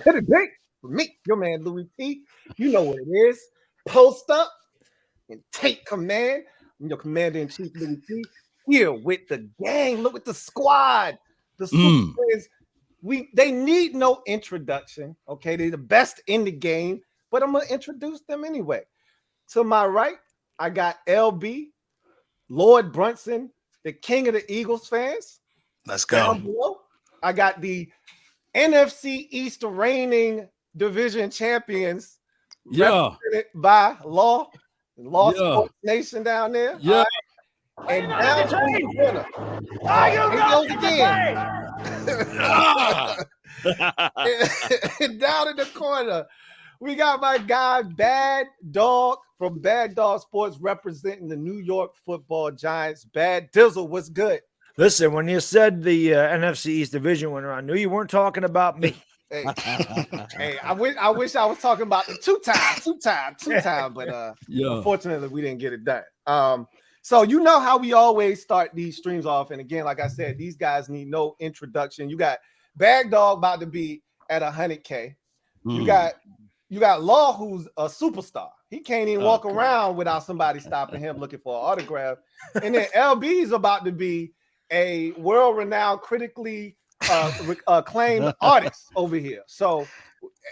Hit it big for me, your man Louie Tee. You know what it is. Post up and take command. I'm your commander in chief, Louie Tee, here with the gang. Look at the squad. The Super Friends. They need no introduction. Okay, they're the best in the game, but I'm gonna introduce them anyway. To my right, I got LB, Lord Brunson, the king of the Eagles fans. Let's go. Down below, I got the NFC EAST reigning division champions, represented by Law Sports Nation down there. Yeah. And down to the winner. And down in the corner, we got my guy Bad Dog from Bad Dog Sports representing the New York Football Giants. Bad Dizzle, what's good? Listen, when you said the NFC East division winner, I knew you weren't talking about me. Hey, I wish I was talking about the two-time, but unfortunately we didn't get it done. So you know how we always start these streams off, and again, like I said, these guys need no introduction. You got Bad Dog about to be at 100K. You got Law, who's a superstar. He can't even walk around without somebody stopping him looking for an autograph. And then LB is about to be a world-renowned, critically acclaimed artist over here. So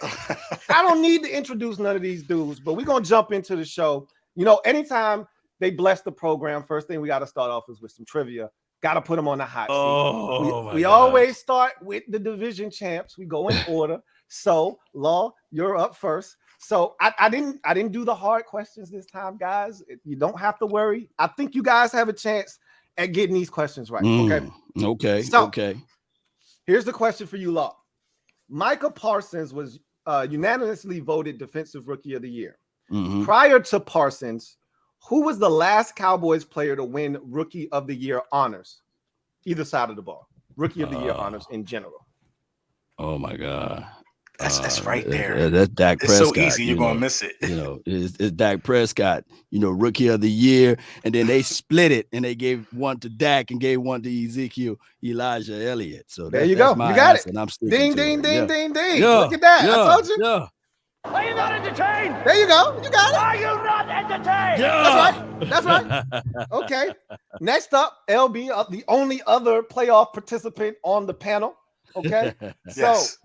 I don't need to introduce none of these dudes, but we're gonna jump into the show. You know, anytime they bless the program, first thing we got to start off is with some trivia. Got to put them on the hot seat. We always start with the division champs. We go in order. So, Law, you're up first. So I didn't do the hard questions this time, guys. You don't have to worry. I think you guys have a chance at getting these questions right. Okay. So, here's the question for you, Law. Micah Parsons was unanimously voted Defensive Rookie of the Year. Prior to Parsons, who was the last Cowboys player to win Rookie of the Year honors? Either side of the ball. Rookie of the Year honors in general. Oh, my God. That's right there. That's Dak Prescott. It's so easy, you're going to miss it. You know, it's Dak Prescott, Rookie of the Year. And then they split it, and they gave one to Dak and gave one to Elijah Elliott. So there you go. You got it. And I'm ding. Look at that. I told you. Yeah. Are you not entertained? There you go. You got it. Are you not entertained? Yeah. That's right. Okay. Next up, LB, the only other playoff participant on the panel. Okay. Yes.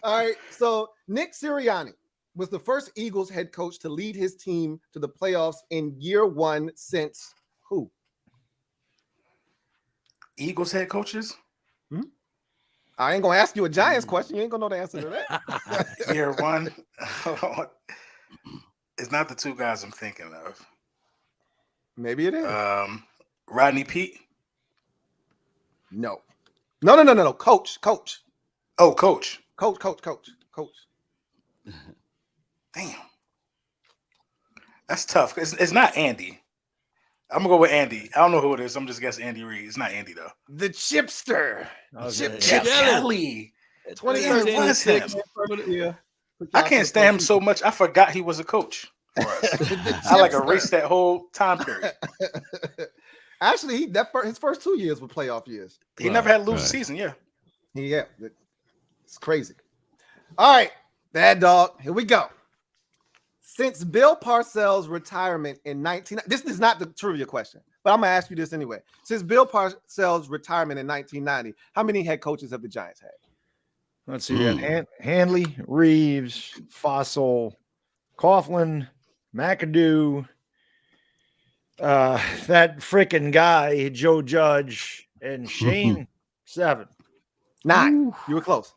All right. So Nick Sirianni was the first Eagles head coach to lead his team to the playoffs in year one since who? Eagles head coaches? I ain't gonna ask you a Giants question. You ain't gonna know the answer to that. Year one. It's not the two guys I'm thinking of. Maybe it is. Rodney Pete. No. Coach. Oh, coach. Coach. Damn. That's tough. It's not Andy. I'm gonna go with Andy. I don't know who it is. I'm just guessing Andy Reid. It's not Andy though. The Chipster. Chip Kelly. 2013 was him. Yeah. I can't stand him so much. I forgot he was a coach for us. I erased that whole time period. Actually, his first 2 years were playoff years. He never had to lose a season. Yeah. It's crazy. All right, Bad Dog. Here we go. Since Bill Parcells' retirement in this is not the trivia question, but I'm gonna ask you this anyway. Since Bill Parcells' retirement in 1990, how many head coaches have the Giants had? Let's see. We had Handley, Reeves, Fossil, Coughlin, McAdoo, that freaking guy, Joe Judge, and Shane. 7. 9. Ooh. You were close.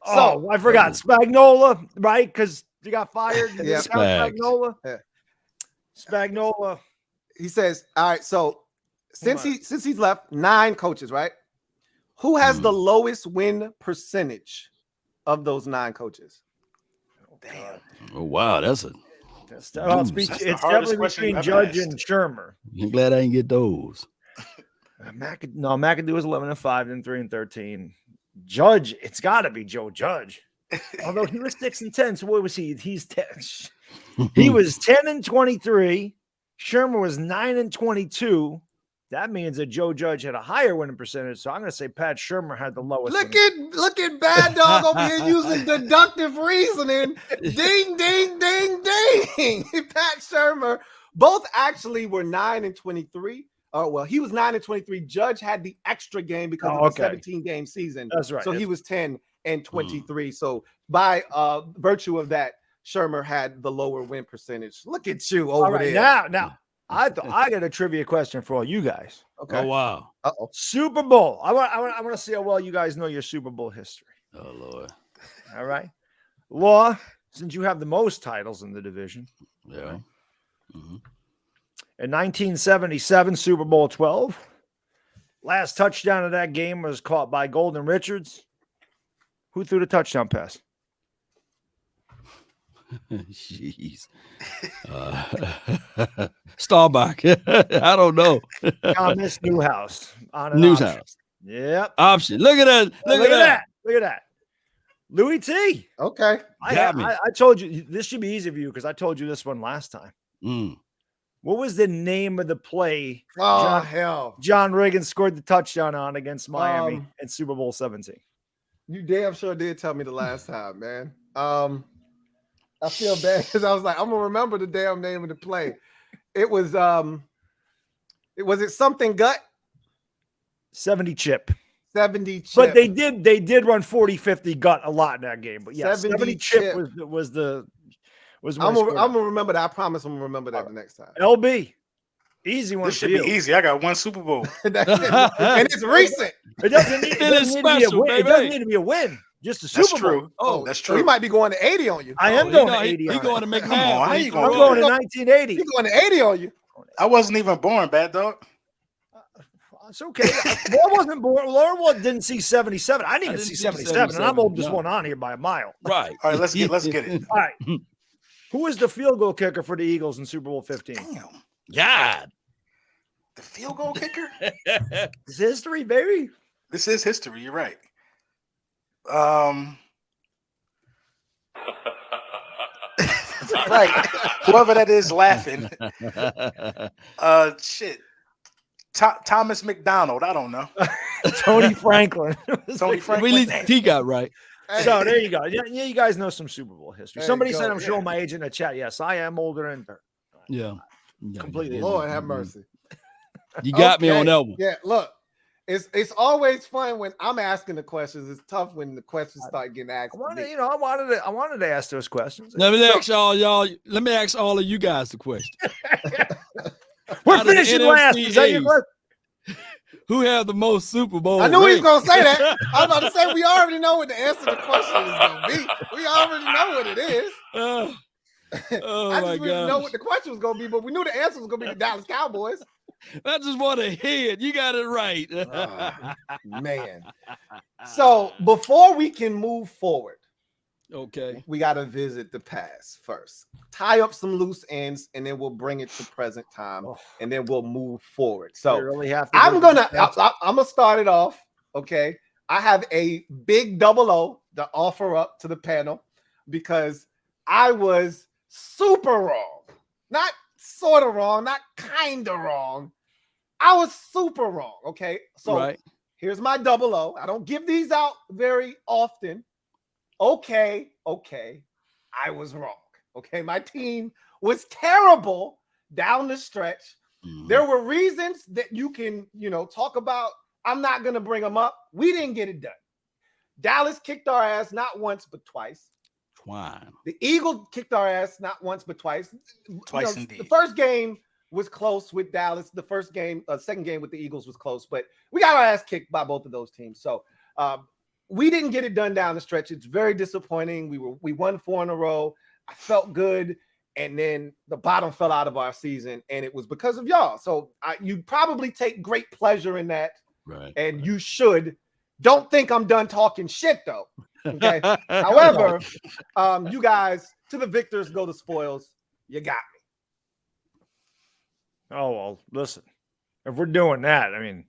So I forgot Spagnola, right? Because he got fired. Yeah, Spagnola. Yeah. Spagnola. He says, all right, so since he's left, 9 coaches, right? Who has the lowest win percentage of those 9 coaches? Damn. Oh, wow. It's definitely between Judge and Shermer. I'm glad I didn't get those. McAdoo was 11-5, then 3-13. Judge, it's got to be Joe Judge. Although he was 6-10, so what was he? He's 10. He was 10-23. Shermer was 9-22. That means that Joe Judge had a higher winning percentage. So I'm going to say Pat Shermer had the lowest. Look at Bad Dog over here using deductive reasoning. Ding, ding, ding, ding. Pat Shermer, both actually were 9 and 23. Oh, well, he was 9 and 23. Judge had the extra game because of the 17-game season. That's right. So he was 10 and 23. So by virtue of that, Shermer had the lower win percentage. Look at you over there. Now, I got a trivia question for all you guys. Okay. Oh wow. Uh-oh. Super Bowl. I want to see how well you guys know your Super Bowl history. Oh Lord. All right. Law, since you have the most titles in the division. Yeah. Mm-hmm. In 1977, Super Bowl 12. Last touchdown of that game was caught by Golden Richards. Who threw the touchdown pass? Jeez. Starbuck. I don't know. Thomas Newhouse. Newhouse. Yep. Option. Look at that. Look at that. Look at that. Louie Tee. Okay. I told you this should be easy for you because I told you this one last time. What was the name of the play? Hell. John Riggins scored the touchdown on against Miami in Super Bowl 17. You damn sure did tell me the last time, man. I feel bad because I was like, I'm gonna remember the damn name of the play. It was it something gut? 70 chip. 70 chip. But they did run 40-50 gut a lot in that game. But yeah, 70 chip was I'm gonna remember that. I promise I'm gonna remember that the next time. LB. Easy one. This should be easy. I got one Super Bowl. And it's recent. It doesn't need to be a win. Just a Super Bowl. Oh, that's true. He might be going to 80 on you. I am going to 80. He's going to make Come on, how you I'm going to 1980. He's going to 80 on you. I wasn't even born, Bad Dog. It's okay. Laura wasn't born. Laura didn't see 77. I didn't even see 77, and I'm oldest one on here by a mile. Right. All right, let's get it. All right. Who is the field goal kicker for the Eagles in Super Bowl 15? Damn. God. The field goal kicker? It's history, baby. This is history. You're right. Right. Whoever that is laughing. Shit. Thomas McDonald. I don't know. Tony Franklin. Tony Franklin. He got right. So there you go. Yeah, you guys know some Super Bowl history. Somebody said I'm yeah. showing my age in the chat. Yes, I am older and Yeah. completely. Lord have mercy. You got me on that one. Yeah, look. It's always fun when I'm asking the questions. It's tough when the questions start getting asked. I wanted to ask those questions. Let me ask y'all. Let me ask all of you guys the question. We're finishing last. Is that your question? Who have the most Super Bowl? I knew he was gonna say that. I was about to say we already know what the answer to the question is gonna be. We already know what it is. I just didn't know what the question was gonna be, but we knew the answer was gonna be the Dallas Cowboys. I just want to hear it. You got it right. Man. So before we can move forward, okay, we got to visit the past first. Tie up some loose ends, and then we'll bring it to present time, and then we'll move forward. So really have to I'm gonna start it off. Okay, I have a big double O to offer up to the panel because I was super wrong, not sort of wrong, not kind of wrong. I was super wrong. Okay, so here's my double O. I don't give these out very often. Okay, I was wrong. Okay, my team was terrible down the stretch. There were reasons that you can, talk about. I'm not going to bring them up. We didn't get it done. Dallas kicked our ass not once, but twice. The Eagles kicked our ass not once, but twice. Twice indeed. The first game was close with Dallas. The second game with the Eagles was close, but we got our ass kicked by both of those teams. So we didn't get it done down the stretch. It's very disappointing. We won 4 in a row. I felt good, and then the bottom fell out of our season, and it was because of y'all. So you probably take great pleasure in that, and you should. Don't think I'm done talking shit, though. Okay. However, you guys, to the victors go the spoils. You got me. Oh well, listen. If we're doing that, I mean,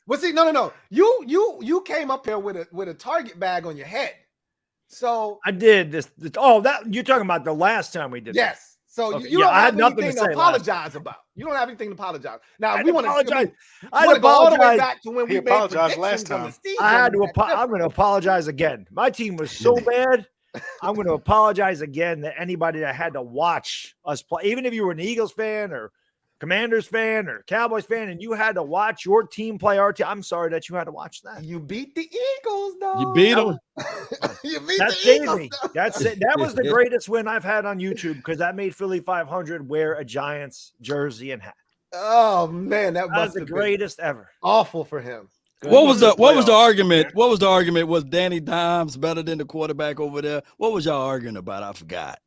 well, see, no. You came up here with a Target bag on your head. So I did this. Oh, that you're talking about the last time we did. Yes. So Okay, you yeah, don't I have had nothing to anything to say apologize about. You don't have anything to apologize. Now, I we want to apologize. go all the way back to when we made apologized predictions last on the time. season. I had to. I'm going to apologize again. My team was so bad. I'm going to apologize again to anybody that had to watch us play, even if you were an Eagles fan or Commanders fan or Cowboys fan, and you had to watch your team play our team. I'm sorry that you had to watch that. You beat the Eagles, though. You beat them. You beat That the saved Eagles. me. That's it. That was the greatest win I've had on YouTube because that made Philly 500 wear a Giants jersey and hat. Oh man, that was the greatest ever. Awful for him. What was the argument? What was the argument? Was Danny Dimes better than the quarterback over there? What was y'all arguing about? I forgot.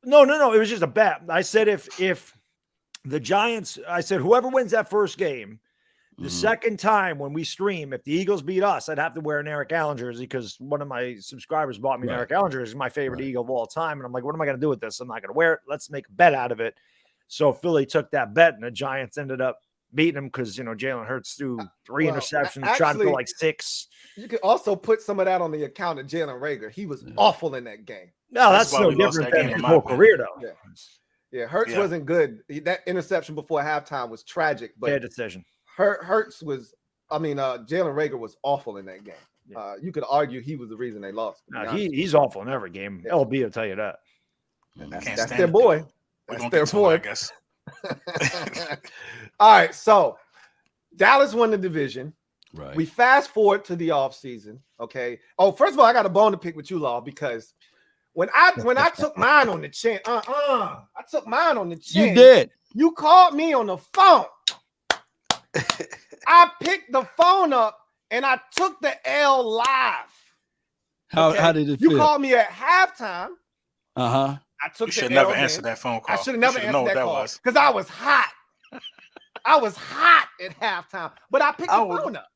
No. It was just a bet. I said if the Giants, I said whoever wins that first game, the second time when we stream, if the Eagles beat us, I'd have to wear an Eric Allen jersey because one of my subscribers bought me an Eric Allen jersey. It's my favorite Eagle of all time. And I'm like, what am I going to do with this? I'm not going to wear it. Let's make a bet out of it. So Philly took that bet and the Giants ended up beating them because, Jalen Hurts threw 3 interceptions, tried to throw like 6. You could also put some of that on the account of Jalen Rager. He was awful in that game. No, that's no different than his whole career, though. Yeah, Hurts wasn't good. That interception before halftime was tragic. But bad decision. Hurts was, Jalen Rager was awful in that game. Yeah. You could argue he was the reason they lost. No, he's awful in every game. Yeah. LB will tell you that. That's their boy. That's their boy, I guess. All right, so Dallas won the division. Right. We fast forward to the offseason. Okay. Oh, first of all, I got a bone to pick with you, Law, because when I took mine on the chin, I took mine on the chin. You did. You called me on the phone. I picked the phone up and I took the L live. How did it feel? You called me at halftime. Uh-huh. I took you should the never L answer that phone call. I should have never answered that call because I was hot. I was hot at halftime, but I picked the phone up.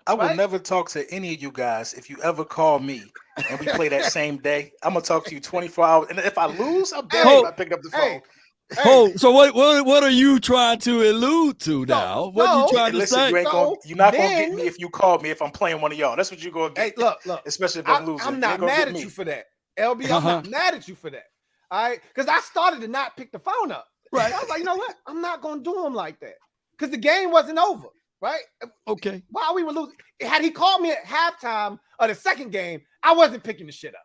I would never talk to any of you guys if you ever call me and we play that same day. I'm gonna talk to you 24 hours, and if I lose, I'm dead. I pick up the phone. So what are you trying to allude to now? What are you trying to say? You're not gonna get me if you call me if I'm playing one of y'all. That's what you're gonna get. Hey, look. Especially if I'm losing. I'm not mad at you for that, LB. I'm not mad at you for that. All right, because I started to not pick the phone up. Right. I was like, you know what? I'm not gonna do him like that because the game wasn't over. Right. Okay. While we were losing, had he called me at halftime of the second game, I wasn't picking the shit up.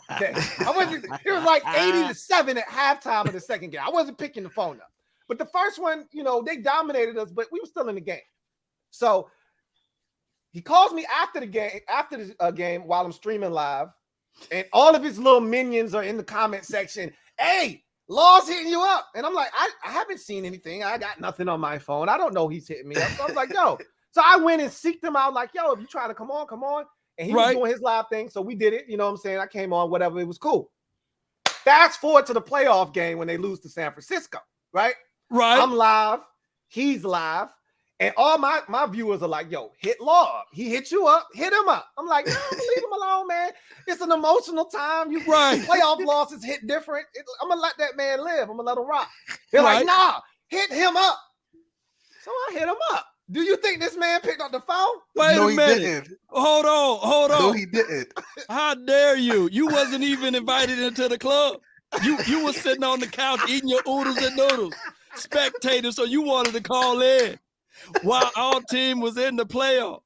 I wasn't. It was like 80-7 at halftime of the second game. I wasn't picking the phone up. But the first one, they dominated us, but we were still in the game. So he calls me after the game while I'm streaming live, and all of his little minions are in the comment section. Hey, Law's hitting you up. And I'm like, I haven't seen anything. I got nothing on my phone. I don't know he's hitting me up. So I was like, yo. So I went and seeked him out like, yo, if you try to come on. And he was doing his live thing. So we did it. You know what I'm saying? I came on, whatever. It was cool. Fast forward to the playoff game when they lose to San Francisco, right? Right. I'm live. He's live. And all my viewers are like, yo, hit Law up. He hit you up. Hit him up. I'm like, no, leave him alone, man. It's an emotional time. Playoff losses hit different. I'm going to let that man live. I'm going to let him rock. They're like, nah, hit him up. So I hit him up. Do you think this man picked up the phone? Wait a minute. He didn't. Hold on. No, he didn't. How dare you? You wasn't even invited into the club. You were sitting on the couch eating your oodles and noodles, spectator, so you wanted to call in while our team was in the playoffs.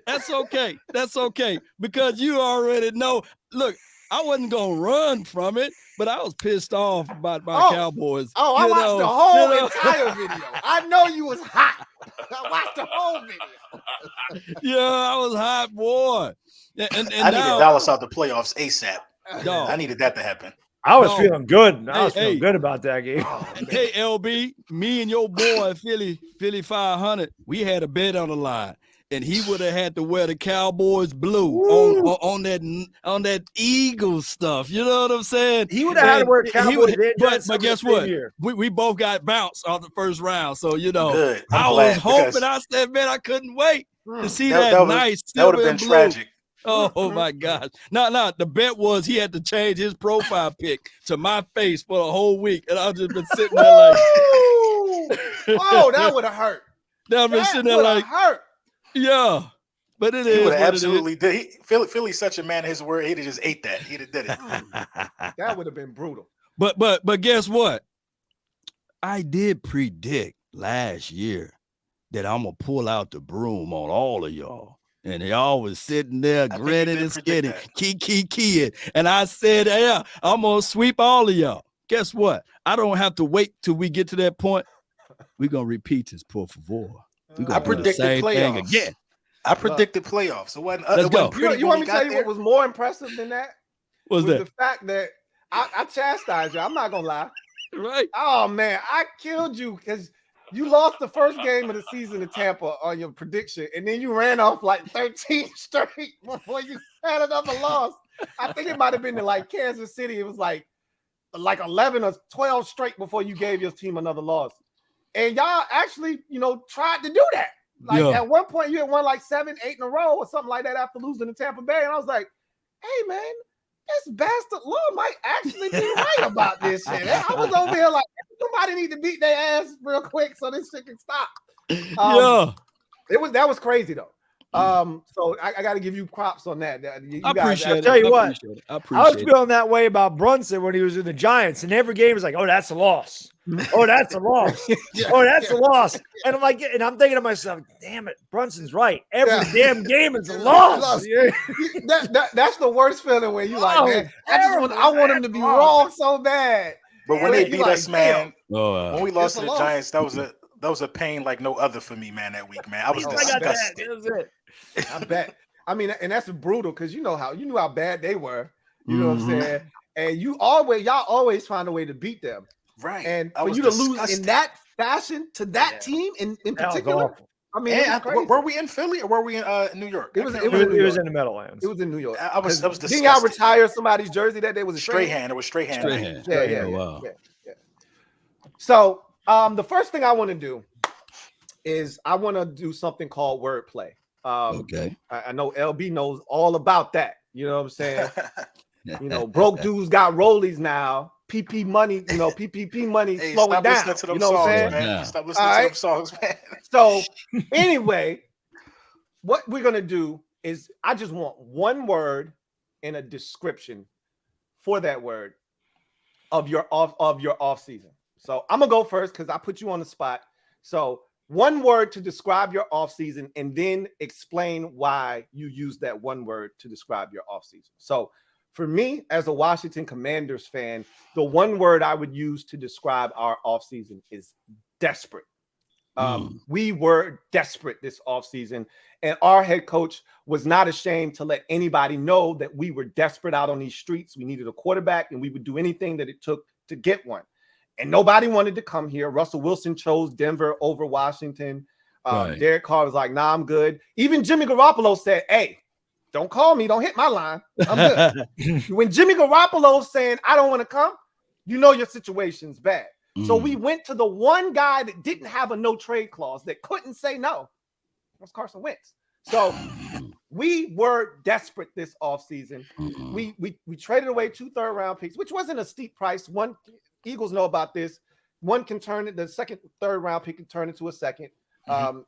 That's okay. Because you already know. Look, I wasn't going to run from it, but I was pissed off about my Cowboys. Oh, I watched the whole entire video. I know you was hot. I watched the whole video. Yeah, I was hot, boy. And I needed Dallas out the playoffs ASAP. I needed that to happen. I was feeling good. I was feeling good about that game. Hey, LB, me and your boy, Philly 500, we had a bet on the line. And he would have had to wear the Cowboys blue on that Eagles stuff. You know what I'm saying? He would have had to wear Cowboys. But guess what? We both got bounced on the first round. So, Good. I was hoping. I said, man, I couldn't wait to see that nice. That would have been tragic. Oh my gosh. No, the bet was he had to change his profile pic to my face for a whole week. And I've just been sitting there like, oh, that would have hurt. I've been sitting there like, hurt. Yeah, but it is. Absolutely did. Philly's such a man of his word. He'd have just ate that. He'd have did it. That would have been brutal. But guess what? I did predict last year that I'm gonna pull out the broom on all of y'all. And y'all was sitting there grinning and skinning, keying. And I said, yeah, I'm gonna sweep all of y'all. Guess what? I don't have to wait till we get to that point. We're gonna repeat this, por favor. I predicted playoffs again. I predicted playoffs. So let's go. You want me to tell you what was more impressive than that? What's that? The fact that I chastised you. I'm not gonna lie. Right. Oh man, I killed you because you lost the first game of the season to Tampa on your prediction, and then you ran off like 13 straight before you had another loss. I think it might have been to like Kansas City. It was like 11 or 12 straight before you gave your team another loss. And y'all actually, tried to do that. Like at one point, you had won like 7, 8 in a row or something like that after losing to Tampa Bay. And I was like, hey man, this bastard law might actually be right about this shit. I was over here like, somebody need to beat their ass real quick so this shit can stop. That was crazy though. So I got to give you props on that. I appreciate it. I'll tell you what, I was feeling that way about Brunson when he was in the Giants, and every game was like, oh, that's a loss. Oh, that's a loss. Oh, that's a loss. And I'm like, and I'm thinking to myself, damn it, Brunson's right. Every damn game is a loss. That's the worst feeling when you like, man, I want him to be wrong so bad. But when they beat us, man, when we lost to the Giants, that was a pain like no other for me, man, that week, man. I was disgusted. That was it. I bet. I mean, and that's brutal because you knew how bad they were. You know what I'm saying? And y'all always find a way to beat them. Right. And for you to lose in that fashion to that team in particular. I mean, were we in Philly or were we in New York? It was in the Meadowlands. It was in New York. I was disgusted. Didn't y'all retire somebody's jersey that day? Was a Strahan. It was Strahan. Yeah. Wow. Yeah. So the first thing I want to do is I want to do something called wordplay. Okay. I know LB knows all about that. You know what I'm saying? Broke dudes got rollies now. PP money, PPP money slowing down. You know what I'm saying? Man. Stop listening to them songs, man. So anyway, what we're gonna do is I just want one word and a description for that word of your off season. So I'm gonna go first because I put you on the spot. So one word to describe your off season, and then explain why you use that one word to describe your off season. So for me, as a Washington Commanders fan, the one word I would use to describe our offseason is desperate. We were desperate this offseason, and our head coach was not ashamed to let anybody know that we were desperate out on these streets. We needed a quarterback, and we would do anything that it took to get one. And nobody wanted to come here. Russell Wilson chose Denver over Washington. Derek Carr was like, nah, I'm good. Even Jimmy Garoppolo said, hey, don't call me. Don't hit my line. I'm good. When Jimmy Garoppolo's saying, I don't want to come, your situation's bad. So we went to the one guy that didn't have a no trade clause, that couldn't say no. It was Carson Wentz. So we were desperate this offseason. We traded away 2 third-round picks, which wasn't a steep price. One, Eagles know about this. One can turn it, the second, third-round pick can turn into a second.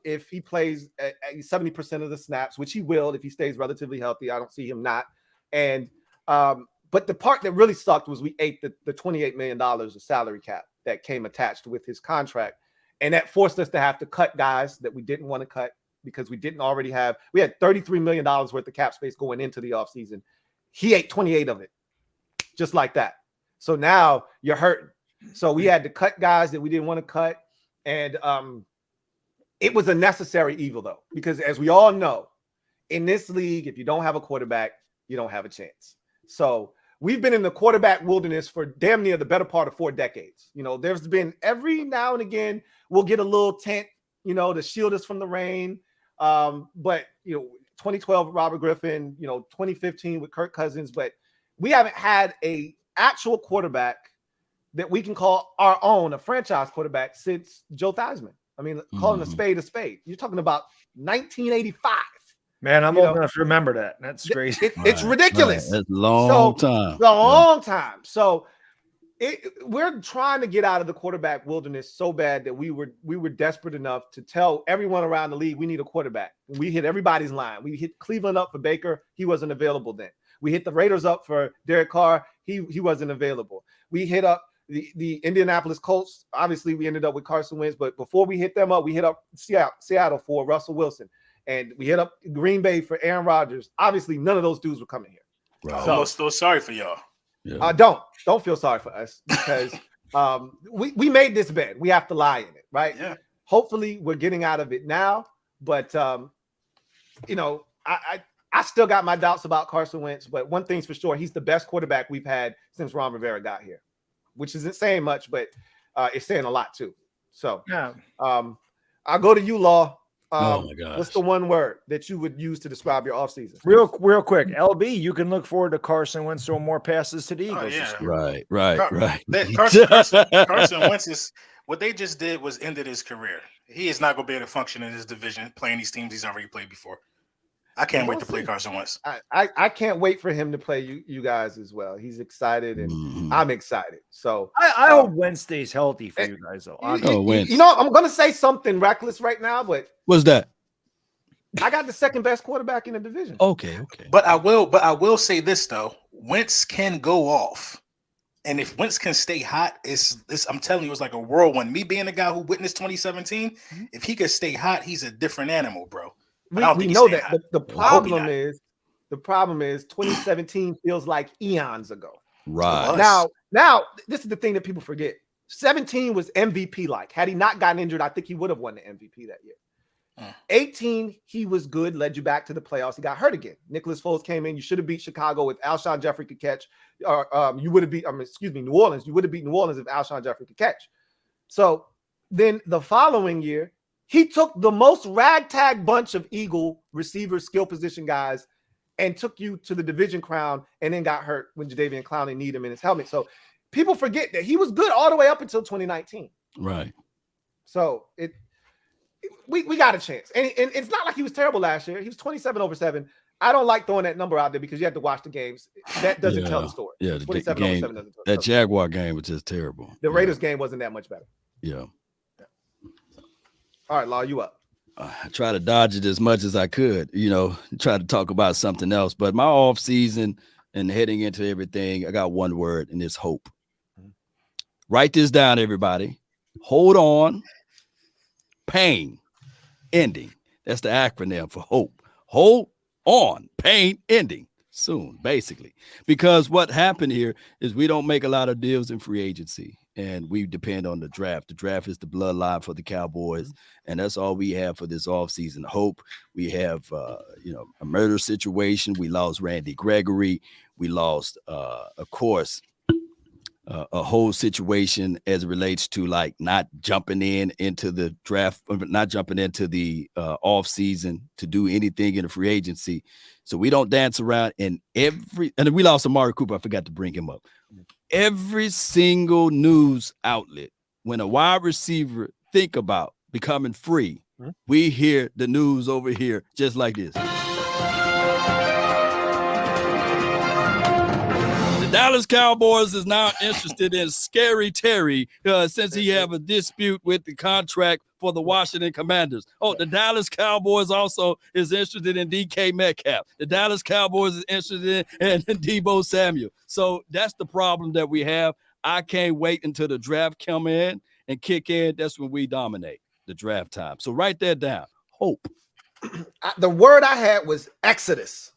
If he plays at 70% of the snaps, which he will if he stays relatively healthy. I don't see him not. And but the part that really sucked was we ate the $28 million of salary cap that came attached with his contract, and that forced us to have to cut guys that we didn't want to cut because we didn't already have. We had $33 million worth of cap space going into the offseason. He ate 28 of it, just like that. So now you're hurting. So we had to cut guys that we didn't want to cut, and it was a necessary evil, though, because as we all know, in this league, if you don't have a quarterback, you don't have a chance. So we've been in the quarterback wilderness for damn near the better part of 4 decades. There's been every now and again, we'll get a little tent, to shield us from the rain. But 2012 Robert Griffin, 2015 with Kirk Cousins, but we haven't had a actual quarterback that we can call our own, a franchise quarterback, since Joe Theismann. I mean, calling a spade a spade. You're talking about 1985. Man, I'm old enough to remember that. That's crazy. It's ridiculous. It's a long time. A long time. So we're trying to get out of the quarterback wilderness so bad that we were desperate enough to tell everyone around the league we need a quarterback. We hit everybody's line. We hit Cleveland up for Baker. He wasn't available then. We hit the Raiders up for Derek Carr. He wasn't available. We hit up the Indianapolis Colts. Obviously, we ended up with Carson Wentz, but before we hit them up, we hit up Seattle for Russell Wilson, and we hit up Green Bay for Aaron Rodgers. Obviously, none of those dudes were coming here. Right. So, I'm still sorry for y'all. Yeah. Don't feel sorry for us because we made this bet. We have to lie in it, right? Yeah. Hopefully, we're getting out of it now, but you know, I still got my doubts about Carson Wentz, but one thing's for sure, he's the best quarterback we've had since Ron Rivera got here, which isn't saying much, but it's saying a lot too. So I'll go to you, Law. Oh my gosh. What's the one word that you would use to describe your offseason? Real quick, LB, you can look forward to Carson Wentz throwing more passes to the Eagles. Right. Carson Wentz is what they just did was ended his career. He is not going to be able to function in his division playing these teams he's already played before. I can't wait to play Carson Wentz. I can't wait for him to play you guys as well. He's excited, and I'm excited. So I hope Wentz stays healthy for you guys, though. You know, I'm going to say something reckless right now, but what's that? I got the second best quarterback in the division. Okay. But I will say this though: Wentz can go off, and if Wentz can stay hot, I'm telling you, it's like a whirlwind. Me being the guy who witnessed 2017, if he could stay hot, he's a different animal, bro. We know that. The problem is 2017 feels like eons ago. Right. Now this is the thing that people forget. 17 was MVP like. Had he not gotten injured, I think he would have won the MVP that year. 18, he was good, led you back to the playoffs. He got hurt again. Nicholas Foles came in. You should have beat Chicago if Alshon Jeffrey could catch. You would have beat, New Orleans. You would have beat New Orleans if Alshon Jeffrey could catch. So then the following year, he took the most ragtag bunch of Eagle receivers, skill position guys, and took you to the division crown, and then got hurt when Jadeveon Clowney needed him in his helmet. So people forget that he was good all the way up until 2019. Right. So we got a chance. And it's not like he was terrible last year. He was 27-7. I don't like throwing that number out there because you have to watch the games. That doesn't tell the story. Yeah, the game, doesn't tell that Jaguar game was just terrible. The Raiders game wasn't that much better. Yeah. All right, Law, you up. I try to dodge it as much as I could, try to talk about something else. But my off season and heading into everything, I got one word, and it's hope. Write this down, everybody. Hold on. Pain. Ending. That's the acronym for hope. Hold on. Pain ending soon, basically. Because what happened here is we don't make a lot of deals in free agency, and we depend on the draft. The draft is the bloodline for the Cowboys, and that's all we have for this offseason. Hope. We have, a murder situation. We lost Randy Gregory. We lost, of course, a whole situation as it relates to like not jumping into the draft, not jumping into the off season to do anything in the free agency. So we don't dance around and we lost Amari Cooper. I forgot to bring him up. Every single news outlet, when a wide receiver think about becoming free, we hear the news over here just like this. Dallas Cowboys is now interested in Scary Terry since he have a dispute with the contract for the Washington Commanders. Oh, the Dallas Cowboys also is interested in DK Metcalf. The Dallas Cowboys is interested in Deebo Samuel. So that's the problem that we have. I can't wait until the draft come in and kick in. That's when we dominate the draft time. So write that down. Hope. The word I had was exodus.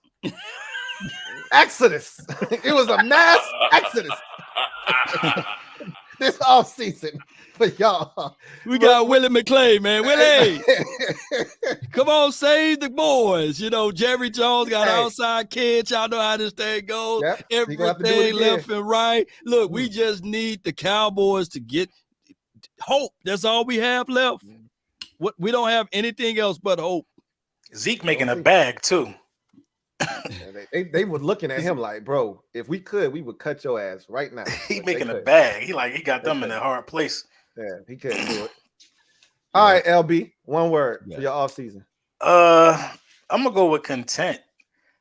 Exodus. It was a mass exodus this offseason for y'all. We got Willie McClay, man. Willie, come on, save the boys. Jerry Jones got outside kids. Y'all know how this thing goes. Yep. Everything left and right. Look, we just need the Cowboys to get hope. That's all we have left. We don't have anything else but hope. Zeke making a bag too. They were looking at him like, bro, if we could, we would cut your ass right now. He making a bag. He got them in a hard place. Yeah, he couldn't do it. All right, LB, one word for your offseason. I'm gonna go with content.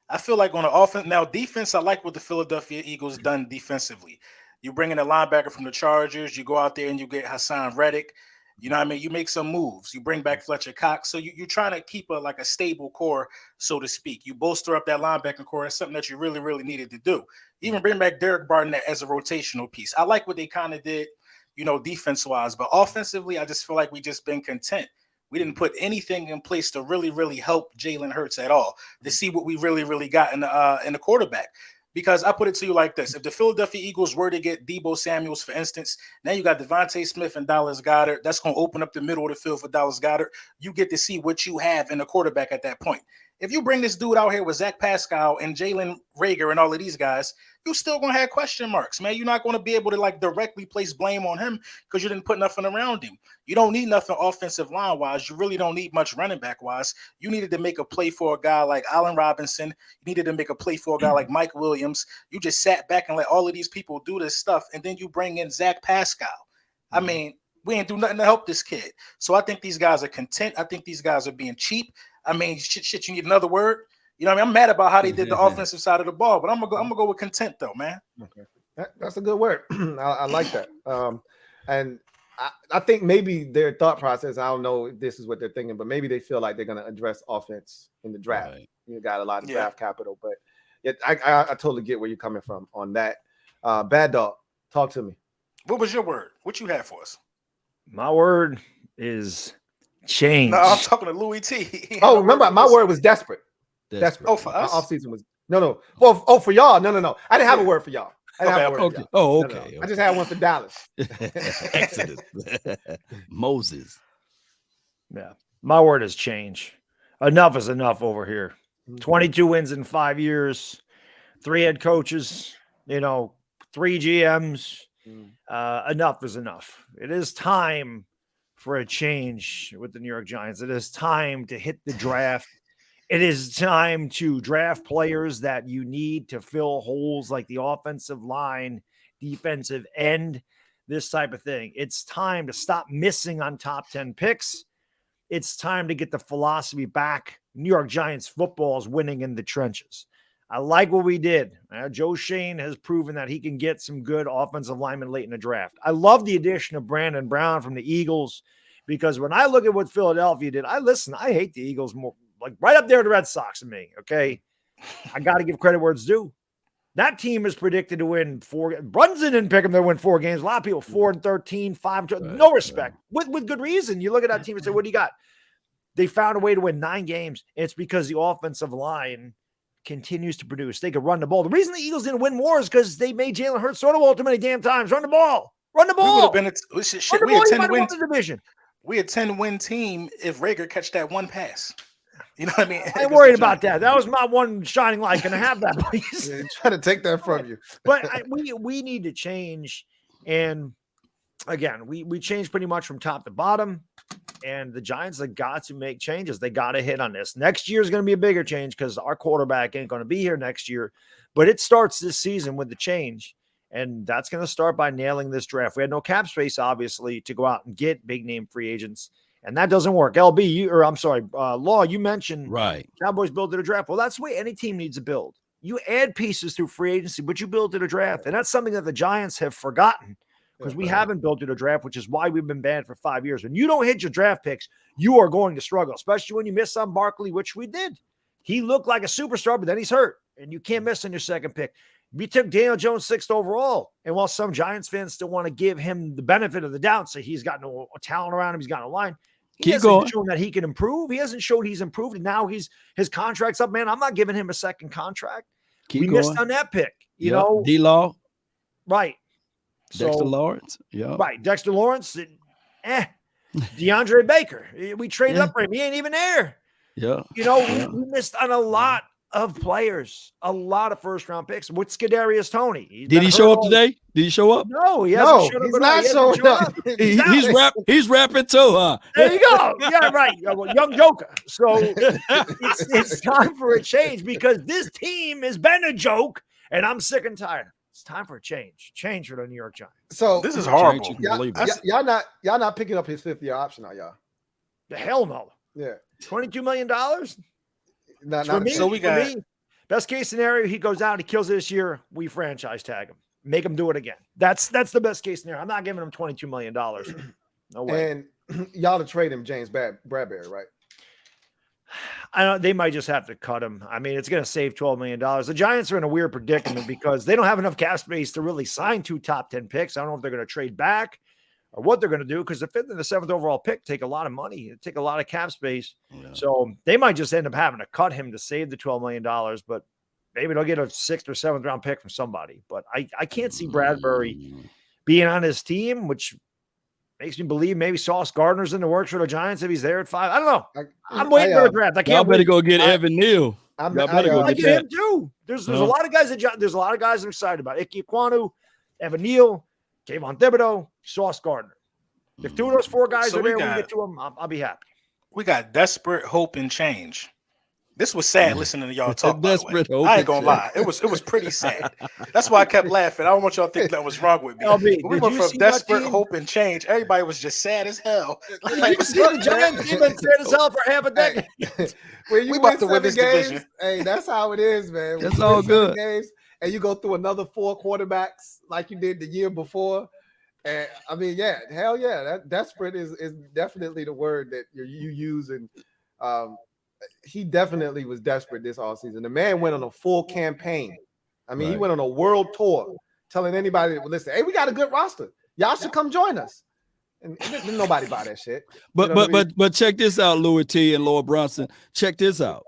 I feel like on the offense now, defense. I like what the Philadelphia Eagles done defensively. You bring in a linebacker from the Chargers. You go out there and you get Hassan Reddick. You know what I mean? You make some moves. You bring back Fletcher Cox. So you're trying to keep a stable core, so to speak. You bolster up that linebacking core. That's something that you really, really needed to do. Even bring back Derek Barnett as a rotational piece. I like what they kind of did, defense-wise. But offensively, I just feel like we just been content. We didn't put anything in place to really, really help Jalen Hurts at all, to see what we really, really got in the quarterback. Because I put it to you like this. If the Philadelphia Eagles were to get Deebo Samuels, for instance, now you got Devontae Smith and Dallas Goedert. That's going to open up the middle of the field for Dallas Goedert. You get to see what you have in the quarterback at that point. If you bring this dude out here with Zach Pascal and Jalen Reagor and all of these guys, you're still going to have question marks, man. You're not going to be able to directly place blame on him because you didn't put nothing around him. You don't need nothing offensive line-wise. You really don't need much running back-wise. You needed to make a play for a guy like Allen Robinson. You needed to make a play for a guy like Mike Williams. You just sat back and let all of these people do this stuff, and then you bring in Zach Pascal. I mean, we ain't do nothing to help this kid. So I think these guys are content. I think these guys are being cheap. I mean, shit, you need another word. You know what I mean? I'm mad about how they did the offensive side of the ball, but I'm gonna go with content though, man. Okay. That's a good word. I like that. And I think maybe their thought process, I don't know if this is what they're thinking, but maybe they feel like they're gonna address offense in the draft. Right. You got a lot of draft capital, but I totally get where you're coming from on that. Bad Dog, talk to me. What was your word? What you had for us? My word is change. No, I'm talking to Louie Tee. Oh, remember, my word was desperate. Desperate. Oh, for us? Offseason was no. Well, for y'all, no. I didn't have a word for y'all. I didn't have a word for y'all. Oh, okay. No. I just had one for Dallas. Exodus. Moses. Yeah. My word is change. Enough is enough over here. 22 wins in 5 years, 3 head coaches, 3 GMs. Enough is enough. It is time for a change with the New York Giants. It is time to hit the draft. It is time to draft players that you need to fill holes like the offensive line, defensive end, this type of thing. It's time to stop missing on top 10 picks. It's time to get the philosophy back. New York Giants football is winning in the trenches. I like what we did. Joe Shane has proven that he can get some good offensive linemen late in the draft. I love the addition of Brandon Brown from the Eagles because when I look at what Philadelphia did, I hate the Eagles more, like right up there with the Red Sox to me, okay? I got to give credit where it's due. That team is predicted to win 4. Brunson didn't pick them to win 4 games. A lot of people 4-13, 5. No respect. With good reason. You look at that team and say, what do you got? They found a way to win 9 games. It's because the offensive line continues to produce. They could run the ball. The reason the Eagles didn't win more is because they made Jalen Hurts throw the ball too many damn times. Run the ball. Run the ball. We would have been we a 10-win team if Reagor catch that one pass. You know what I mean? I ain't worried about that. That was my one shining light. Can I have that, please? Trying to take that from you. But we need to change. And again, we changed pretty much from top to bottom. And the Giants have got to make changes. They got to hit on this. Next year is going to be a bigger change because our quarterback ain't going to be here next year. But it starts this season with the change. And that's going to start by nailing this draft. We had no cap space, obviously, to go out and get big-name free agents. And that doesn't work. Law, you mentioned right. Cowboys build to the draft. Well, that's the way any team needs to build. You add pieces through free agency, but you build to the draft. And that's something that the Giants have forgotten because we haven't built to the draft, which is why we've been banned for 5 years. When you don't hit your draft picks, you are going to struggle, especially when you miss on Barkley, which we did. He looked like a superstar, but then he's hurt, and you can't miss on your second pick. We took Daniel Jones 6th overall. And while some Giants fans still want to give him the benefit of the doubt, say he's got no talent around him, he's got no line. He hasn't shown that he can improve. He hasn't shown he's improved. And now his contract's up, man. I'm not giving him a second contract. We missed on that pick. You know, D-Law. Right. Dexter Lawrence. Yeah. Right. Dexter Lawrence. DeAndre Baker. We traded up for him. He ain't even there. Yeah. We missed on a lot of players, a lot of first-round picks. With Kadarius Toney. Did he show up today? Did he show up? No, he hasn't showed up. He's not showing up. He's rapping too, huh? There you go. Yeah, right. Young Joker. So it's time for a change because this team has been a joke, and I'm sick and tired. It's time for a change. Change for the New York Giants. So this is horrible. Y'all not picking up his 5th-year option, are y'all? The hell no. Yeah. $22 million? So we got best case scenario, he goes out, he kills it this year, we franchise tag him. Make him do it again. That's the best case scenario. I'm not giving him $22 million. No way. And y'all to trade him, James Bradbury, right? I don't. They might just have to cut him. I mean, it's going to save $12 million. The Giants are in a weird predicament because they don't have enough cap space to really sign 2 top 10 picks. I don't know if they're going to trade back or what they're going to do because the 5th and the 7th overall pick take a lot of money, take a lot of cap space. Yeah. So they might just end up having to cut him to save the $12 million. But maybe they'll get a 6th or 7th round pick from somebody. But I can't see Bradbury being on his team, which makes me believe maybe Sauce Gardner's in the works for the Giants if he's there at 5. I don't know. I'm waiting for the draft. I can't. Y'all better go get Evan Neal. I get him too. There's a lot of guys there's a lot of guys I'm excited about. Ike Ekwonu, Evan Neal, Kayvon Thibodeau, Sauce Gardner. If 2 of those 4 guys are there, we get to them. I'll be happy. We got desperate hope and change. This was sad listening to y'all talk. Desperate hope. I ain't gonna lie. It was pretty sad. That's why I kept laughing. I don't want y'all to think that was wrong with me. We went from desperate hope and change. Everybody was just sad as hell. Like, you see the Giants have been sad as hell for half a decade. When you about to win this division. Hey, that's how it is, man. That's all good. Games, and you go through another 4 quarterbacks like you did the year before. And I mean, yeah, hell yeah. That desperate is definitely the word that you use. And he definitely was desperate this offseason. The man went on a full campaign. I mean, he went on a world tour telling anybody, listen, hey, we got a good roster. Y'all should come join us. And didn't nobody buy that shit. But check this out, Louie Tee and Lord Brunson. Check this out.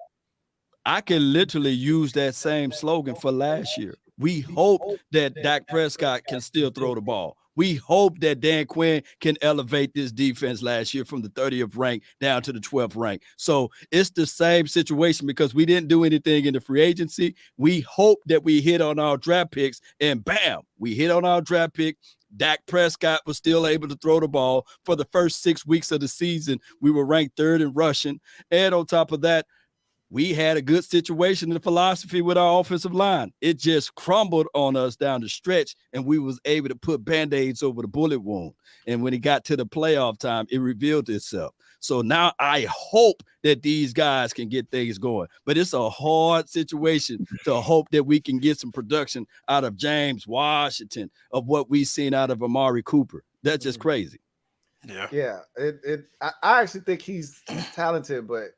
I can literally use that same slogan for last year. We hope that Dak Prescott can still throw the ball. We hope that Dan Quinn can elevate this defense last year from the 30th rank down to the 12th rank. So it's the same situation because we didn't do anything in the free agency. We hope that we hit on our draft picks, and bam, we hit on our draft pick. Dak Prescott was still able to throw the ball. For the first 6 weeks of the season, we were ranked 3rd in rushing. And on top of that, we had a good situation in the philosophy with our offensive line. It just crumbled on us down the stretch, and we was able to put Band-Aids over the bullet wound. And when it got to the playoff time, it revealed itself. So now I hope that these guys can get things going. But it's a hard situation to hope that we can get some production out of James Washington of what we've seen out of Amari Cooper. That's just crazy. Yeah. I actually think he's talented, but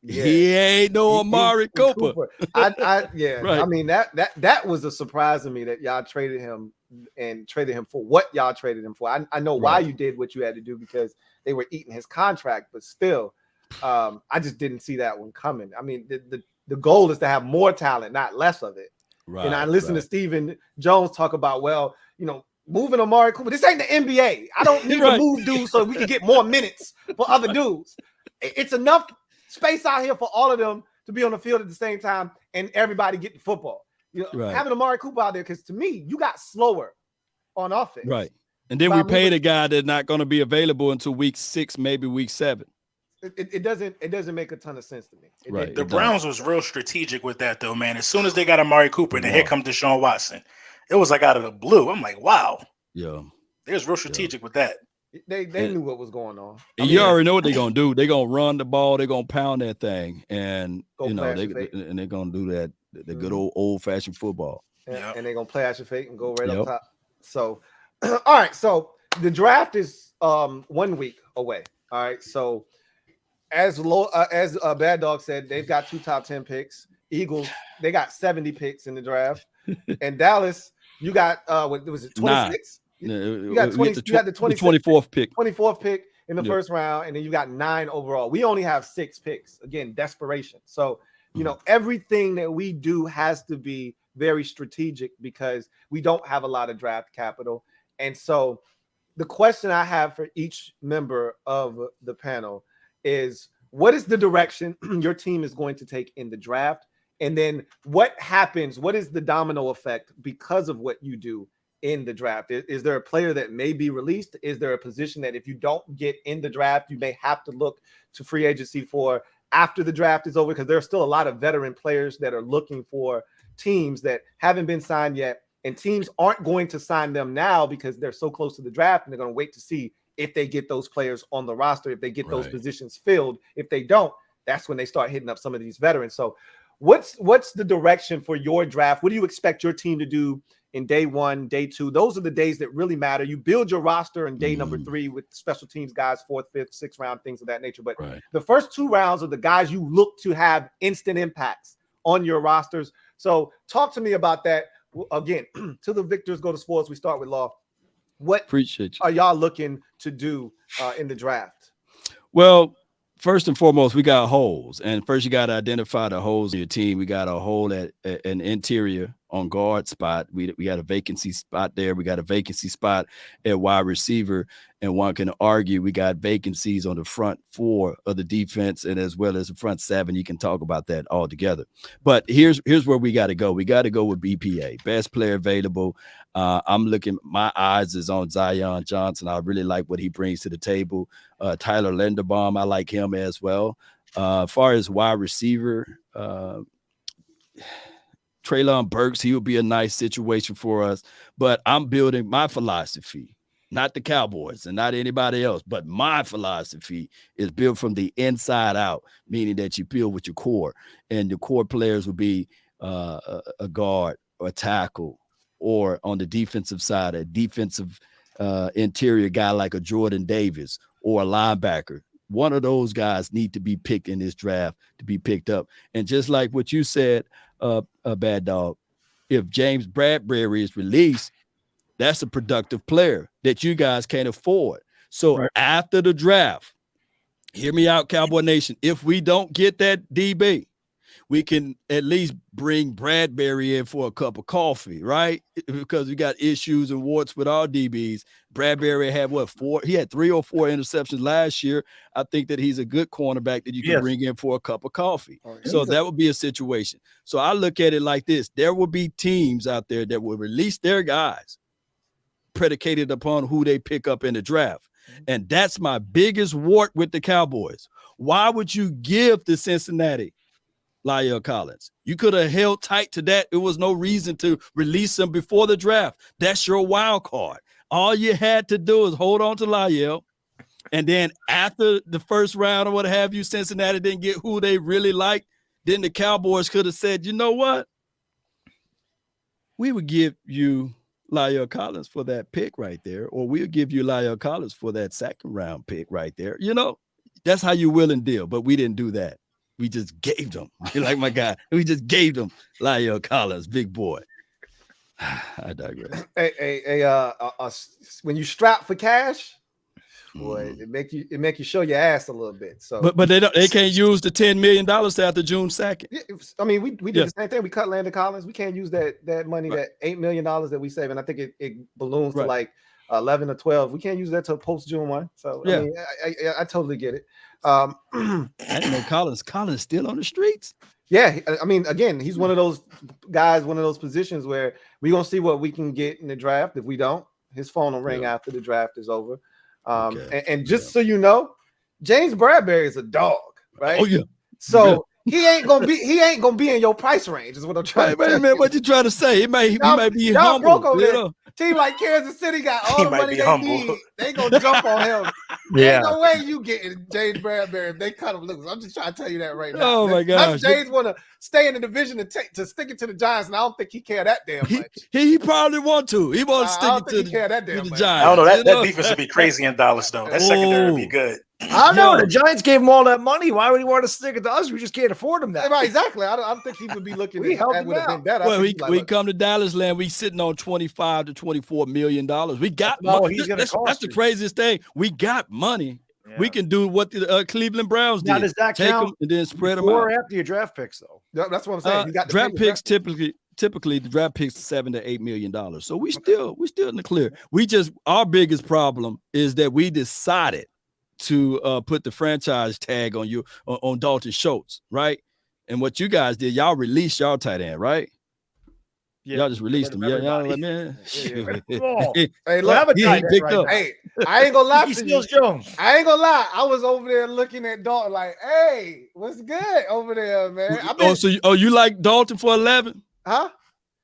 he ain't no Amari Cooper. Right. I mean, that was a surprise to me that y'all traded him for what y'all traded him for. I know why you did what you had to do because they were eating his contract, but still, I just didn't see that one coming. I mean, the goal is to have more talent, not less of it. Right. And I listened to Stephen Jones talk about, moving Amari Cooper. This ain't the NBA. I don't need to move dudes so we can get more minutes for other dudes. It's enough space out here for all of them to be on the field at the same time and everybody get the football. Having Amari Cooper out there, because to me, you got slower on offense. Right. And then we paid a guy that's not going to be available until week 6, maybe week 7. It doesn't make a ton of sense to me. The Browns was real strategic with that, though, man. As soon as they got Amari Cooper, and then here comes Deshaun Watson. It was like out of the blue. I'm like, wow. Yeah. They was real strategic with that. They knew what was going on. You already know what they're gonna do. They're gonna run the ball. They're gonna pound that thing, and they're gonna do that. The good old fashioned football. And they're gonna play at your fate and go right up top. So, all right. So the draft is 1 week away. All right. So as Bad Dog said, they've got 2 top 10 picks. Eagles, they got 70 picks in the draft, and Dallas, you got what was it, 26? You got 20. You got the 24th pick. 24th pick in the first round, and then you got 9 overall. We only have 6 picks. Again, desperation. So, everything that we do has to be very strategic because we don't have a lot of draft capital. And so the question I have for each member of the panel is, what is the direction your team is going to take in the draft? And then what happens? What is the domino effect because of what you do in the draft? Is there a player that may be released? Is there a position that if you don't get in the draft, you may have to look to free agency for after the draft is over? Because there are still a lot of veteran players that are looking for teams that haven't been signed yet, and teams aren't going to sign them now because they're so close to the draft, and they're going to wait to see if they get those players on the roster, if they get those positions filled. If they don't, that's when they start hitting up some of these veterans. So what's the direction for your draft? What do you expect your team to do in day 1, day 2. Those are the days that really matter. You build your roster in day number 3 with special teams guys, 4th, 5th, 6th round, things of that nature. But the first 2 rounds are the guys you look to have instant impacts on your rosters. So talk to me about that. Again, to the victors go to sports. We start with Law. What are y'all looking to do in the draft? Well, first and foremost, we got holes. And first you got to identify the holes in your team. We got a hole at an interior on guard spot. We got a vacancy spot there. We got a vacancy spot at wide receiver. And one can argue we got vacancies on the front 4 of the defense and as well as the front 7. You can talk about that all together. But here's where we got to go. We got to go with BPA, best player available. I'm looking, my eyes is on Zion Johnson. I really like what he brings to the table. Tyler Linderbaum, I like him as well. As far as wide receiver, Treylon Burks, he would be a nice situation for us. But I'm building my philosophy, not the Cowboys and not anybody else, but my philosophy is built from the inside out, meaning that you build with your core. And your core players will be a guard or a tackle, or on the defensive side, a defensive interior guy like a Jordan Davis or a linebacker. One of those guys need to be picked in this draft to be picked up. And just like what you said, Bad Dog, if James Bradbury is released, that's a productive player that you guys can't afford. So after the draft, hear me out, Cowboy Nation. If we don't get that DB, we can at least bring Bradbury in for a cup of coffee, right? Because we got issues and warts with our DBs. Bradbury had what, 4? He had 3 or 4 interceptions last year. I think that he's a good cornerback that you can bring in for a cup of coffee. So that would be a situation. So I look at it like this. There will be teams out there that will release their guys predicated upon who they pick up in the draft. And that's my biggest wart with the Cowboys. Why would you give the Cincinnati La'el Collins? You could have held tight to that. There was no reason to release him before the draft. That's your wild card. All you had to do is hold on to La'el. And then after the first round or what have you, Cincinnati didn't get who they really liked. Then the Cowboys could have said, you know what? We would give you La'el Collins for that pick right there, or we'll give you La'el Collins for that 2nd round pick right there. You know, that's how you will and deal. But we didn't do that. We just gave them. You like my guy. We just gave them La'el Collins, big boy. I digress. When you strap for cash, boy, it make you show your ass a little bit. So, but they can't use the $10 million after June 2nd. I mean, we did the same thing. We cut Landon Collins. We can't use that money, that $8 million that we save, and I think it balloons to like 11 or 12. We can't use that till post June 1. So I mean, I totally get it. I didn't know Collins still on the streets. Yeah, I mean, again, he's one of those guys, one of those positions where we're gonna see what we can get in the draft. If we don't, his phone will ring after the draft is over. And just so you know, James Bradbury is a dog, right? Oh yeah. So he ain't gonna be in your price range. Is what I'm trying to say. Wait a minute, what you trying to say? He might be humble. Broke over there. Team like Kansas City got all the money they need. They gonna jump on him. Ain't no way you getting James Bradbury if they cut him loose. I'm just trying to tell you that right now. Oh my gosh. James want to stay in the division to stick it to the Giants, and I don't think he care that damn much. He probably want to. He want to stick it to the Giants. I don't know. That defense would be crazy in Dallas though. That secondary would be good. I don't know. The Giants gave him all that money. Why would he want to stick it to us? We just can't afford him that. Right, exactly. I don't think he would be looking. We helped him out. Well, we come to Dallas land. We sitting on $25 to $24 million. We got money. That's the craziest thing. We got money. Yeah. We can do what the Cleveland Browns did. Now, does that take count them and then spread them out? Or after your draft picks, though. That's what I'm saying. You got draft picks typically the draft picks $7 to $8 million. So we still in the clear. Our biggest problem is that we decided to put the franchise tag on you on Dalton Schultz, right? And what you guys did, y'all released y'all tight end, right? Yeah, y'all just released him. Yeah, y'all like, man. Hey, look, he picked up. Hey, I ain't gonna lie to you. Jones. I ain't gonna lie. I was over there looking at Dalton like, hey, what's good over there, man? You like Dalton for 11? Huh?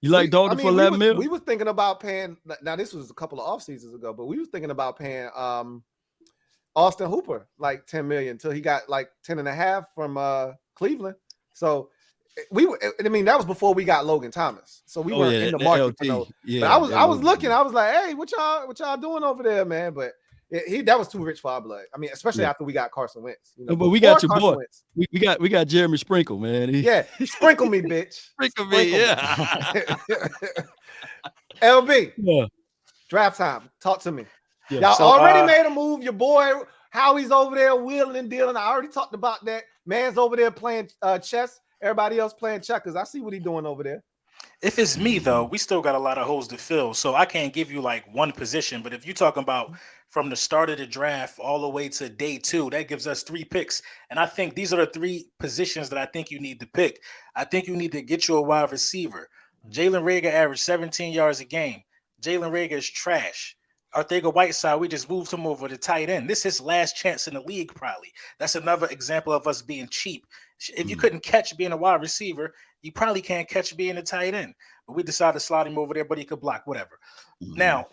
You like Dalton for 11 million? We was thinking about paying. Now this was a couple of off seasons ago, but we was thinking about paying Austin Hooper like $10 million until he got like 10.5 from Cleveland. So I mean, that was before we got Logan Thomas, so we weren't in the market for no. Yeah, but I was looking. I was like, hey, what y'all doing over there, man? But that was too rich for our blood. I mean, especially after we got Carson Wentz. You know, but we got your boy. We got Jeremy Sprinkle, man. Sprinkle me, bitch. Sprinkle me, yeah. LB, draft time. Talk to me. Y'all already made a move. Your boy Howie's over there wheeling and dealing. I already talked about that. Man's over there playing chess. Everybody else playing checkers. I see what he's doing over there. If it's me, though, we still got a lot of holes to fill. So I can't give you like one position. But if you're talking about from the start of the draft all the way to day 2, that gives us 3 picks. And I think these are the 3 positions that I think you need to pick. I think you need to get you a wide receiver. Jalen Reagor averaged 17 yards a game. Jalen Reagor is trash. Arcega-Whiteside, we just moved him over to tight end. This is his last chance in the league, probably. That's another example of us being cheap. If you couldn't catch being a wide receiver, you probably can't catch being a tight end. But we decided to slide him over there, but he could block, whatever. Now,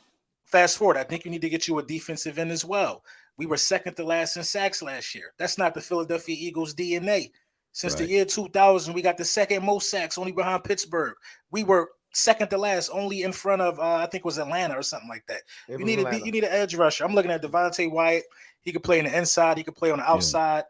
fast forward, I think you need to get you a defensive end as well. We were second to last in sacks last year. That's not the Philadelphia Eagles DNA. Since the year 2000, we got the second most sacks, only behind Pittsburgh. We were second to last, only in front of I think it was Atlanta or something like that. You need an edge rusher. I'm looking at Devontae Wyatt. He could play on the inside. He could play on the outside.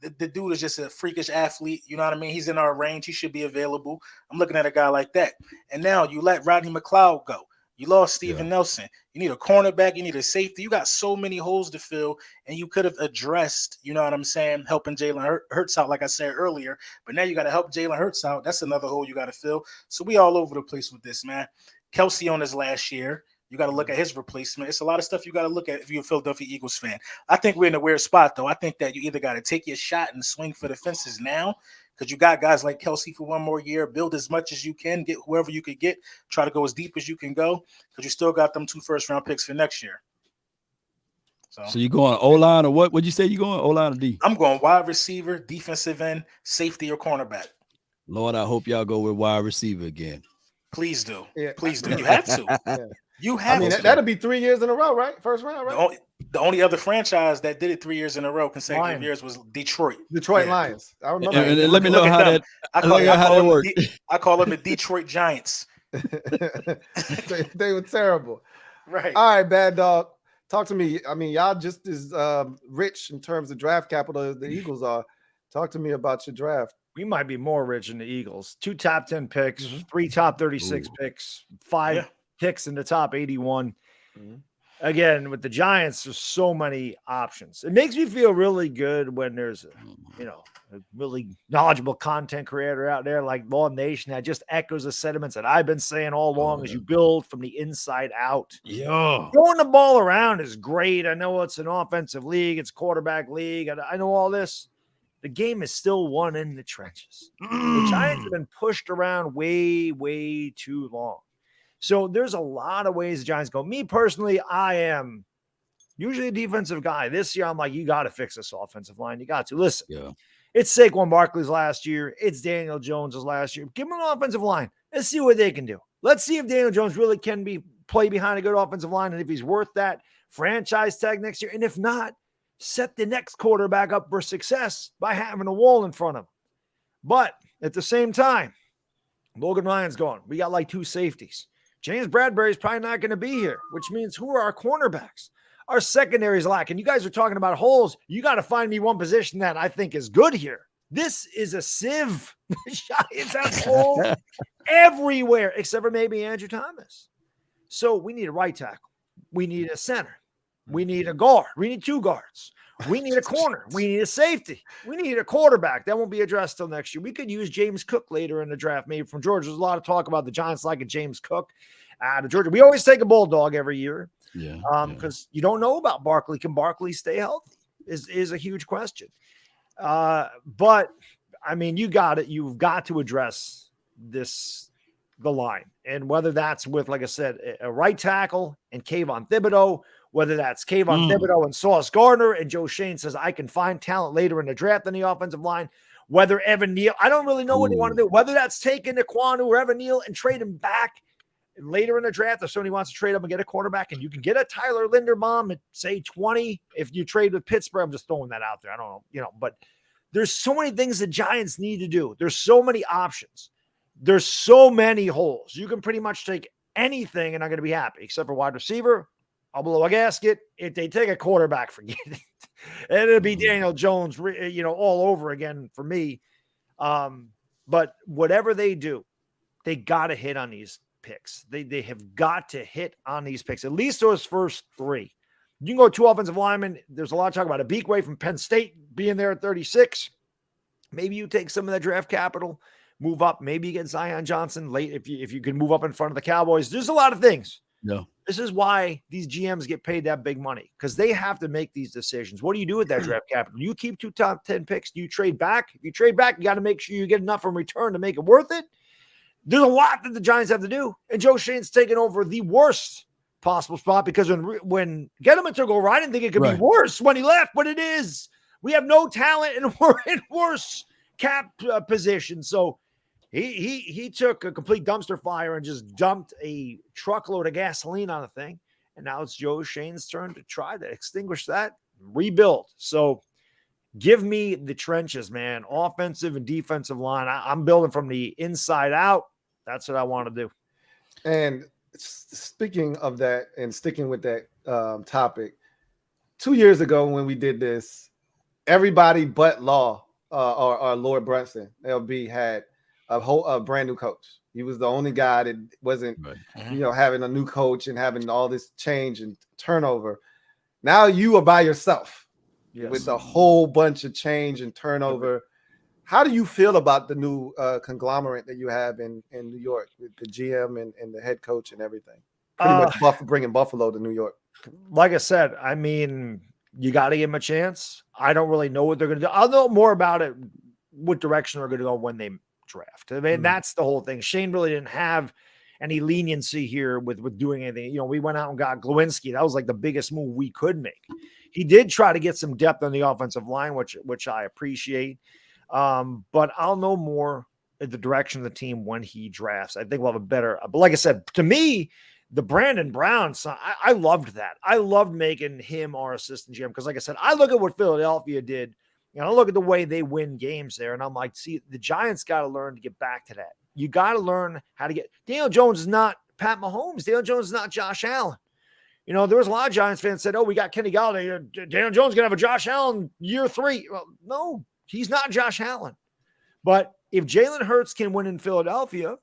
The dude is just a freakish athlete. You know what I mean? He's in our range. He should be available. I'm looking at a guy like that. And now you let Rodney McLeod go. You lost Steven Nelson. You need a cornerback. You need a safety. You got so many holes to fill, and you could have addressed, you know what I'm saying, helping Jalen Hurts out, like I said earlier. But now you got to help Jalen Hurts out. That's another hole you got to fill. So we all over the place with this, man. Kelsey on his last year. You got to look at his replacement. It's a lot of stuff you got to look at if you're a Philadelphia Eagles fan. I think we're in a weird spot, though. I think that you either got to take your shot and swing for the fences now, because you got guys like Kelsey for one more year, build as much as you can, get whoever you could get, try to go as deep as you can go, because you still got them 2 first-round picks for next year. So you going O-line or what? What'd you say you going, O-line or D? I'm going wide receiver, defensive end, safety, or cornerback. Lord, I hope y'all go with wide receiver again. Please do. Yeah. Please do. You have to. You have I mean, to. That'll be 3 years in a row, right? First round, right? The only other franchise that did it 3 years in a row, consecutive years, was Detroit. Lions. I remember. And let me know how that. Worked. I call them the Detroit Giants. they were terrible. Right. All right, Bad Dog. Talk to me. I mean, y'all just as rich in terms of draft capital as the Eagles are. Talk to me about your draft. We might be more rich than the Eagles. 2 top 10 picks, 3 top 36 picks, 5 picks in the top 81. Again, with the Giants, there's so many options. It makes me feel really good when there's a really knowledgeable content creator out there like Law Nation that just echoes the sentiments that I've been saying all along as you build from the inside out. Yeah. Throwing the ball around is great. I know it's an offensive league. It's quarterback league. I know all this. The game is still won in the trenches. The Giants have been pushed around way, way too long. So there's a lot of ways the Giants go. Me personally, I am usually a defensive guy. This year, I'm like, you got to fix this offensive line. You got to. Listen, it's Saquon Barkley's last year. It's Daniel Jones's last year. Give them an offensive line. Let's see what they can do. Let's see if Daniel Jones really can play behind a good offensive line and if he's worth that franchise tag next year. And if not, set the next quarterback up for success by having a wall in front of him. But at the same time, Logan Ryan's gone. We got like 2 safeties. James Bradbury's probably not going to be here, which means who are our cornerbacks? Our secondary's lacking. You guys are talking about holes. You got to find me one position that I think is good here. This is a sieve. Giants have holes everywhere, except for maybe Andrew Thomas. So we need a right tackle. We need a center. We need a guard. We need 2 guards. We need a corner. We need a safety. We need a quarterback. That won't be addressed till next year. We could use James Cook later in the draft, maybe from Georgia. There's a lot of talk about the Giants like a James Cook out of Georgia. We always take a Bulldog every year because you don't know about Barkley. Can Barkley stay healthy is a huge question. But, I mean, you've got to address the line. And whether that's with, like I said, a right tackle and Kayvon Thibodeau, whether that's Kayvon Thibodeau and Sauce Gardner, and Joe Shane says, I can find talent later in the draft in the offensive line, whether Evan Neal, I don't really know what they want to do, whether that's taking Ekwonu or Evan Neal and trade him back later in the draft, if somebody wants to trade up and get a quarterback, and you can get a Tyler Linderbaum at, say, 20, if you trade with Pittsburgh. I'm just throwing that out there. I don't know, but There's so many things the Giants need to do. There's so many options. There's so many holes. You can pretty much take anything and I'm going to be happy, except for wide receiver. I'll blow a gasket. If they take a quarterback, forget it. And it'll be Daniel Jones, all over again for me. But whatever they do, they got to hit on these picks. They have got to hit on these picks, at least those first 3. You can go 2 offensive linemen. There's a lot of talk about Abikwe from Penn State being there at 36. Maybe you take some of that draft capital, move up. Maybe you get Zion Johnson late if you can move up in front of the Cowboys. There's a lot of things. No. This is why these GMs get paid that big money, because they have to make these decisions. What do you do with that draft capital? Do you keep 2 top 10 picks? Do you trade back? If you trade back, you got to make sure you get enough in return to make it worth it. There's a lot that the Giants have to do. And Joe Shane's taken over the worst possible spot, because when Gettleman took over, I didn't think it could be worse when he left, but it is. We have no talent and we're in worse cap position. So he took a complete dumpster fire and just dumped a truckload of gasoline on the thing. And now it's Joe Shane's turn to try to extinguish that, rebuild. So give me the trenches, man. Offensive and defensive line. I'm building from the inside out. That's what I want to do. And speaking of that and sticking with that topic, 2 years ago when we did this, everybody but Law or Lord Brunson, LB, had a brand new coach. He was the only guy that wasn't, having a new coach and having all this change and turnover. Now you are by yourself with a whole bunch of change and turnover. How do you feel about the new conglomerate that you have in New York with the GM and the head coach and everything? Pretty much bringing Buffalo to New York. Like I said, I mean, you got to give them a chance. I don't really know what they're going to do. I'll know more about it, what direction they're going to go when they draft. I mean, that's the whole thing. Shane really didn't have any leniency here with doing anything. We went out and got Glowinski. That was like the biggest move we could make. He did try to get some depth on the offensive line, which I appreciate. But I'll know more at the direction of the team when he drafts. I think we'll have a better, but like I said, to me, the Brandon Brown son, I loved that. I loved making him our assistant GM. Cause like I said, I look at what Philadelphia did and I look at the way they win games there. And I'm like, see, the Giants got to learn to get back to that. You got to learn how to get. Daniel Jones is not Pat Mahomes. Daniel Jones is not Josh Allen. There was a lot of Giants fans said, oh, we got Kenny Galladay. Daniel Jones is going to have a Josh Allen year 3. Well, no, he's not Josh Allen. But if Jalen Hurts can win in Philadelphia,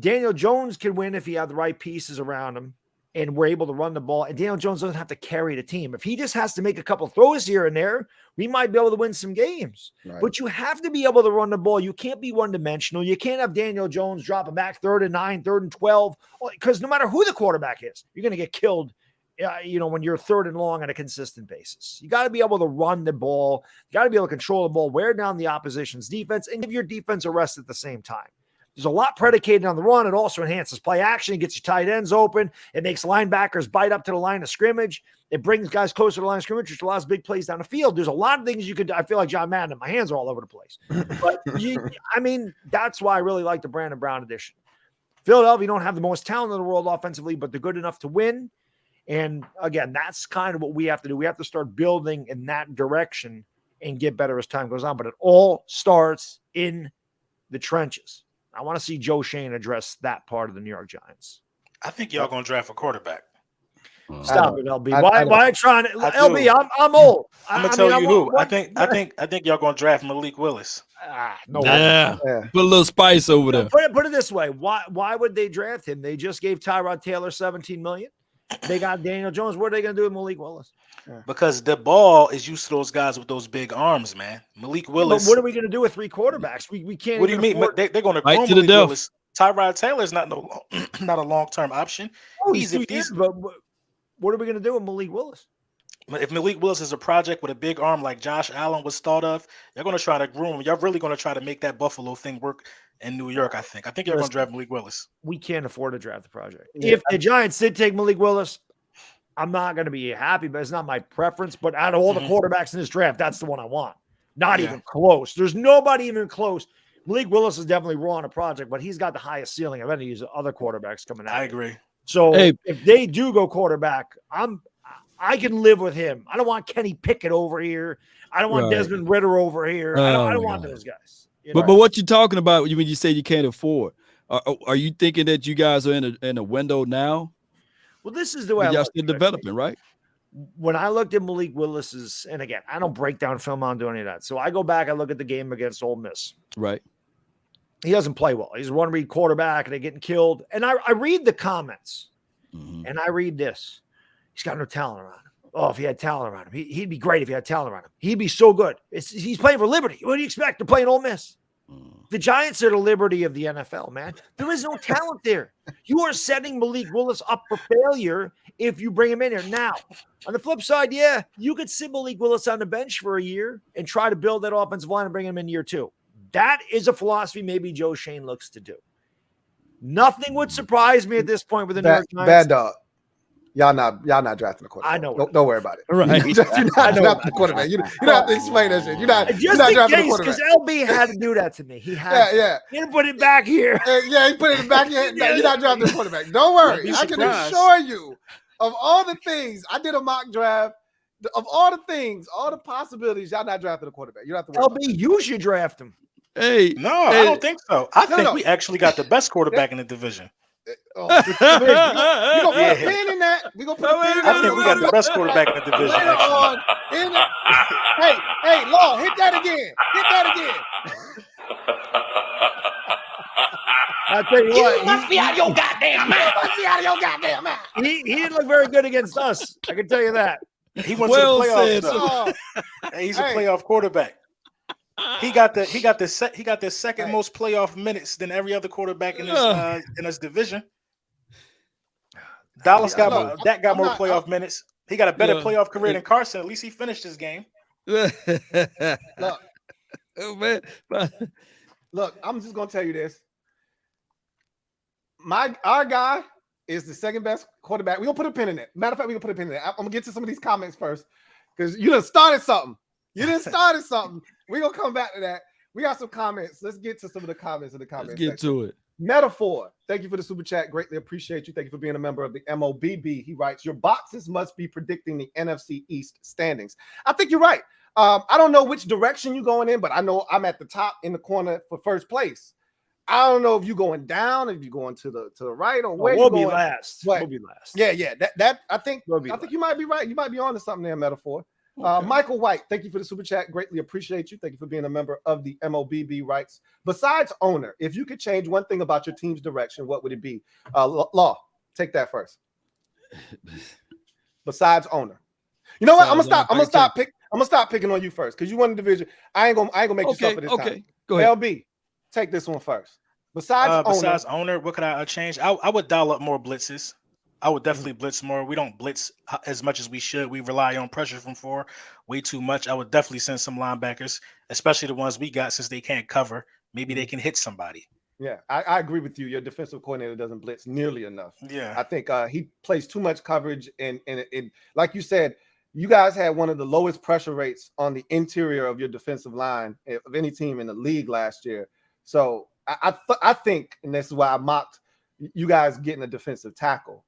Daniel Jones can win if he had the right pieces around him and we're able to run the ball. And Daniel Jones doesn't have to carry the team. If he just has to make a couple throws here and there, we might be able to win some games. Right. But you have to be able to run the ball. You can't be one-dimensional. You can't have Daniel Jones dropping back 3rd and 9, 3rd and 12, because no matter who the quarterback is, you're going to get killed when you're 3rd and long on a consistent basis. You got to be able to run the ball. You got to be able to control the ball, wear down the opposition's defense, and give your defense a rest at the same time. There's a lot predicated on the run. It also enhances play action. It gets your tight ends open. It makes linebackers bite up to the line of scrimmage. It brings guys closer to the line of scrimmage, which allows big plays down the field. There's a lot of things you could do. I feel like John Madden. My hands are all over the place. But, that's why I really like the Brandon Brown edition. Philadelphia don't have the most talent in the world offensively, but they're good enough to win. And, again, that's kind of what we have to do. We have to start building in that direction and get better as time goes on. But it all starts in the trenches. I want to see Joe Shane address that part of the New York Giants. I think y'all going to draft a quarterback. Stop it, LB. Why trying to LB? I'm old. I'm gonna tell you who. I think y'all going to draft Malik Willis. No. Yeah. Put a little spice over there. Put it this way. Why would they draft him? They just gave Tyrod Taylor $17 million. They got Daniel Jones. What are they going to do with Malik Willis? Because the ball is used to those guys with those big arms, man. Malik Willis. But what are we going to do with 3 quarterbacks? We can't. What do you mean? They're going to groom Malik Willis. Tyrod Taylor is not a long-term option. He's 2 years, but what are we going to do with Malik Willis? If Malik Willis is a project with a big arm like Josh Allen was thought of, you're going to try to groom him. You're really going to try to make that Buffalo thing work in New York, I think. I think you're going to draft Malik Willis. We can't afford to draft the project. Yeah. If the Giants did take Malik Willis, I'm not going to be happy, but it's not my preference. But out of all the quarterbacks in this draft, that's the one I want. Not even close. There's nobody even close. Malik Willis is definitely raw on a project, but he's got the highest ceiling of any of these other quarterbacks coming out. I agree. So if they do go quarterback, I can live with him. I don't want Kenny Pickett over here. I don't want Desmond Ritter over here. I don't want those guys. But what you talking about when you say you can't afford? Are you thinking that you guys are in a window now? Well, this is the way y'all still developing, right? When I looked at Malik Willis's, and again, I don't break down film, I don't do any of that. So I go back, I look at the game against Ole Miss. Right. He doesn't play well. He's a one-read quarterback, and they're getting killed. And I read the comments, and I read this. He's got no talent around him. Oh, if he had talent around him, he'd be great if he had talent around him. He'd be so good. He's playing for Liberty. What do you expect? They're playing Ole Miss. The Giants are the Liberty of the NFL, man. There is no talent there. You are setting Malik Willis up for failure if you bring him in here. Now, on the flip side, yeah, you could sit Malik Willis on the bench for a year and try to build that offensive line and bring him in year 2. That is a philosophy maybe Joe Shane looks to do. Nothing would surprise me at this point with the New York Giants. Bad dog. Y'all not drafting a quarterback. I know. Don't worry about it. Right. You're not drafting a quarterback. You don't have to explain that shit. You're not drafting a quarterback. Because LB had to do that to me. He had He didn't put it back here. He put it back here. You're not drafting a quarterback. Don't worry. I can assure you of all the things. I did a mock draft. Of all the things, all the possibilities, y'all not drafting a quarterback. You don't have to worry LB, you should draft him. Hey. No, I don't think so. I think we actually got the best quarterback in the division. We're gonna put a pin in that. We're gonna put a pin in that. I think we got the best quarterback in the division. Hey, Law, hit that again. I'll tell you what. You must be out of your goddamn mind. He didn't look very good against us. I can tell you that. He went to the playoffs. He's a playoff quarterback. He got the second most playoff minutes than every other quarterback in his division. Dallas got more playoff minutes. He got a better playoff career than Carson. At least he finished his game. Look, I'm just gonna tell you this. Our guy is the second best quarterback. We're gonna put a pin in it. Matter of fact, we're gonna put a pin in it. I'm gonna get to some of these comments first because you done started something. We're gonna come back to that. We got some comments. Let's get to some of the comments in the comments. Let's get to it. Metaphor. Thank you for the super chat. Greatly appreciate you. Thank you for being a member of the MOBB. He writes, your boxes must be predicting the NFC East standings. I think you're right. I don't know which direction you're going in, but I know I'm at the top in the corner for first place. I don't know if you're going down, if you're going to the right, or where we'll be last. But, we'll be last. Yeah. That I think you might be right. You might be on to something there, Metaphor. Okay. Michael White, thank you for the super chat. Greatly appreciate you. Thank you for being a member of the MOBB. Writes, besides owner, if you could change one thing about your team's direction, what would it be? Law, take that first. Besides owner. You know what? I'm gonna stop picking on you first because you won the division. I ain't gonna make you suffer this time. Go ahead. LB, take this one first. Besides owner, what could I change? I would dial up more blitzes. I would definitely blitz more. We don't blitz as much as we should. We rely on pressure from 4 way too much. I would definitely send some linebackers, especially the ones we got, since they can't cover. Maybe they can hit somebody. Yeah, I agree with you. Your defensive coordinator doesn't blitz nearly enough. Yeah, I think he plays too much coverage, and like you said, you guys had one of the lowest pressure rates on the interior of your defensive line of any team in the league last year. So I think, and this is why I mocked you guys getting a defensive tackle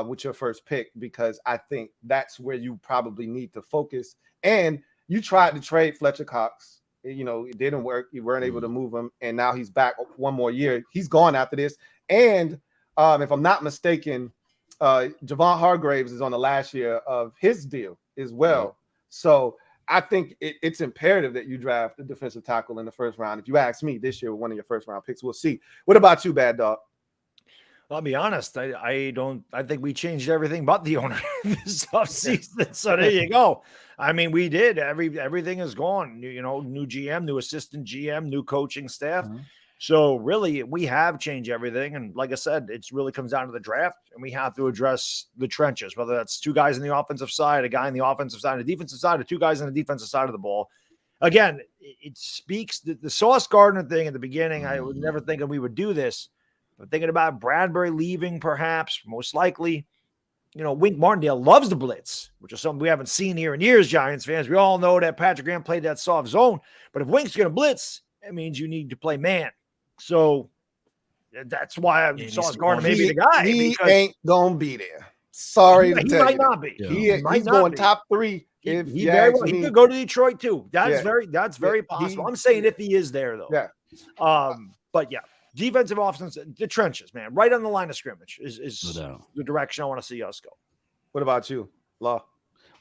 with your first pick, because I think that's where you probably need to focus. And you tried to trade Fletcher Cox. You know, it didn't work. You weren't able to move him. And now he's back one more year. He's gone after this. And if I'm not mistaken, Javon Hargraves is on the last year of his deal as well. So I think it's imperative that you draft a defensive tackle in the first round. If you ask me, this year with one of your first round picks, we'll see. What about you, Bad Dog? I'll be honest. I think we changed everything but the owner this offseason. So there you go. I mean, we did. Everything is gone. New GM, new assistant GM, new coaching staff. Mm-hmm. So really, we have changed everything. And like I said, it really comes down to the draft, and we have to address the trenches, whether that's 2 guys on the offensive side, a guy on the offensive side, a defensive side, or 2 guys on the defensive side of the ball. Again, it speaks the Sauce Gardner thing at the beginning. I was never thinking we would do this. But thinking about Bradbury leaving, perhaps, most likely, Wink Martindale loves the blitz, which is something we haven't seen here in years, Giants fans. We all know that Patrick Graham played that soft zone. But if Wink's going to blitz, it means you need to play man. So that's why Sauce Gardner may be the guy. He ain't going to be there. Sorry to he tell might you not be. Yeah. He might He's not going be. top 3. He If very well. He could go to Detroit too. That's very possible. I'm saying if he is there though. Yeah. But yeah, defensive offense, the trenches, man, right on the line of scrimmage is the direction I want to see us go. What about you, Law?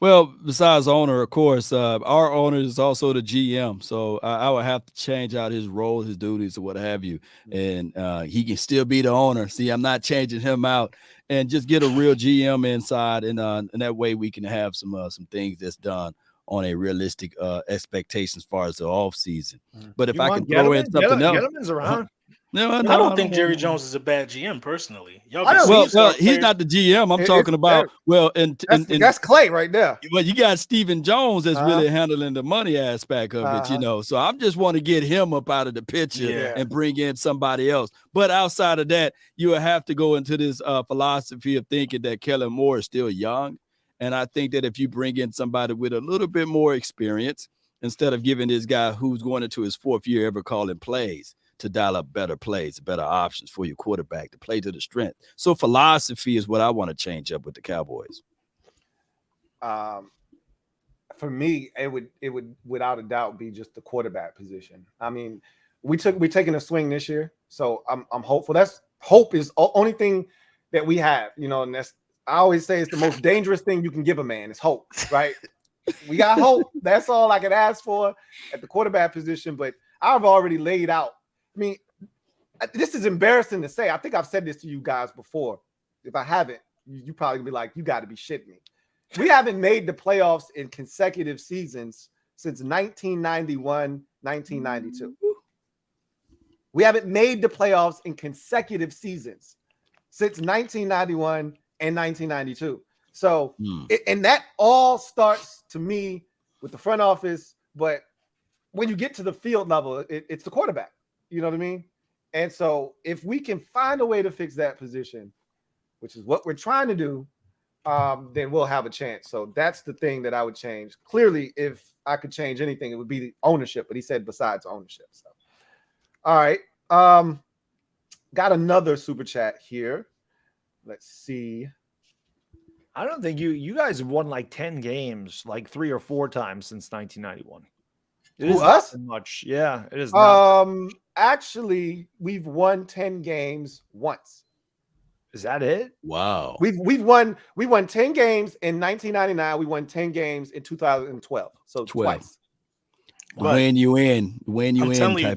Well, besides owner, of course, our owner is also the GM. So I would have to change out his role, his duties, or what have you. And he can still be the owner. See, I'm not changing him out, and just get a real GM inside. And that way we can have some things that's done on a realistic expectation as far as the offseason. But if I can throw in something else. Gettleman's around. No, I don't think Jerry Jones is a bad GM personally. Well, he's not the GM. I'm talking about that's Clay right there. Well, you got Stephen Jones that's really handling the money aspect of it, you know. So I just want to get him up out of the picture and bring in somebody else. But outside of that, you will have to go into this philosophy of thinking that Kellen Moore is still young. And I think that if you bring in somebody with a little bit more experience, instead of giving this guy who's going into his 4th year ever calling plays, to dial up better plays, better options for your quarterback to play to the strength. So philosophy is what I want to change up with the Cowboys. For me, it would without a doubt be just the quarterback position. I mean, we're taking a swing this year, so I'm hopeful. Hope is the only thing that we have, you know, and I always say it's the most dangerous thing you can give a man is hope, right? We got hope. That's all I can ask for at the quarterback position, but I've already laid out. I mean, this is embarrassing to say. I think I've said this to you guys before. If I haven't, you probably be like, you got to be shitting me. We haven't made the playoffs in consecutive seasons since 1991, 1992. We haven't made the playoffs in consecutive seasons since 1991 and 1992. So, and that all starts to me with the front office. But when you get to the field level, it's the quarterback. You know what I mean? And so if we can find a way to fix that position, which is what we're trying to do, then we'll have a chance. So that's the thing that I would change. Clearly, if I could change anything, it would be the ownership. But he said besides ownership. So, all right. Got another super chat here. Let's see. I don't think you guys have won like 10 games, like 3 or 4 times since 1991. It is us? Much. Yeah, it is not. Actually, we've won 10 games once. Is that it? Wow. We won 10 games in 1999. We won 10 games in 2012. So twice. When you in. I'm telling you,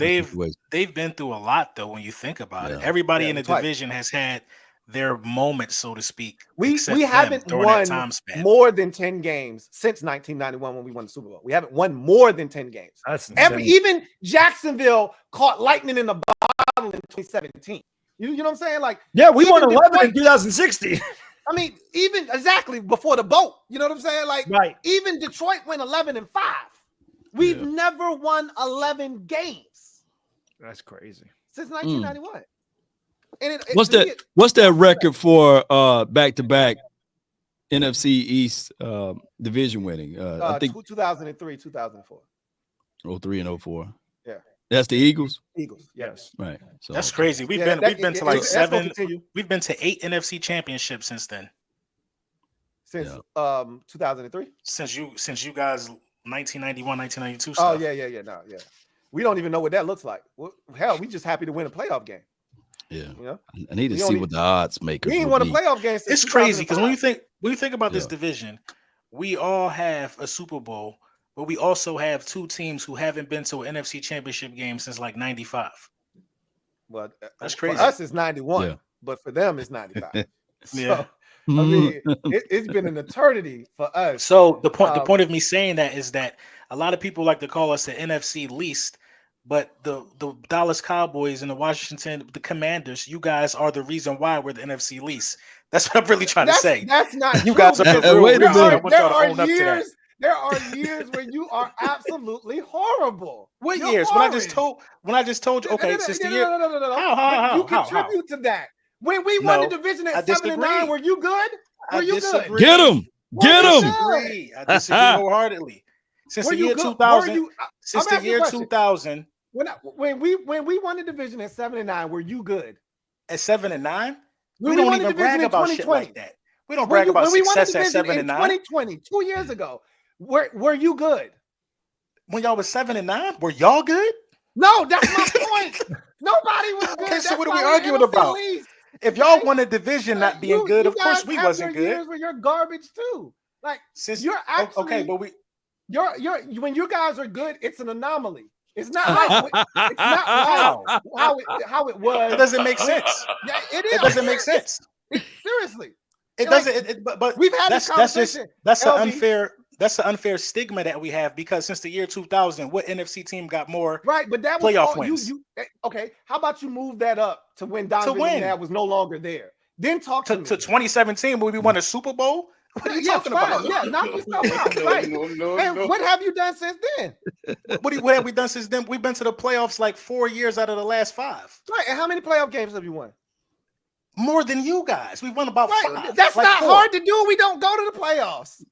they've been through a lot though when you think about it. Everybody in the division has had their moment, so to speak. We haven't won more than 10 games since 1991 when we won the Super Bowl. We haven't won more than 10 games. That's insane. Even Jacksonville caught lightning in the bottle in 2017. You know what I'm saying? Like, yeah, we won 11 in 2016. I mean, even exactly before the boat. You know what I'm saying? Like, even Detroit went 11-5. We've never won 11 games. That's crazy. Since 1991. And what's that record for back-to-back NFC East division winning? I think 2003, 2004. 03 and 04. Yeah. That's the Eagles? Eagles, yes. Right. So that's crazy. We've been to like 7. We've been to 8 NFC championships since then. Since 2003? Since you guys 1991, 1992 stuff. Oh, yeah. No, yeah. We don't even know what that looks like. Well, hell, we just happy to win a playoff game. Yeah, you know? I need to see what the odds makers. We ain't won a playoff game. It's crazy because when you think about this division, we all have a Super Bowl, but we also have 2 teams who haven't been to an NFC Championship game since like '95. Well, that's crazy. For us, it's 91, but for them, it's 95. So, I mean, it's been an eternity for us. So the point of me saying that is that a lot of people like to call us the NFC least. But the Dallas Cowboys and the Commanders, you guys are the reason why we're the NFC least. That's what I'm really trying to say. That's not you guys are the real reason. I want y'all to own up to that. There are years where you are absolutely horrible. What years? When I just told you. Okay, since the year. How? You contribute to that. When we won the division at 7-9, were you good? Were you good? Get him. I disagree wholeheartedly. Since the year 2000. Since the year 2000. When we won the division at 7-9, were you good? At 7-9? We don't even brag about shit like that. We don't brag about success at 7 and 9. 2020, 2 years ago. Were you good? When y'all was 7 and 9, were y'all good? No, that's my point. Nobody was good. Okay, so that's what are we why arguing about? If y'all won a division not being good, of course we wasn't good. Years where you're garbage too. Like since you're actually okay, but you're when you guys are good, it's an anomaly. It's not like it's not how it was. It doesn't make sense. Yeah, it is. It doesn't make sense. Seriously, it doesn't. But we've had this conversation. That's an unfair stigma that we have because since the year 2000, what NFC team got more but that was playoff wins? Okay, how about you move that up to when Donovan McNabb was no longer there? Then talk to me. To 2017 when we won a Super Bowl. What are you talking about? Yeah, knock yourself out. Right. No. What have you done since then? What have we done since then? We've been to the playoffs like 4 years out of the last 5. Right. And how many playoff games have you won? More than you guys. We won about 5. That's like not 4. Hard to do. We don't go to the playoffs.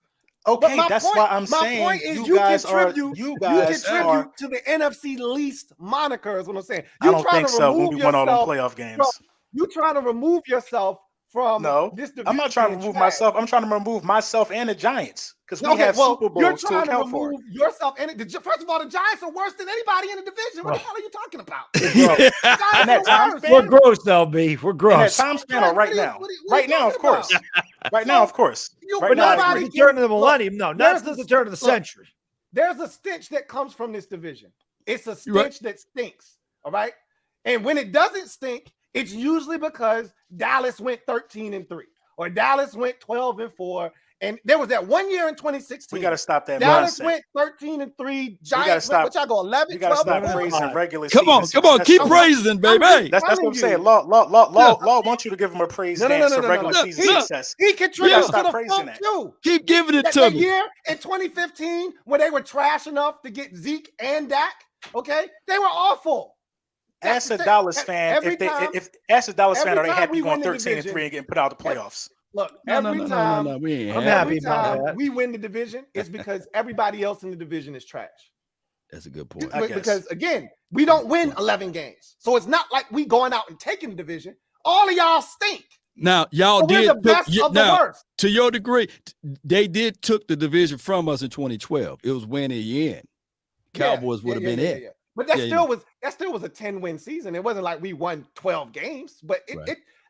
Okay, that's why I'm saying point is you guys contribute to the NFC least moniker is what I'm saying. I don't think so when we won all the playoff games. You trying to remove yourself from this division. I'm not trying to remove myself. I'm trying to remove myself and the Giants because we have Super Bowls to account for. Yourself and first of all, the Giants are worse than anybody in the division. What the hell are you talking about? We're gross, LB. We're gross. In that time span or right now? Right now, of course. Right now, of course. But not the turn of the millennium. No, not the turn of the century. There's a stench that comes from this division. It's a stench that stinks. All right. And when it doesn't stink, it's usually because Dallas went 13-3 or Dallas went 12-4. And there was that 1 year in 2016. We got to stop that. Dallas went 13-3. Giants went, which I go 11. You got to stop praising regular season. Come on, keep praising, baby. That's what I'm saying. Law wants you to give him a praise dance for regular season success. He contributes to the funk too. Keep giving it to me. The year in 2015 when they were trash enough to get Zeke and Dak, okay, they were awful. Ask a Dallas fan are they happy going 13-3 and getting put out of the playoffs? Look, every time I'm happy about that. We win the division, it's because everybody else in the division is trash. That's a good point. Because again, we don't win 11 games, so it's not like we going out and taking the division. All of y'all stink. Now y'all did the best of the worst. To your degree, they did took the division from us in 2012. It was when the end. Cowboys would have been it. Yeah. But that still was a 10-win season. It wasn't like we won 12 games, but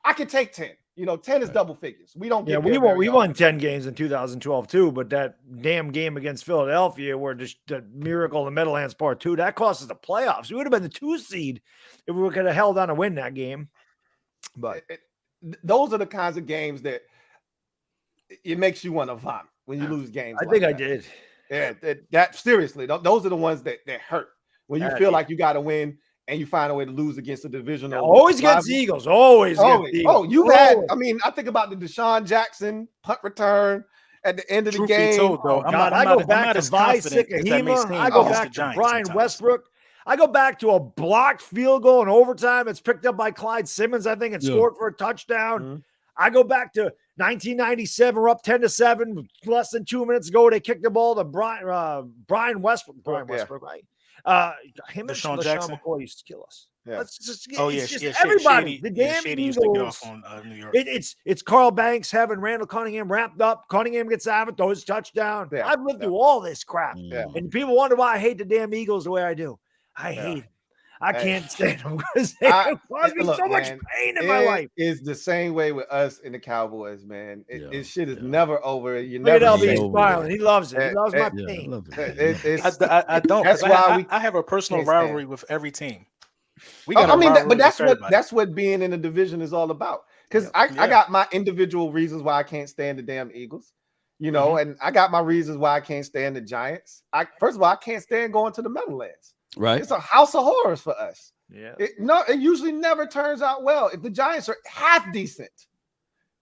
I could take 10. 10 is double figures. We don't get we won 10 games in 2012 too, but that damn game against Philadelphia where just the miracle in the Meadowlands Part 2, that cost us the playoffs. We would have been the 2 seed if we could have held on to win that game. But those are the kinds of games that it makes you want to vomit when you lose games. I think I did. Yeah, that seriously, those are the ones that hurt. When you feel like you got to win and you find a way to lose against a division. Always against the Eagles. Always. Oh, you've had, I think about the Deshaun Jackson punt return at the end of the game. I go back to Vi Sikahema. I go back to Brian Westbrook. I go back to a blocked field goal in overtime. It's picked up by Clyde Simmons, I think, and scored for a touchdown. Mm-hmm. I go back to 1997. We're up 10-7. Less than 2 minutes ago, they kicked the ball to Brian Westbrook. Right? Him and LaShawn McCoy used to kill us. Yeah. Everybody. The damn Eagles. New York. It's Carl Banks having Randall Cunningham wrapped up. Cunningham gets out of it, throws touchdown. Yeah. I've lived through all this crap. Yeah. And people wonder why I hate the damn Eagles the way I do. I hate them. I can't stand them because they cause me so much pain in my life. It's the same way with us and the Cowboys, man. This shit is never over. You never smiling. He loves it. He loves my pain. I don't. That's why I have a personal rivalry with every team. But that's what being in a division is all about. Because I got my individual reasons why I can't stand the damn Eagles. And I got my reasons why I can't stand the Giants. First of all, I can't stand going to the Meadowlands. Right. It's a house of horrors for us. Yeah. It usually never turns out well. If the Giants are half decent,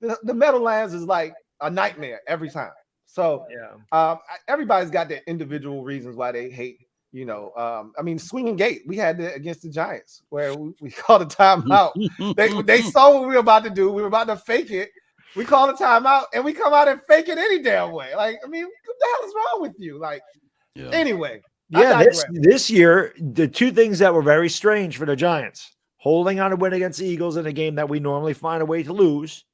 the Meadowlands is like a nightmare every time. So everybody's got their individual reasons why they hate, swinging gate. We had that against the Giants where we called a timeout. they saw what we were about to do. We were about to fake it. We call a timeout and we come out and fake it any damn way. What the hell is wrong with you? Anyway. Yeah, this year, the two things that were very strange for the Giants, holding on to win against the Eagles in a game that we normally find a way to lose,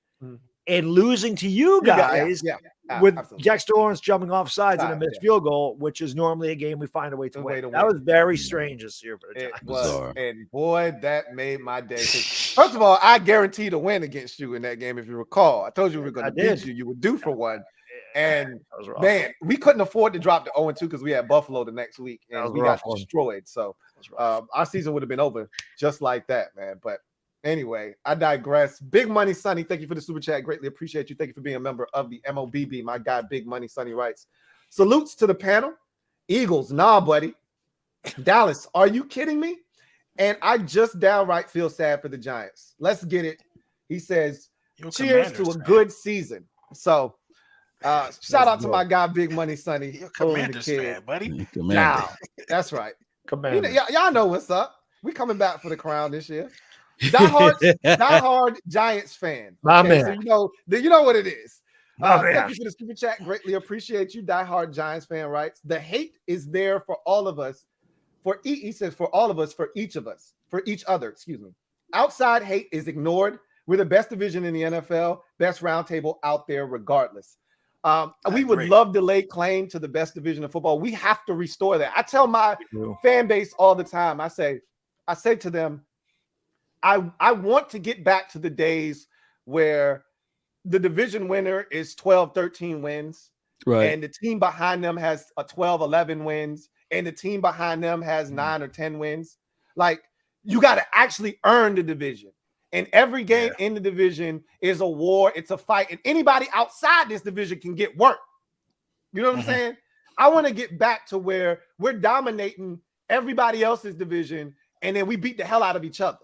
and losing to you guys with absolutely. Dexter Lawrence jumping off sides and a missed field goal, which is normally a game we find a way to win. That was very strange this year for the Giants. It was, and boy, that made my day. First of all, I guaranteed a win against you in that game, if you recall. I told you we were going to beat you. You were due for one. And man, we couldn't afford to drop to 0-2 because we had Buffalo the next week and we got destroyed. So our season would have been over just like that, man. But anyway, I digress. Big Money Sonny, thank you for the super chat. Greatly appreciate you. Thank you for being a member of the MOBB. My guy, Big Money Sonny writes, salutes to the panel. Eagles, nah, buddy. Dallas, are you kidding me? And I just downright feel sad for the Giants. Let's get it. He says, cheers to a good season. So shout out to my guy, Big Money Sonny. You're Commanders fan, buddy. Now, that's right. Y'all know what's up. We coming back for the crown this year. Die-hard Giants fan. My man. So you know what it is. Thank you for the super chat. Greatly appreciate you. Die-hard Giants fan writes, the hate is there for all of us. He says for all of us, for each other, excuse me. Outside hate is ignored. We're the best division in the NFL, best roundtable out there regardless. We would love to lay claim to the best division of football. We have to restore that. I tell my fan base all the time, I say to them, I want to get back to the days where the division winner is 12, 13 wins. Right. And the team behind them has a 12, 11 wins. And the team behind them has 9 or 10 wins. Like, you got to actually earn the division. And every game in the division is a war. It's a fight. And anybody outside this division can get work. You know what I'm saying? I want to get back to where we're dominating everybody else's division. And then we beat the hell out of each other.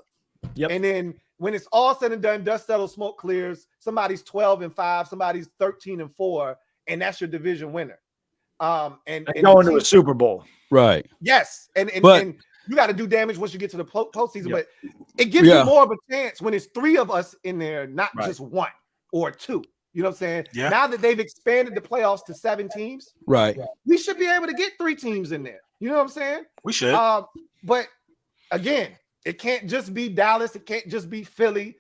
Yep. And then when it's all said and done, dust settles, smoke clears, somebody's 12-5, somebody's 13-4, and that's your division winner. And going to a Super Bowl. Right. Yes. And you got to do damage once you get to the postseason, but it gives you more of a chance when it's 3 of us in there, not just 1 or 2. You know what I'm saying? Yeah. Now that they've expanded the playoffs to 7 teams, we should be able to get 3 teams in there. You know what I'm saying? We should. But again, it can't just be Dallas. It can't just be Philly.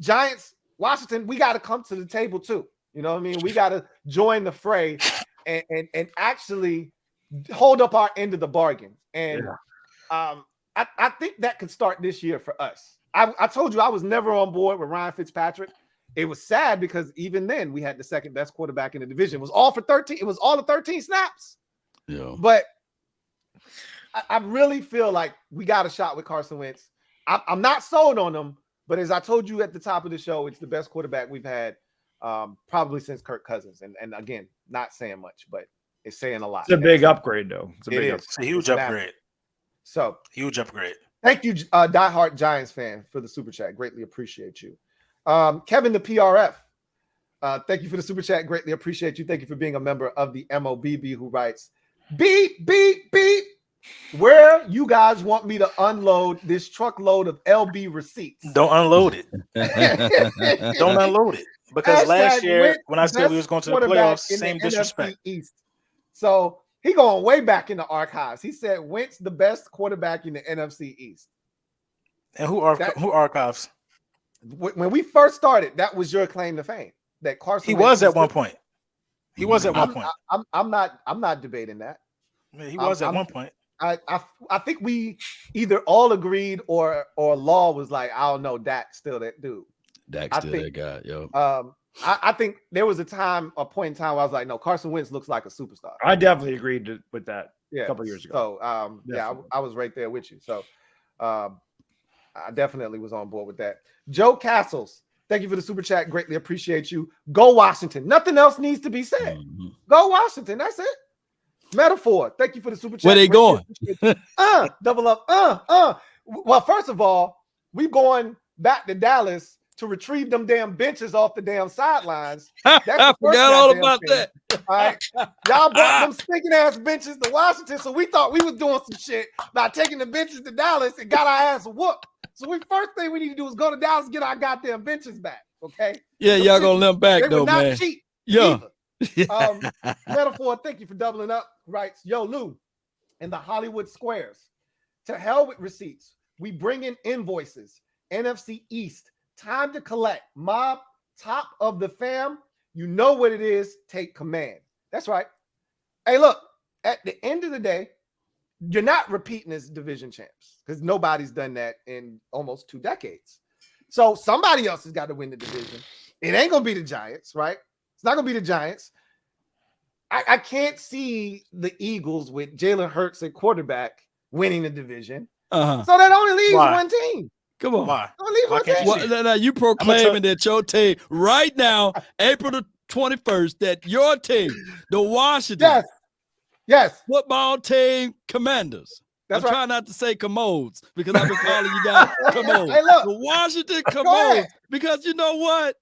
Giants, Washington, we got to come to the table too. You know what I mean? We got to join the fray and actually hold up our end of the bargain. And I think that could start this year for us. I told you I was never on board with Ryan Fitzpatrick. It was sad because even then we had the second best quarterback in the division. It was all for 13. It was all the 13 snaps. Yeah. But I really feel like we got a shot with Carson Wentz. I'm not sold on him, but as I told you at the top of the show, it's the best quarterback we've had probably since Kirk Cousins. And again, not saying much, but it's saying a lot. It's a big upgrade, though. It's a huge upgrade. So huge upgrade. Thank you, diehard Giants fan, for the super chat. Greatly appreciate you. Kevin, the PRF. Thank you for the super chat. Greatly appreciate you. Thank you for being a member of the MOBB, who writes, beep, beep, beep. Where you guys want me to unload this truckload of LB receipts? Don't unload it. Don't unload it. Because last year, when I said we was going to the playoffs, same disrespect. East. So he going way back in the archives. He said Wentz the best quarterback in the NFC East. And who archives? When we first started, that was your claim to fame. That Carson. He was at one point. He was at one point. I'm not debating that. Yeah, he was at one point. I think we either all agreed or Law was like, I don't know, Dak's still that dude. Dak's still that guy, yo. I think there was a point in time where I was like, no, Carson Wentz looks like a superstar. I definitely agreed with that a couple years ago. So I was right there with you. So I definitely was on board with that. Joe Castles, thank you for the super chat. Greatly appreciate you. Go Washington. Nothing else needs to be said. Mm-hmm. Go Washington. That's it. Metaphor. Thank you for the super chat. Where they going? Double up. Well, first of all, we going back to Dallas to retrieve them damn benches off the damn sidelines. I forgot all about that. All right. Y'all brought them stinking ass benches to Washington, so we thought we was doing some shit by taking the benches to Dallas and got our ass whooped. So first thing we need to do is go to Dallas and get our goddamn benches back. Okay. Yeah, y'all gonna let them back though, man. Cheap yeah. Metaphor, thank you for doubling up. Writes, yo, Lou, in the Hollywood squares, to hell with receipts. We bring in invoices. NFC East, time to collect. Mob, top of the fam, you know what it is. Take command. That's right. Hey, look, at the end of the day, you're not repeating as division champs because nobody's done that in almost 2 decades. So somebody else has got to win the division. It ain't going to be the Giants, right? It's not going to be the Giants. I can't see the Eagles with Jalen Hurts at quarterback winning the division. So that only leaves one team. Come on. Why? Now you proclaiming that your team right now, April the 21st, that your team, the Washington football team Commanders. I'm trying not to say commodes because I've been calling you guys commodes. Hey, look. The Washington commodes, because you know what?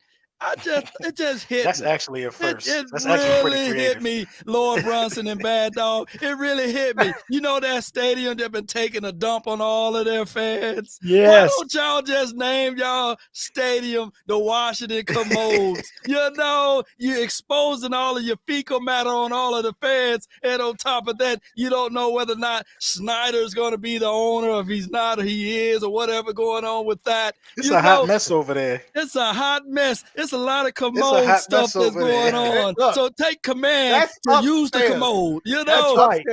It just hit That's me. actually a first. That's really actually pretty creative. hit me, Lord Brunson and Bad Dog. It really hit me. You know that stadium that been taking a dump on all of their fans? Yes. Why don't y'all just name y'all stadium the Washington Commodes? You know, you're exposing all of your fecal matter on all of the fans. And on top of that, you don't know whether or not Snyder's going to be the owner, if he's not or he is, or whatever going on with that. It's a hot mess over there. It's a hot mess. It's a lot of commode stuff that's going on. Look, so take command to use the commode. You know, that's right.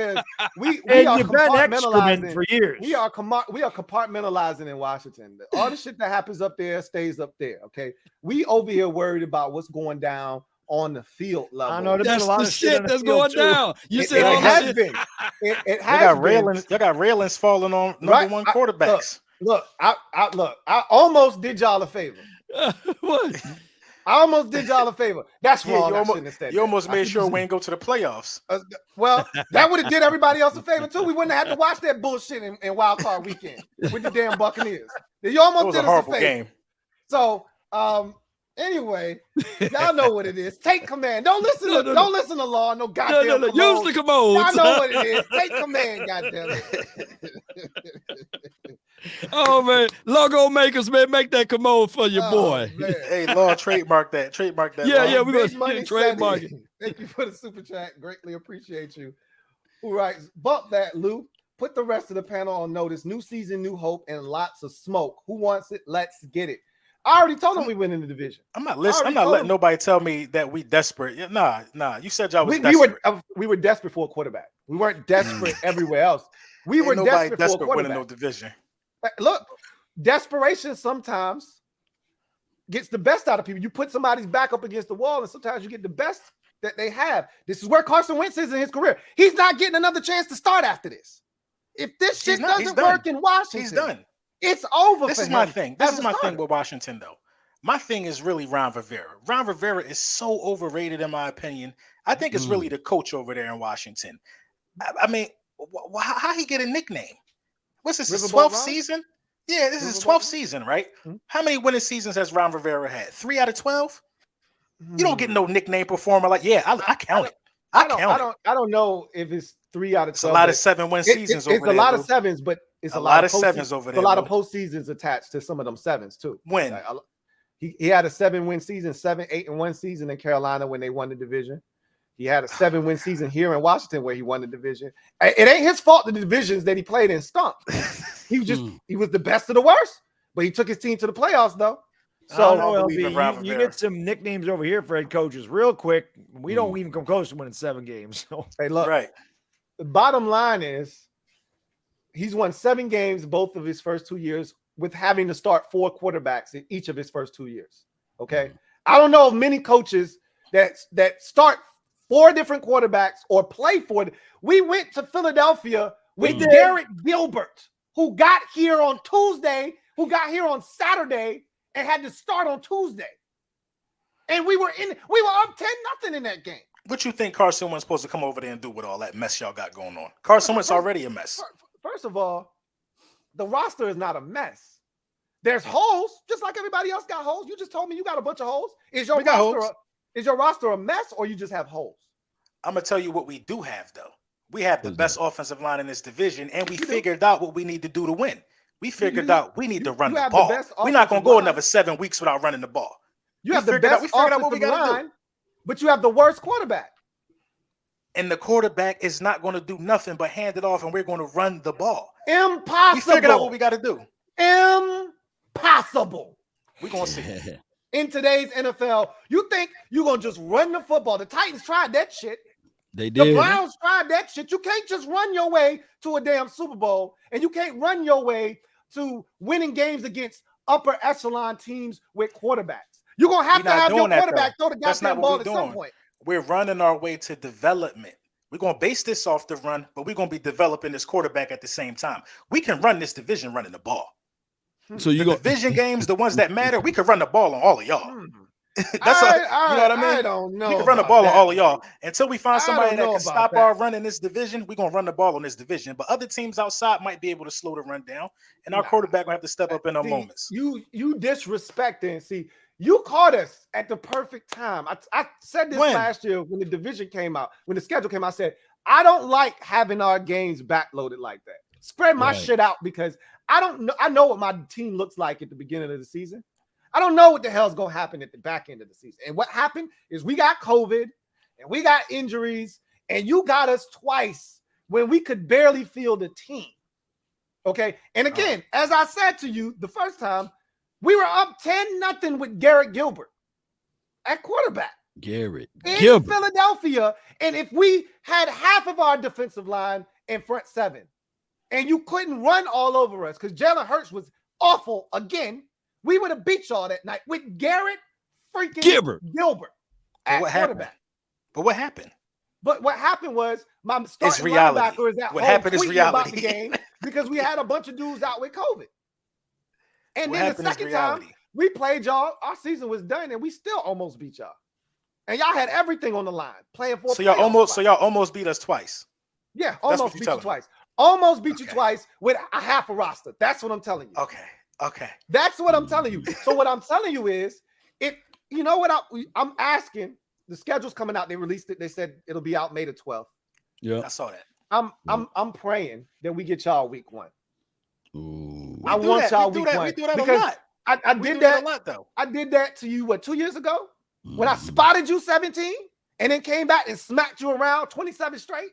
We are you've been excrement for years. We are compartmentalizing in Washington. All the shit that happens up there stays up there. Okay, we over here worried about what's going down on the field level. I know that's the shit that's going down. You said it has been. It has been. Y'all got railings falling on number one quarterbacks. Look, I almost did y'all a favor. What? I almost did y'all a favor. That's wrong. You almost made sure we ain't go to the playoffs. Well, that would have did everybody else a favor too. We wouldn't have had to watch that bullshit in Wild Card Weekend with the damn Buccaneers. You almost did us a horrible favor. Game. So, anyway, y'all know what it is. Take command. Don't listen to Law. No goddamn. No. Use the commode. Y'all know what it is. Take command. Goddamn it. Oh man, logo makers, man, make that commode for your boy. Man. Hey, Law, trademark that. Trademark that. Yeah, we're gonna trademark it. Thank you for the super chat. Greatly appreciate you. All right, bump that, Lou. Put the rest of the panel on notice. New season, new hope, and lots of smoke. Who wants it? Let's get it. I already told them we win in the division. I'm not listening. I'm not letting nobody tell me that we desperate. Nah. You said y'all was desperate. We were desperate for a quarterback. We weren't desperate everywhere else. We were desperate for a quarterback. Winning no division. Look, desperation sometimes gets the best out of people. You put somebody's back up against the wall, and sometimes you get the best that they have. This is where Carson Wentz is in his career. He's not getting another chance to start after this. If this shit doesn't work in Washington, he's done. It's over. This is my thing. This is my thing with Washington, though. My thing is really Ron Rivera. Ron Rivera is so overrated, in my opinion. I think it's really the coach over there in Washington. I mean, how he get a nickname? What's this, his 12th season? Yeah, this is his 12th season, right? How many winning seasons has Ron Rivera had? 3 out of 12? You don't get no nickname performer like, I count it. I don't know if it's 3 out of 12. It's a lot of 7-win seasons over there. It's a lot of sevens, but it's a lot of sevens over there. A lot of postseasons attached to some of them sevens too. When? Like, he had a 7-win season, 7-8-1 season in Carolina when they won the division. He had a 7-win season here in Washington where he won the division. It ain't his fault the divisions that he played in stunk. He was the best of the worst, but he took his team to the playoffs though. So LB, you get some nicknames over here for head coaches real quick. We don't even come close to winning 7 games. So. Hey, look, the bottom line is he's won 7 games both of his first 2 years with having to start 4 quarterbacks in each of his first 2 years. Okay. I don't know of many coaches that start 4 different quarterbacks or play for it. We went to Philadelphia with Garrett Gilbert, who got here on Tuesday, who got here on Saturday and had to start on Tuesday. And we were up 10-0 in that game. What you think Carson Wentz supposed to come over there and do with all that mess y'all got going on? Carson Wentz already a mess. First of all, the roster is not a mess. There's holes, just like everybody else got holes. You just told me you got a bunch of holes. Is your roster a mess, or you just have holes? I'm gonna tell you what we do have, though. We have the best offensive line in this division, and we figured out what we need to do to win. We figured out we need to run the ball. We're not gonna go another 7 weeks without running the ball. You have the best offensive line, but you have the worst quarterback. And the quarterback is not going to do nothing but hand it off, and we're going to run the ball. Impossible. We figured out what we got to do. Impossible. We're going to see. in today's NFL. You think you're going to just run the football. The Titans tried that shit. They did. The Browns tried that shit. You can't just run your way to a damn Super Bowl, and you can't run your way to winning games against upper echelon teams with quarterbacks. You're going to have to have your quarterback throw the goddamn ball at some point. We're running our way to development. We're going to base this off the run, but we're going to be developing this quarterback at the same time. We can run this division running the ball. So you the division games, the ones that matter, we can run the ball on all of y'all. That's you know what I mean? I don't know. We can run the ball on all of y'all until we find somebody that can stop our run in this division. We're gonna run the ball on this division, but other teams outside might be able to slow the run down, and our quarterback gonna have to step up in our moments. You disrespecting. See, you caught us at the perfect time. I said this last year when the division came out, when the schedule came out. I said I don't like having our games backloaded like that. Spread my shit out because I don't know. I know what my team looks like at the beginning of the season. I don't know what the hell's going to happen at the back end of the season. And what happened is we got COVID and we got injuries, and you got us twice when we could barely field a team. Okay. And again, as I said to you the first time, we were up 10-0 with Garrett Gilbert at quarterback. Garrett in Philadelphia. And if we had half of our defensive line in front seven, and you couldn't run all over us because Jalen Hurts was awful again, we would have beat y'all that night with Garrett freaking Gilbert at quarterback. But what happened? But what happened was my starting reality. linebacker is at what home happened is reality about the game because we had a bunch of dudes out with COVID. And what then the second time we played y'all, our season was done, and we still almost beat y'all. And y'all had everything on the line playing for. So y'all almost beat us twice. Yeah, almost beat you twice. Almost beat you twice with a half a roster. That's what I'm telling you. Okay. That's what I'm telling you. So what I'm telling you is, if you know what I'm asking, the schedule's coming out. They released it. They said it'll be out May the 12th. Yeah, I saw that. I'm praying that we get y'all week one. Ooh. I want y'all week one. We do that because a lot. I did that a lot though. I did that to you 2 years ago when I spotted you 17 and then came back and smacked you around 27 straight.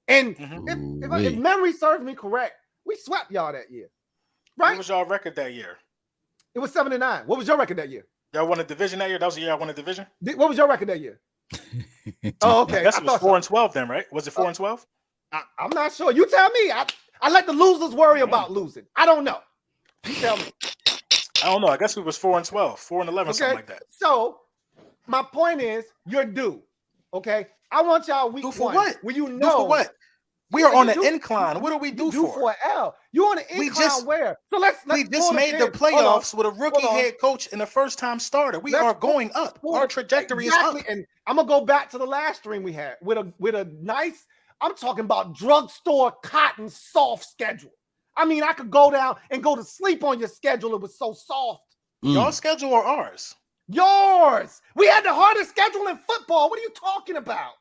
And if memory serves me correct, we swept y'all that year. Right? What was y'all record that year? It was 7-9. What was your record that year? Y'all won a division that year? That was the year I won a division? What was your record that year? Oh, okay. I guess it was 4-12 then, right? Was it 4-12? I'm not sure. You tell me. I let the losers worry about losing. I don't know. You tell me. I don't know. I guess it was 4-12, 4-11, something like that. So my point is, you're due. Okay. I want y'all week for one. what? Will you know? Do for what? We are on an incline. What do we do for an L? You on an incline where? So let's we just made the playoffs with a rookie head coach and a first-time starter. We are going up. Our trajectory is up. And I'm gonna go back to the last stream we had with a nice. I'm talking about drugstore cotton soft schedule. I mean, I could go down and go to sleep on your schedule. It was so soft. Your schedule or ours? Yours. We had the hardest schedule in football. What are you talking about?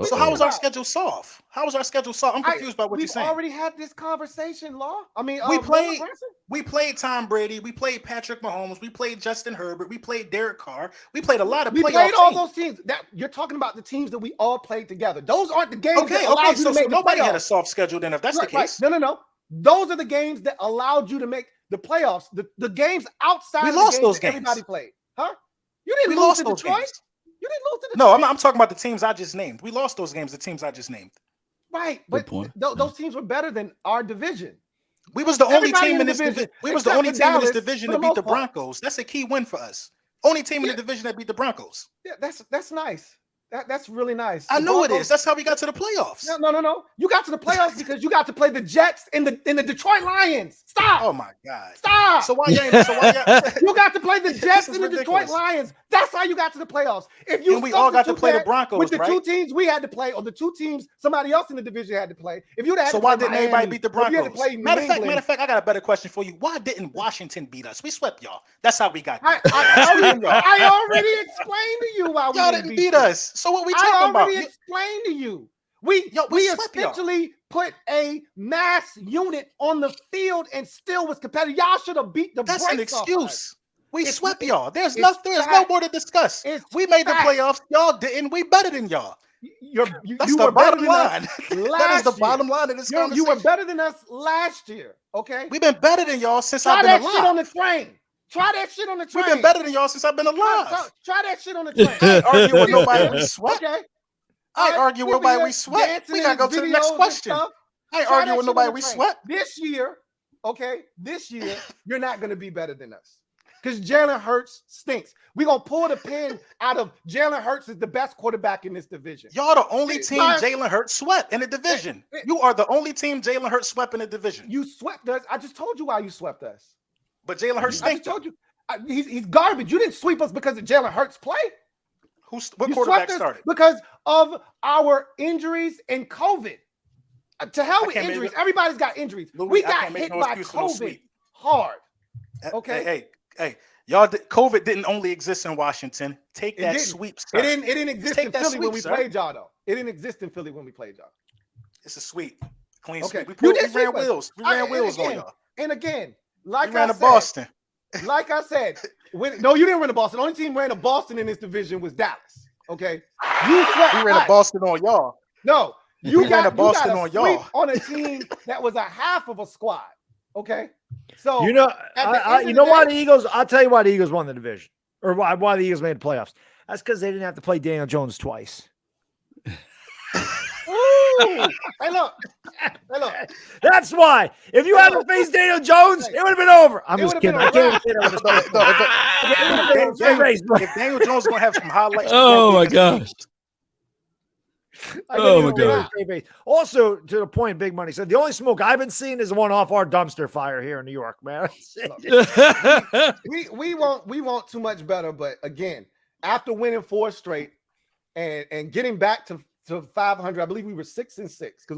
So how was our schedule soft? How was our schedule soft? I'm confused by what you're saying. We've already had this conversation, Law. I mean, we played Tom Brady. We played Patrick Mahomes. We played Justin Herbert. We played Derek Carr. We played a lot of playoff teams. We played all those teams. That you're talking about the teams that we all played together. Those aren't the games that allowed you to make the playoffs. Nobody had a soft schedule then if that's the case. Right. No. Those are the games that allowed you to make the playoffs. The games outside we of lost the those games games. Everybody played. Huh? You didn't lose to Detroit. You didn't lose to Detroit. No, I'm talking about the teams I just named. We lost those games, the teams I just named. Right, but those teams were better than our division. We was the only team in this division. We was the only team in this division to beat the Broncos. That's a key win for us. Only team in the division that beat the Broncos. Yeah, that's nice. That's really nice. I know it is. That's how we got to the playoffs. No. You got to the playoffs because you got to play the Jets and the Detroit Lions. Stop. Oh my God. Stop. So why you got to play the Jets and the Detroit Lions. That's how you got to the playoffs. If you we all got to play the Broncos with the two teams we had to play, or the two teams somebody else in the division had to play. If you had so why didn't anybody beat the Broncos? Matter of fact, I got a better question for you. Why didn't Washington beat us? We swept y'all. That's how we got. I already explained to you why y'all didn't beat us. So what we talking about? I already explained to you. We essentially put a mass unit on the field and still was competitive. Y'all should have beat the brakes off. That's an excuse. We swept y'all. There's no more to discuss. We made the playoffs. Y'all didn't. We better than y'all. That's the bottom line. That is the bottom line of this conversation. You were better than us last year. Okay. We've been better than y'all since I've been alive. Shit on the train. Try that shit on the train. We've been better than y'all since I've been alive. Try that shit on the train. I ain't arguing with nobody we swept. Okay. I ain't arguing with nobody we swept. We gotta go to the next question. I ain't arguing with nobody we swept. This year, you're not gonna be better than us. Because Jalen Hurts stinks. We're going to pull the pin out of Jalen Hurts is the best quarterback in this division. Y'all the only team Jalen Hurts swept in the division. You are the only team Jalen Hurts swept in the division. You swept us. I just told you why you swept us. But Jalen Hurts stinks. I just told you. He's garbage. You didn't sweep us because of Jalen Hurts' play. What quarterback started? Because of our injuries and COVID. To hell with injuries. Everybody's got injuries. Louie, we got hit by COVID hard. Okay? Hey, y'all. COVID didn't only exist in Washington. Take that sweep. Sir. It didn't exist in Philly when we played y'all, though. It didn't exist in Philly when we played y'all. It's a sweep, clean sweep. We ran wheels. We ran wheels on y'all. And again, like we ran I said, Boston. Like I said, no, you didn't run to Boston. The only team ran to Boston in this division was Dallas. Okay, we ran to Boston on y'all. No, you ran to Boston on y'all. On a team that was a half of a squad. Okay. So you know why the Eagles? I'll tell you why the Eagles won the division, or why the Eagles made the playoffs. That's because they didn't have to play Daniel Jones twice. Ooh, hey look. That's why. If you hadn't faced Daniel Jones, it would have been over. I'm just kidding. I can't say that. If Daniel Jones is gonna have some highlights. Oh my gosh. Oh my God. Also, to the point, Big Money said the only smoke I've been seeing is the one off our dumpster fire here in New York, man. we won't too much better, but again, after winning 4 straight and getting back to 500, I believe we were 6-6 because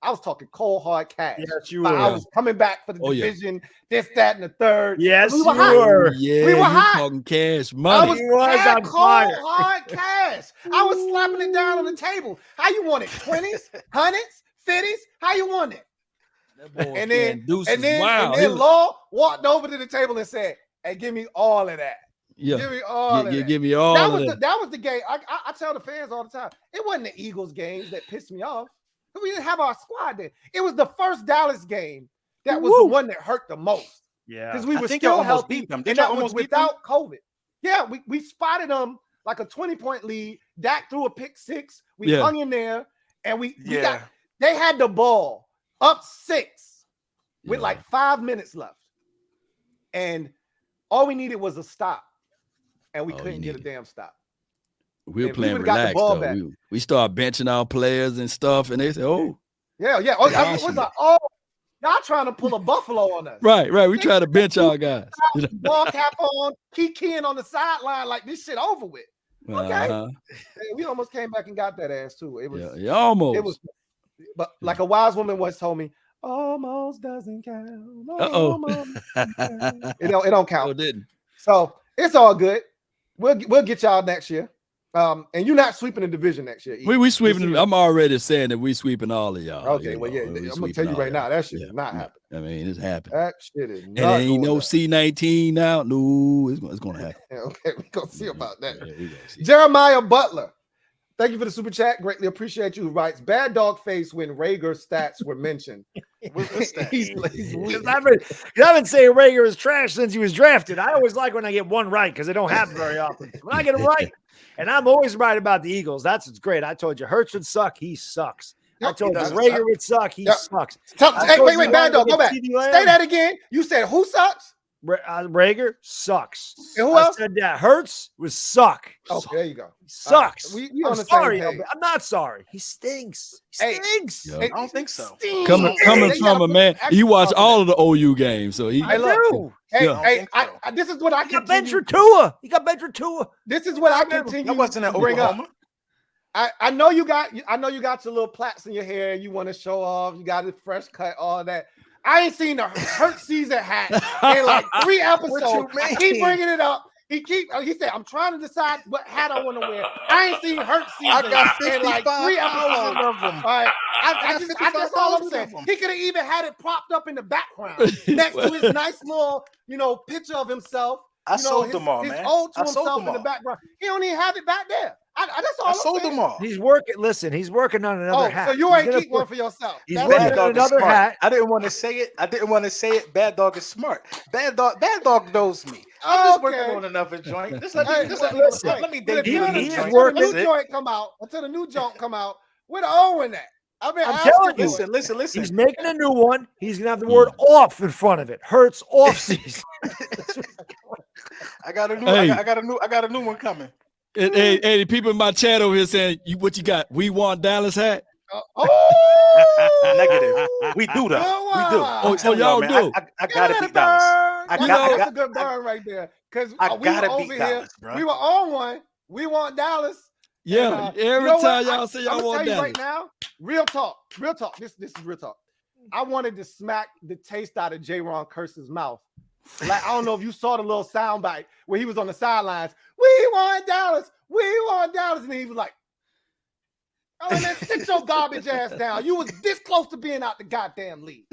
I was talking cold hard cash. Yes, you were. I was coming back for the division, this, that, and the third. Yes, we were you were. Yeah, we were hot. Talking cash money. I was on cold hard cash. I was slapping it down on the table. How you want it? 20s, 100s, 50s? How you want it? And then Law walked over to the table and said, "Hey, give me all of that." Yeah, give me all of that. Give me all of that. That was the game. I tell the fans all the time. It wasn't the Eagles games that pissed me off. We didn't have our squad there. It was the first Dallas game that was the one that hurt the most. Yeah, because we were still healthy, and that was without COVID. Yeah, we spotted them like a 20-point lead. Dak threw a pick 6. We hung in there, and they had the ball up 6 with like 5 minutes left, and all we needed was a stop. And we couldn't get a damn stop. We were playing relaxed, though. We started benching our players and stuff, and they said, "Oh, yeah." Oh, it was like, "Oh, y'all trying to pull a Buffalo on us?" Right. We try to bench our guys. Ball cap on, keying on the sideline like this shit over with. Okay, we almost came back and got that ass too. It was almost. It was, but like a wise woman once told me, "Almost doesn't count." It don't count. It didn't. So it's all good. We'll get y'all next year. And you're not sweeping the division next year. We sweeping. I'm already saying that we sweeping all of y'all. Okay, I'm gonna tell you right now, that shit is not happening. I mean, it's happening. That shit is not. And ain't no C19 now. No, it's gonna happen. Okay, we're gonna see about that. Jeremiah Butler, thank you for the super chat. Greatly appreciate you. Writes, bad dog face when Rager's stats were mentioned. He's I've been saying Rager is trash since he was drafted. I always like when I get one right because it don't happen very often. When I get it right, and I'm always right about the Eagles. That's what's great. I told you Hurts would suck. He sucks. I told you Rager would suck. He sucks. Hey, wait, bad dog. Go back. Say that again. You said who sucks? Rager sucks. And who else? I said that Hurts was suck. Oh, there you go. He sucks. I'm sorry. I'm not sorry. He stinks. He stinks. I don't think so. Coming from a man, he watched all of the OU games, so he. I do. Hey, this is what I got. Bench for Tua. He got bench for Tua. This is what I continue. That wasn't at Oklahoma. I know you got your little plaits in your hair. You want to show off. You got a fresh cut, all that. I ain't seen the Hurt season hat in like 3 episodes. I keep bringing it up. He said, I'm trying to decide what hat I want to wear. I ain't seen Hurt season I got in like 3 episodes of them. All right. That's all I'm saying. He could have even had it propped up in the background next to his nice little, picture of himself. I sold them all, man. His old to himself in the background. He don't even have it back there. That's all I I'm sold saying. them all. He's working. Listen, he's working on another hat. So you ain't keep one for yourself. He's That's working it. on another hat. I didn't want to say it. Bad Dog is smart. Bad Dog knows me. I'm just working on another joint. Just let me debut a new He's joint. working. Until the new joint come out. Until the new joint come out. Where the O in that? I'm telling you. Listen. He's making a new one. He's gonna have the word "off" in front of it. Hurts off season. I got a new one coming. Hey, the people in my chat over here saying, what you got? We want Dallas hat. Negative. We do though. We do. Oh, y'all do. I gotta beat Dallas. That's a good burn right there. Because we were over here. We were on one. We want Dallas. Yeah. And, every time y'all say y'all want Dallas. Right now, real talk. This is real talk. I wanted to smack the taste out of J-Ron Curse's mouth. Like, I don't know if you saw the little soundbite where he was on the sidelines. We want Dallas. We want Dallas. And he was like, oh, man, sit your garbage ass down. You was this close to being out the goddamn league.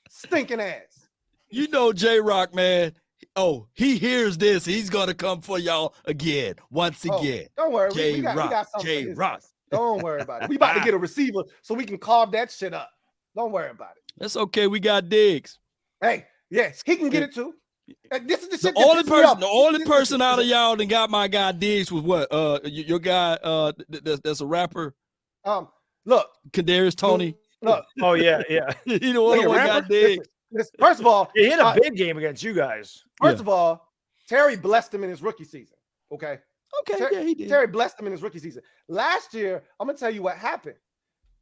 Stinking ass. You know J-Rock, man. Oh, he hears this. He's going to come for y'all again, once again. Don't worry. We J-Rock, got something. J-Rock. Don't worry about it. We about to get a receiver so we can carve that shit up. Don't worry about it. That's okay. We got Diggs. Hey, yes, he can get it too. This is the shit. The only person out of y'all that got my guy Diggs was what? Your guy. That's a rapper. Look, Kadarius Toney. Look. Oh yeah. He the one that got Diggs. First of all, he hit a big game against you guys. First of all, Terry blessed him in his rookie season. Okay. Yeah, he did. Terry blessed him in his rookie season. Last year, I'm gonna tell you what happened.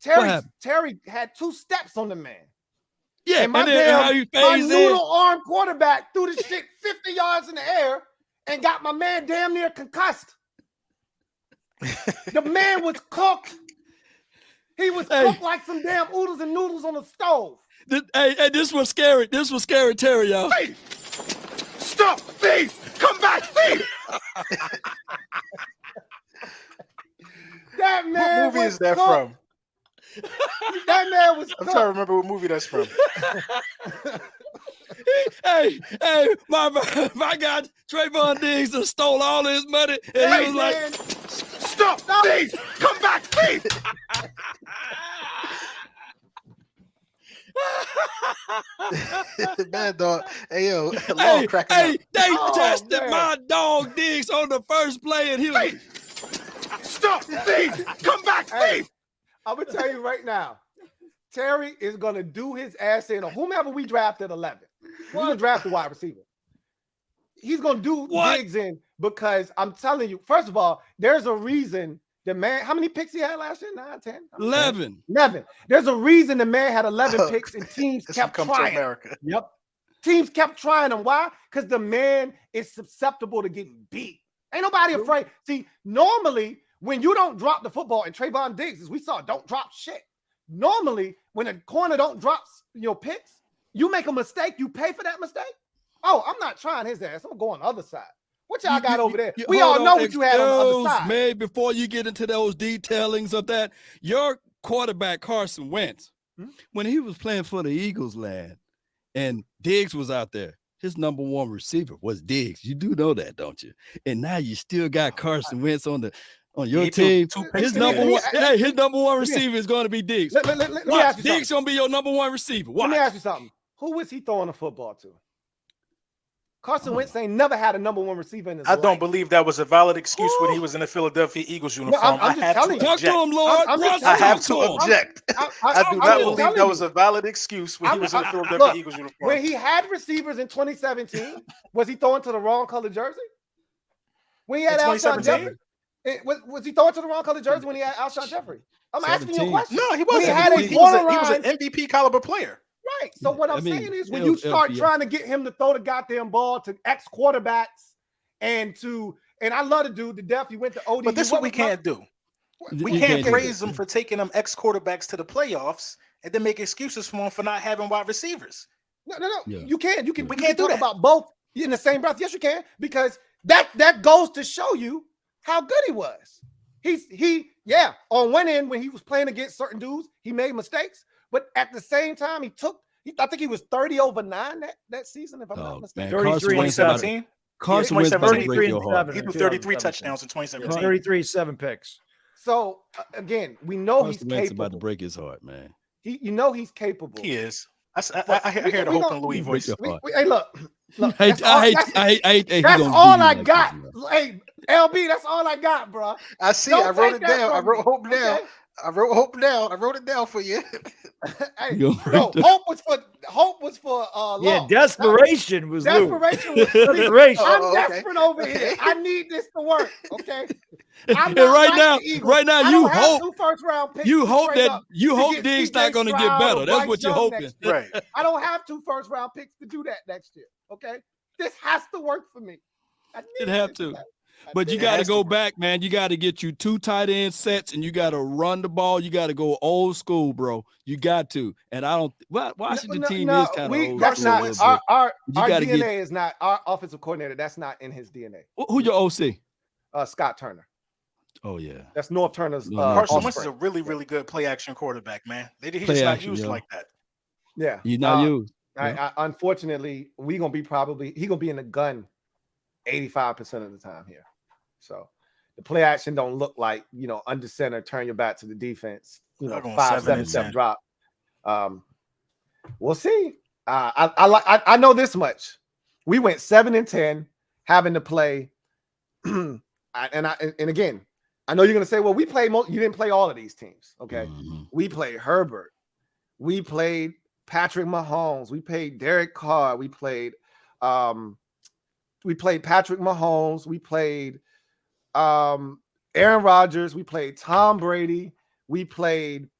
Terry had 2 steps on the man. Yeah, and my noodle arm quarterback threw the shit 50 yards in the air and got my man damn near concussed. The man was cooked. He was cooked like some damn oodles and noodles on the stove. Hey, this was scary. This was scary, Terry, y'all. Hey, stop, please, come back, please. That man. What movie is that from? That man was. I'm trying to remember what movie that's from. hey, my guy Trayvon Diggs just stole all his money, and he was like, "Stop, please, come back, please." Bad Dog. Hey yo, they tested my dog Diggs on the first play, and he was "Stop, please, come back, please." I'm gonna tell you right now, Terry is gonna do his ass in on whomever we drafted 11. We're gonna draft a wide receiver. He's gonna do Diggs in because I'm telling you, first of all, there's a reason the man. How many picks he had last year? 9, 10, 11. 11. There's a reason the man had 11 picks and teams kept trying. Yep. Teams kept trying him. Why? Because the man is susceptible to getting beat. Ain't nobody afraid. See, normally when you don't drop the football, and Trayvon Diggs, as we saw, don't drop shit. Normally, when a corner don't drop your picks, you make a mistake, you pay for that mistake. Oh, I'm not trying his ass. I'm gonna go on the other side. What y'all got over there? We all know what you had on the other side. Man, before you get into those detailings of that, your quarterback Carson Wentz, when he was playing for the Eagles, lad, and Diggs was out there, his number 1 receiver was Diggs. You do know that, don't you? And now you still got Carson Wentz on your team. His number 1 receiver is going to be Diggs. Let me ask you Diggs going to be your number 1 receiver. Watch. Let me ask you something. Who was he throwing the football to? Carson Wentz ain't never had a number 1 receiver in his life. I don't believe that was a valid excuse when he was in the Philadelphia Eagles uniform. I'm just telling you. Talk to him, Lord. I have to object. I do not believe that was a valid excuse when he was in the Philadelphia Eagles uniform. When he had receivers in 2017, was he throwing to the wrong color jersey? When he had Alshon Jeffrey? Was he throwing to the wrong color jersey when he had Alshon Jeffrey? I'm asking you a question. No, he wasn't. He was an MVP caliber player. Right. So what I'm saying is when you start trying to get him to throw the goddamn ball to ex quarterbacks and I love the dude to death. He went to ODU. But this is what we can't do. We can't praise him for taking them ex quarterbacks to the playoffs and then make excuses for him for not having wide receivers. No. Yeah. You can. We can't do that about both in the same breath. Yes, you can, because that goes to show you how good he was. On one end when he was playing against certain dudes, he made mistakes. But at the same time, I think he was 30 over 9 that season, if I'm not mistaken. 33 and 17. Carson Wentz about to break your heart. He threw 33 touchdowns in 2017. 33, 7 picks. So again, we know Carson he's Wentz capable. about to break his heart, man. You know he's capable. He is. I hear the hope in Louis voice. Hey, look. I hate. That's all I got. Hey, LB, that's all I got, bro. I see. I wrote it down. I wrote hope down. I wrote hope down. I wrote it down for you. Hey, no, hope was for yeah, desperation was desperation. Desperation. I'm desperate over here. I need this to work. Okay. And right now, you hope 2 first-round picks. you hope Diggs not going to get better. That's what you're hoping. Right. I don't have 2 first-round picks to do that next year. Okay. This has to work for me. It have to. But you got to go back, man. You got to get you 2 tight end sets, and you got to run the ball. You got to go old school, bro. You got to. And I don't. Well, Washington team is kind of old. That's school. not our DNA is not our offensive coordinator. That's not in his DNA. Who your OC? Scott Turner. Oh yeah, that's North Turner's. Carson Wentz is a really, really good play action quarterback, man. He's just not used like that. Yeah, he's not used. Unfortunately, he gonna be in the gun 85% of the time here. So the play action don't look like, under center, turn your back to the defense, 5, 7 step drop. We'll see. I know this much. We went 7-10 having to play. And again, I know you're going to say, well, you didn't play all of these teams. Okay. Mm-hmm. We played Herbert. We played Patrick Mahomes. We played Derek Carr. We played Patrick Mahomes. We played Aaron Rodgers. We played Tom Brady. We played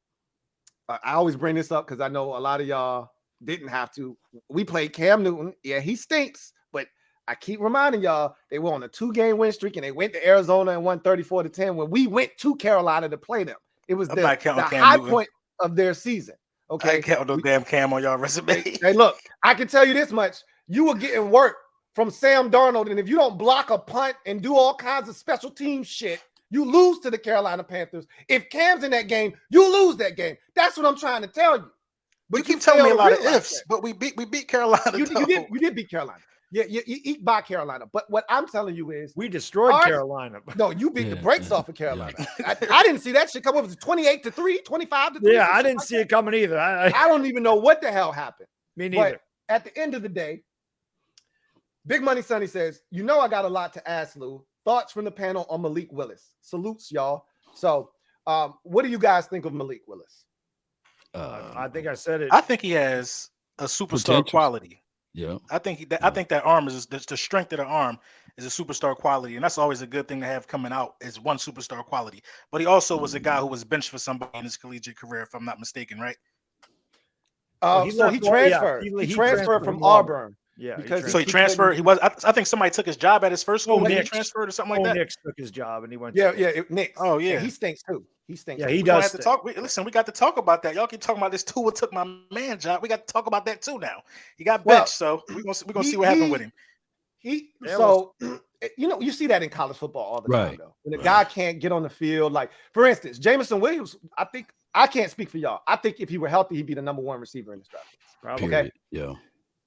I always bring this up because I know a lot of y'all didn't have to. We played Cam Newton. Yeah, he stinks, but I keep reminding y'all they were on a 2-game win streak and they went to Arizona and won 34-10 when we went to Carolina to play them. It was the high point of their season. Okay, I ain't counting no damn Cam on y'all resume. Hey, look, I can tell you this much: you were getting work from Sam Darnold, and if you don't block a punt and do all kinds of special team shit, you lose to the Carolina Panthers. If Cam's in that game, you lose that game. That's what I'm trying to tell you. But you keep telling me a lot of ifs. But we beat Carolina. You did beat Carolina. Yeah, you eat by Carolina. But what I'm telling you is we destroyed Carolina. No, you beat the brakes off of Carolina. Yeah. I didn't see that shit come up. It was 28-3, 25-3. Yeah, I didn't see it coming either. I don't even know what the hell happened. Me neither. But at the end of the day, Big Money Sonny says, I got a lot to ask, Lou. Thoughts from the panel on Malik Willis. Salutes, y'all. So, what do you guys think of Malik Willis? I think I said it. I think he has a superstar quality. Yeah, I think that arm is the strength of the arm is a superstar quality, and that's always a good thing to have coming out is one superstar quality. But he also was a guy who was benched for somebody in his collegiate career, if I'm not mistaken, right? So he transferred. He transferred from Auburn. Yeah, because he transferred. He was. I think somebody took his job at his first school. He transferred or something like that. Nix took his job and he went. Nix. Oh yeah, he stinks too. He stinks. Yeah, he does. Listen, we got to talk about that. Y'all keep talking about this. Tua took my man job. We got to talk about that too now. He got benched, so we're gonna see what happened with him. You see that in college football all the time, though. When a guy can't get on the field, like for instance, Jameson Williams. I can't speak for y'all. I think if he were healthy, he'd be the #1 receiver in this draft. Probably. Okay. Yeah.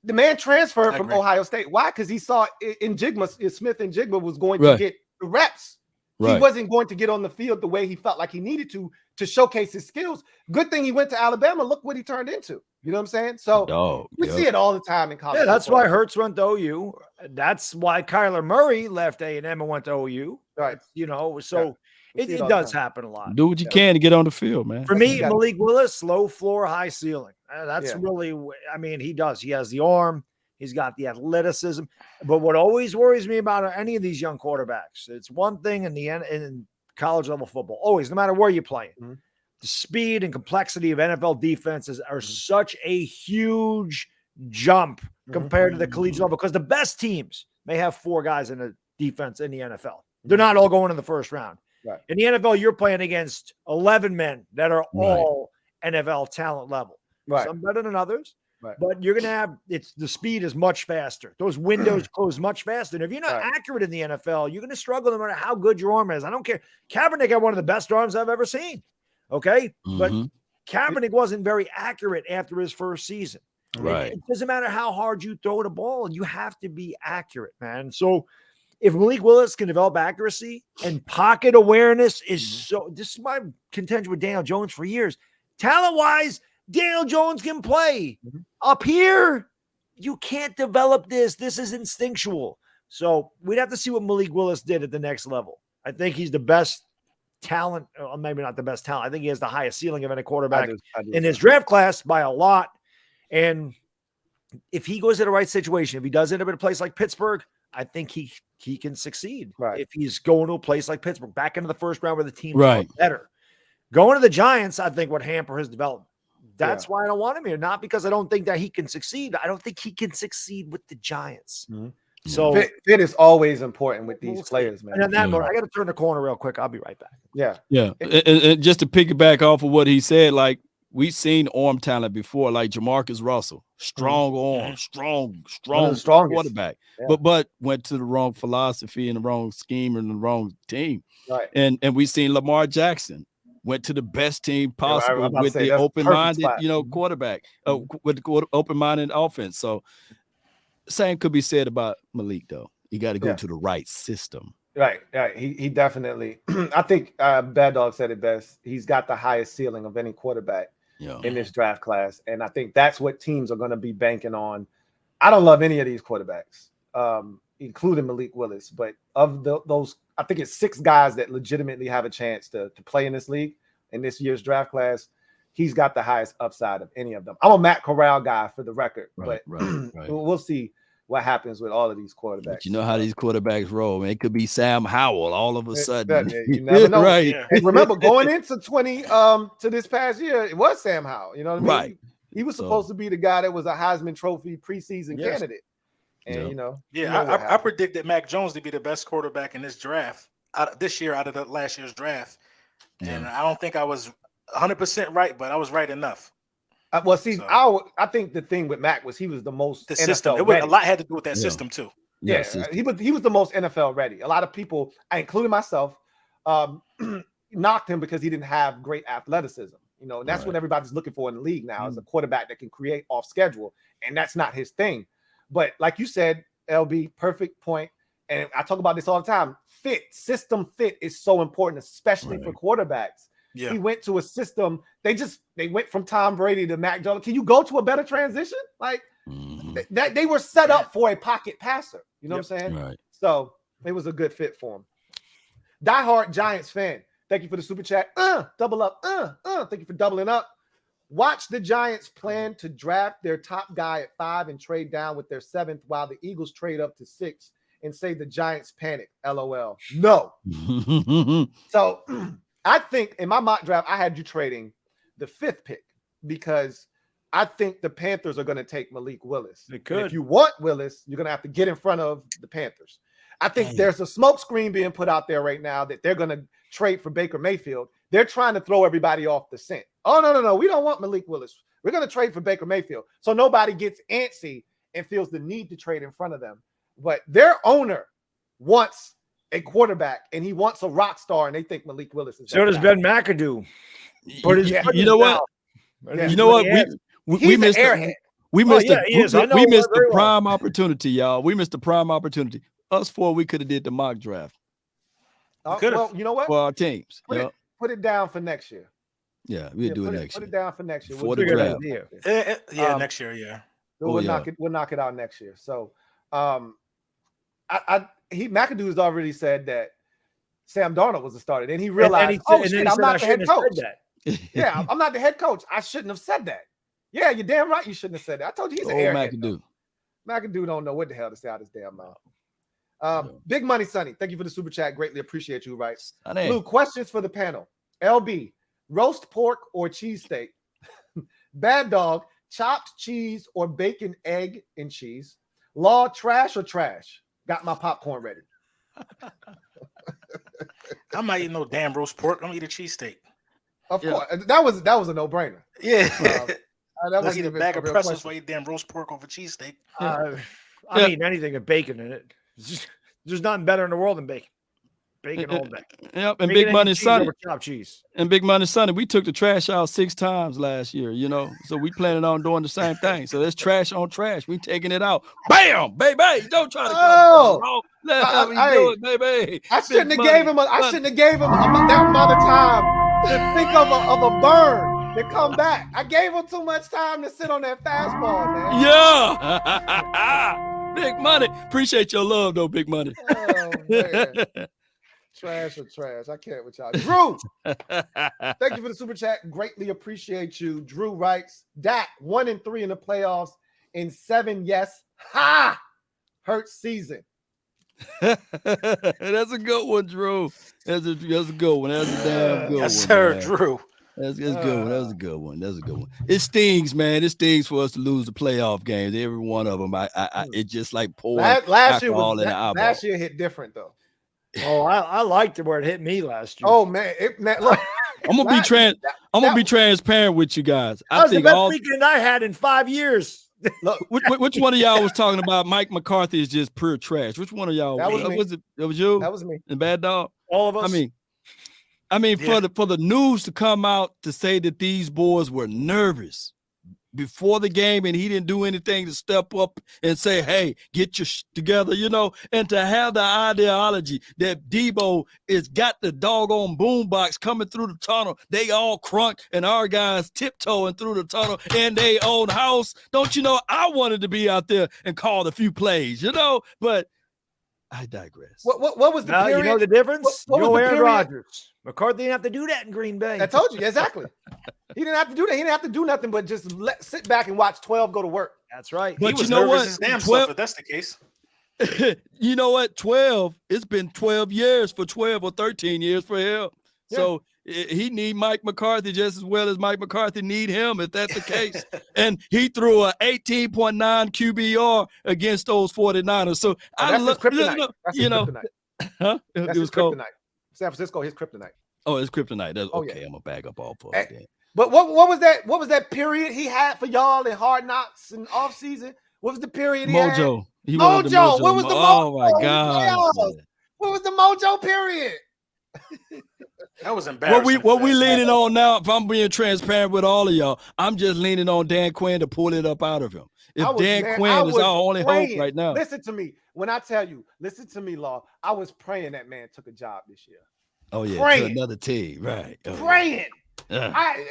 The man transferred from Ohio State. Why? Because he saw Smith and Jigma was going to get the reps. Right. He wasn't going to get on the field the way he felt like he needed to showcase his skills. Good thing he went to Alabama. Look what he turned into. You know what I'm saying? So we see it all the time in college. Yeah, that's why Hurts went to OU. That's why Kyler Murray left A&M and went to OU. Right. It does happen a lot. Do what you can to get on the field, man. For me, Malik Willis, low floor, high ceiling. That's really, he does. He has the arm. He's got the athleticism. But what always worries me about any of these young quarterbacks, it's one thing in college level football, always, no matter where you play it, the speed and complexity of NFL defenses are such a huge jump compared to the collegiate level because the best teams may have 4 guys in the defense in the NFL. They're not all going in the first round. Right. In the NFL, you're playing against 11 men that are all NFL talent level. Right. Some better than others. Right. But you're going to have the speed is much faster. Those windows close much faster. And if you're not accurate in the NFL, you're going to struggle no matter how good your arm is. I don't care. Kaepernick had one of the best arms I've ever seen. Okay. But Kaepernick wasn't very accurate after his first season. Right. It doesn't matter how hard you throw the ball. You have to be accurate, man. So if Malik Willis can develop accuracy and pocket awareness is so, this is my contention with Daniel Jones for years. Talent-wise, Daniel Jones can play. Up here, you can't develop this. This is instinctual. So we'd have to see what Malik Willis did at the next level. I think he's the best talent, maybe not the best talent. I think he has the highest ceiling of any quarterback in his draft class by a lot. And if he goes to the right situation, if he does end up in a place like Pittsburgh, I think he can succeed. Right. If he's going to a place like Pittsburgh, back into the first round where the team right. better. Going to the Giants, I think, would hamper his development. That's why I don't want him here. Not because I don't think that he can succeed. I don't think he can succeed with the Giants. So fit is always important with these players, man. And on that note, I got to turn the corner real quick. I'll be right back. Yeah. And just to piggyback off of what he said, like we've seen arm talent before, like Jamarcus Russell, strong arm, strong quarterback, but went to the wrong philosophy and the wrong scheme and the wrong team. Right. And we've seen Lamar Jackson went to the best team possible with the open-minded, quarterback, with the open-minded offense. So same could be said about Malik, though. You got to go to the right system. Right. He definitely, I think Bad Dog said it best. He's got the highest ceiling of any quarterback in this draft class. And I think that's what teams are going to be banking on. I don't love any of these quarterbacks, including Malik Willis, but of those, I think it's 6 guys that legitimately have a chance to play in this league in this year's draft class. He's got the highest upside of any of them. I'm a Matt Corral guy for the record, but we'll see what happens with all of these quarterbacks. But you know how these quarterbacks roll, man. It could be Sam Howell all of a sudden. You never know. Right. And remember, going into to this past year, it was Sam Howell. You know what I mean? Right. He was supposed to be the guy that was a Heisman Trophy preseason candidate. And I predicted Mac Jones to be the best quarterback in this draft this year out of the last year's draft. And I don't think I was 100% right, but I was right enough. I think the thing with Mac was he was the most the system. NFL ready. A lot had to do with that system too. Yeah, he was the most NFL ready. A lot of people, including myself, knocked him because he didn't have great athleticism. You know, and that's what everybody's looking for in the league now is a quarterback that can create off schedule, and that's not his thing. But like you said, LB, perfect point. And I talk about this all the time. System fit is so important, especially for quarterbacks. Yeah. He went to a system. They went from Tom Brady to Mac Jones. Can you go to a better transition? Like that they were set up for a pocket passer. You know what I'm saying? Right. So it was a good fit for him. Diehard Giants fan. Thank you for the super chat. Double up. Thank you for doubling up. Watch the Giants plan to draft their top guy at 5 and trade down with their 7th while the Eagles trade up to 6 and say the Giants panic. LOL. No. So I think in my mock draft, I had you trading the 5th pick because I think the Panthers are going to take Malik Willis. They could. And if you want Willis, you're going to have to get in front of the Panthers. I think there's a smoke screen being put out there right now that they're going to trade for Baker Mayfield. They're trying to throw everybody off the scent. Oh, no. We don't want Malik Willis. We're going to trade for Baker Mayfield. So nobody gets antsy and feels the need to trade in front of them. But their owner wants a quarterback, and he wants a rock star, and they think Malik Willis is. So does Ben McAdoo. You know what? You know what? We missed the prime opportunity, y'all. We missed the prime opportunity. Us 4, we could have did the mock draft. Well, you know what? For our teams. Put it down for next year. Yeah, we'll do it next year. Put it down for next year. For the draft. Next year, yeah. We'll knock it out next year. So McAdoo has already said that Sam Darnold was a starter. Then he realized, I'm not the head coach. Yeah, I'm not the head coach. I shouldn't have said that. Yeah, you're damn right. You shouldn't have said that. I told you he's an airhead. McAdoo don't know what the hell to say out his damn mouth. Big Money Sonny, thank you for the super chat. Greatly appreciate you. Right, Lou, questions for the panel. LB, roast pork or cheesesteak? Bad Dog, chopped cheese or bacon, egg, and cheese? Law, trash or trash? Got my popcorn ready. I'm not eating no damn roast pork. I'm eating a cheesesteak. Of course, that was a no-brainer. Yeah, that was eating a bag of pretzels for eating damn roast pork over cheesesteak. I'm eating anything with bacon in it. There's nothing better in the world than bacon. bacon all day. Yep, and Bacon Big Money Sunday. Chopped cheese. And Big Money Sunday, we took the trash out 6 times last year, you know. So we planning on doing the same thing. So there's trash on trash. We taking it out. Bam, baby. Don't try to come. Let me do it, baby. I shouldn't have gave him that amount of time to think of a burn to come back. I gave him too much time to sit on that fastball, man. Yeah. Big Money. Appreciate your love, though, Big Money. Oh, man. Trash or trash. I can't with y'all. Drew, thank you for the super chat. Greatly appreciate you. Drew writes, Dak 1-3 in the playoffs in 7 hurt season. That's a good one, Drew. That's a good one. That's a damn good one. Yes, sir, man. Drew. That's good one. That was a good one. That's a good one. It stings, man. It stings for us to lose the playoff games. Every one of them. It just like pouring alcohol in the eyeball. Last year hit different though. Oh, I liked it where it hit me last year. Oh man, look, I'm gonna be transparent with you guys. That was the best weekend I had in 5 years. Look, which one of y'all was talking about Mike McCarthy is just pure trash? Which one of y'all? That was me. That was you? That was me. And Bad Dog? All of us. I mean, for the news to come out to say that these boys were nervous before the game and he didn't do anything to step up and say, hey, get your together, you know, and to have the ideology that Debo is got the doggone boombox coming through the tunnel. They all crunk and our guys tiptoeing through the tunnel in their own house. Don't you know, I wanted to be out there and call a few plays, you know, but I digress. What was the period? You know the difference? What was the Aaron period? Rodgers. McCarthy didn't have to do that in Green Bay. I told you, exactly. He didn't have to do that. He didn't have to do nothing but just sit back and watch 12 go to work. That's right. But you know what? Damn 12, if that's the case. You know what? 12. It's been 12 years for 12 or 13 years for him. Yeah. So he need Mike McCarthy just as well as Mike McCarthy need him, if that's the case. And he threw a 18.9 QBR against those 49ers. So that's his kryptonite. That's his kryptonite. Huh? That's his kryptonite. San Francisco, his kryptonite. Oh, it's kryptonite. That's okay. Yeah. I'm gonna back up all for it. But what was that? What was that period he had for y'all in Hard Knocks and off season? What was the period he Mojo. had? Mojo. What was the Mojo? Oh my God. What was the Mojo period? That was embarrassing. What we leaning on now, if I'm being transparent with all of y'all, I'm just leaning on Dan Quinn to pull it up out of him. If Dan Quinn is our only hope right now. Listen to me. When I tell you, listen to me, Law, I was praying that man took a job this year. Oh, yeah. Praying. To another team. Right. Praying.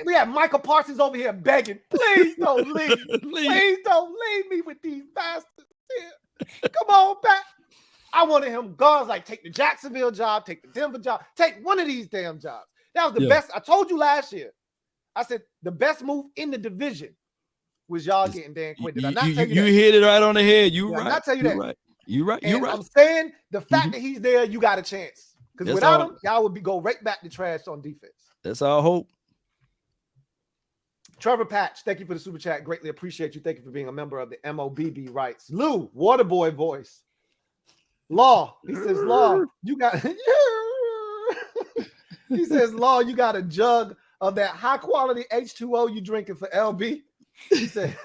We have Michael Parsons over here begging, please don't leave. Please don't leave me with these bastards here. Come on back. I wanted him gone. Like, take the Jacksonville job, take the Denver job, take one of these damn jobs. That was the best. I told you last year. I said the best move in the division was y'all getting Dan Quinn. Did I not tell you that? You hit it right on the head. You right. I not tell you that. Right. You're right. I'm saying the fact that he's there, you got a chance. Because without him, y'all would go right back to trash on defense. That's our hope. Trevor Patch, thank you for the super chat. Greatly appreciate you. Thank you for being a member of the MOBB rights. Lou, Waterboy voice. Law, he says, Law, you got he says, Law, you got a jug of that high quality H2O you drinking for LB. He said,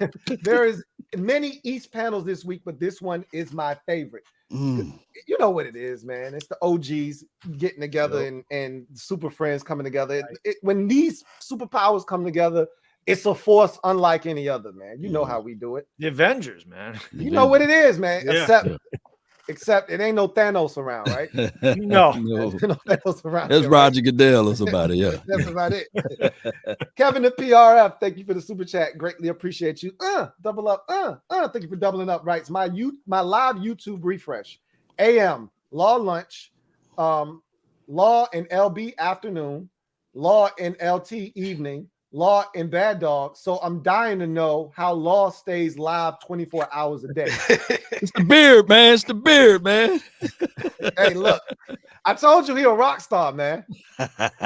there is many East panels this week, but this one is my favorite. You know what it is, man. It's the OGs getting together and super friends coming together. When these superpowers come together, it's a force unlike any other, man. You know how we do it. The Avengers, man. You know what it is, man. Yeah. Except it ain't no Thanos around, right? No. No Thanos around. That's here, Roger Goodell or somebody, yeah. That's about it. Kevin the PRF, thank you for the super chat. Greatly appreciate you. Double up. Thank you for doubling up rights. My live YouTube refresh. AM, Law lunch, Law and LB afternoon, Law and LT evening, Law and Bad Dog. So I'm dying to know how Law stays live 24 hours a day. It's the beard, man. It's the beard, man. Hey, look, I told you he a rock star, man.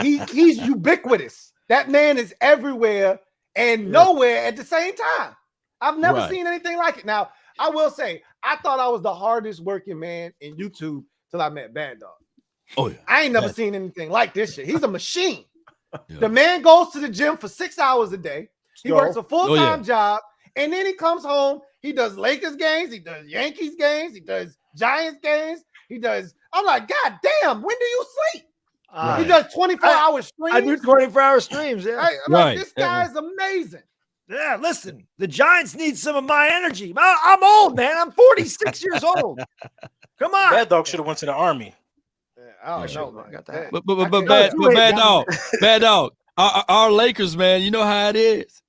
He's ubiquitous. That man is everywhere and nowhere at the same time. I've never seen anything like it. Now, I will say, I thought I was the hardest working man in YouTube till I met Bad Dog. Oh, yeah. I ain't never seen anything like this shit. He's a machine. Yeah. The man goes to the gym for 6 hours a day. He works a full-time job, and then he comes home. He does Lakers games. He does Yankees games. He does Giants games. He does I'm like, God damn, when do you sleep? Right. He does 24-hour streams. I do 24-hour streams. Yeah. I'm like, this guy is amazing. Yeah, listen, the Giants need some of my energy. I'm old, man. I'm 46 years old. Come on. Bad Dog should have went to the Army. Yeah, I don't know, man. Got that. But Bad Dog. Our Lakers, man, you know how it is.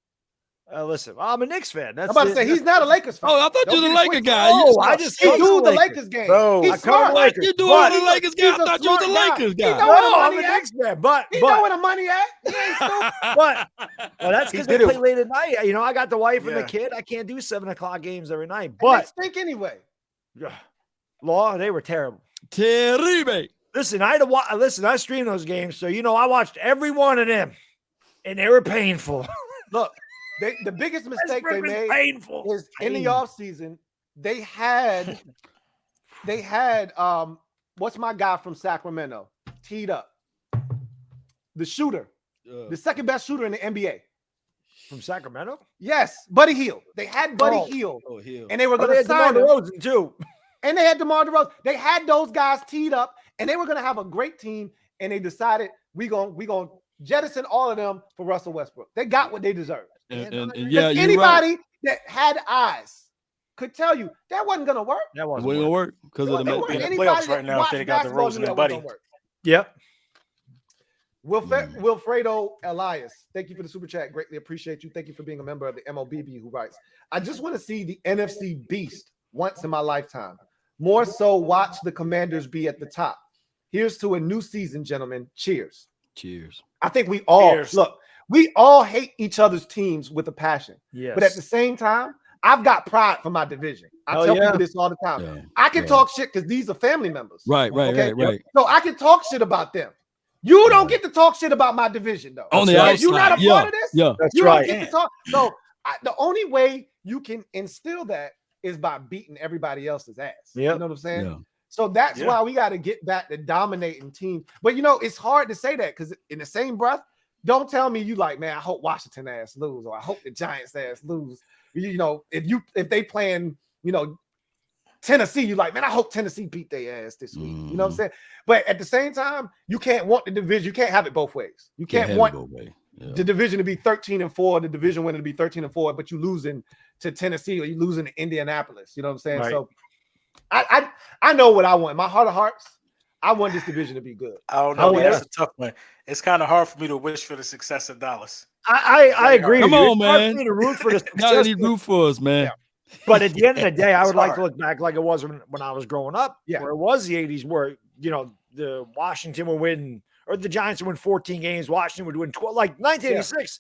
Listen, I'm a Knicks fan. That's I'm about to say he's not a Lakers fan. Oh, I thought you were the Lakers guy. Oh, I just do the Lakers game. Bro, he's smart. You doing the Lakers guy? I thought you was the Lakers guy. I'm a Knicks fan, but he know where the money at. He ain't stupid. Well, that's because they play late at night. You know, I got the wife and the kid. I can't do 7:00 games every night. But they stink anyway. Law, they were terrible. Terrible. Listen, I streamed those games, so I watched every one of them, and they were painful. Look. The biggest mistake they made is in the offseason, they had what's my guy from Sacramento teed up, the shooter, the second best shooter in the NBA from Sacramento. Yes, Buddy Hield. They had Buddy Hield, and they were going to sign DeMar DeRozan too. And they had DeMar DeRozan. They had those guys teed up, and they were going to have a great team. And they decided we gonna jettison all of them for Russell Westbrook. They got what they deserved. Anybody that had eyes could tell you that wasn't gonna work. That wasn't gonna work because of the playoffs right now. They got the Rose and Buddy. Yep. Wilfredo Elias, thank you for the super chat. Greatly appreciate you. Thank you for being a member of the MOBB who writes, I just want to see the NFC beast once in my lifetime. More so watch the Commanders be at the top. Here's to a new season, gentlemen. Cheers. Cheers. I think we all look. We all hate each other's teams with a passion. Yes. But at the same time, I've got pride for my division. I tell people this all the time. Yeah. I can talk shit because these are family members. Right. So I can talk shit about them. You don't get to talk shit about my division, though. On the outside. You're not a part of this? Yeah. That's you right. don't get to talk. So the only way you can instill that is by beating everybody else's ass. Yep. You know what I'm saying? Yeah. So that's why we got to get back to dominating teams. But, it's hard to say that because in the same breath, don't tell me you like, man, I hope Washington ass lose, or I hope the Giants ass lose. If they playing, Tennessee, you like, man, I hope Tennessee beat their ass this week. You know what I'm saying? But at the same time, you can't want the division. You can't have it both ways. You can't want the division to be 13-4, the division winner to be 13-4, but you losing to Tennessee or you losing to Indianapolis. You know what I'm saying? Right. So I know what I want. In my heart of hearts, I want this division to be good. I don't know. That's a tough one. It's kind of hard for me to wish for the success of Dallas. I agree. Come on, man. For me to root for the Y'all need root for us, man. Yeah. But at the end of the day, I would like to look back like it was when I was growing up, where it was the 80s, where the Washington would win, or the Giants would win 14 games. Washington would win 12. Like 1986,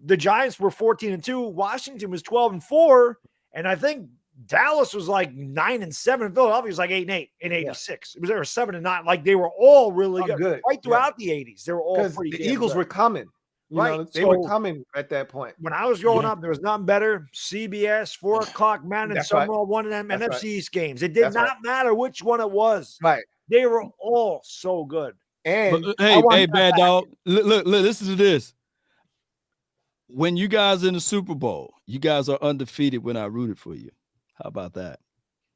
the Giants were 14-2. Washington was 12-4, and I think Dallas was like 9-7. Philadelphia was like 8-8 in 86. It was there 7-9. Like they were all really good right throughout the 80s. They were all pretty. The Eagles were coming. They were coming at that point. When I was growing up, there was nothing better. CBS, 4 o'clock, man, and somewhere one of them NFC East games. It did not matter which one it was. Right. They were all so good. And hey, Bad Dog, look, listen to this. When you guys in the Super Bowl, you guys are undefeated when I rooted for you. How about that?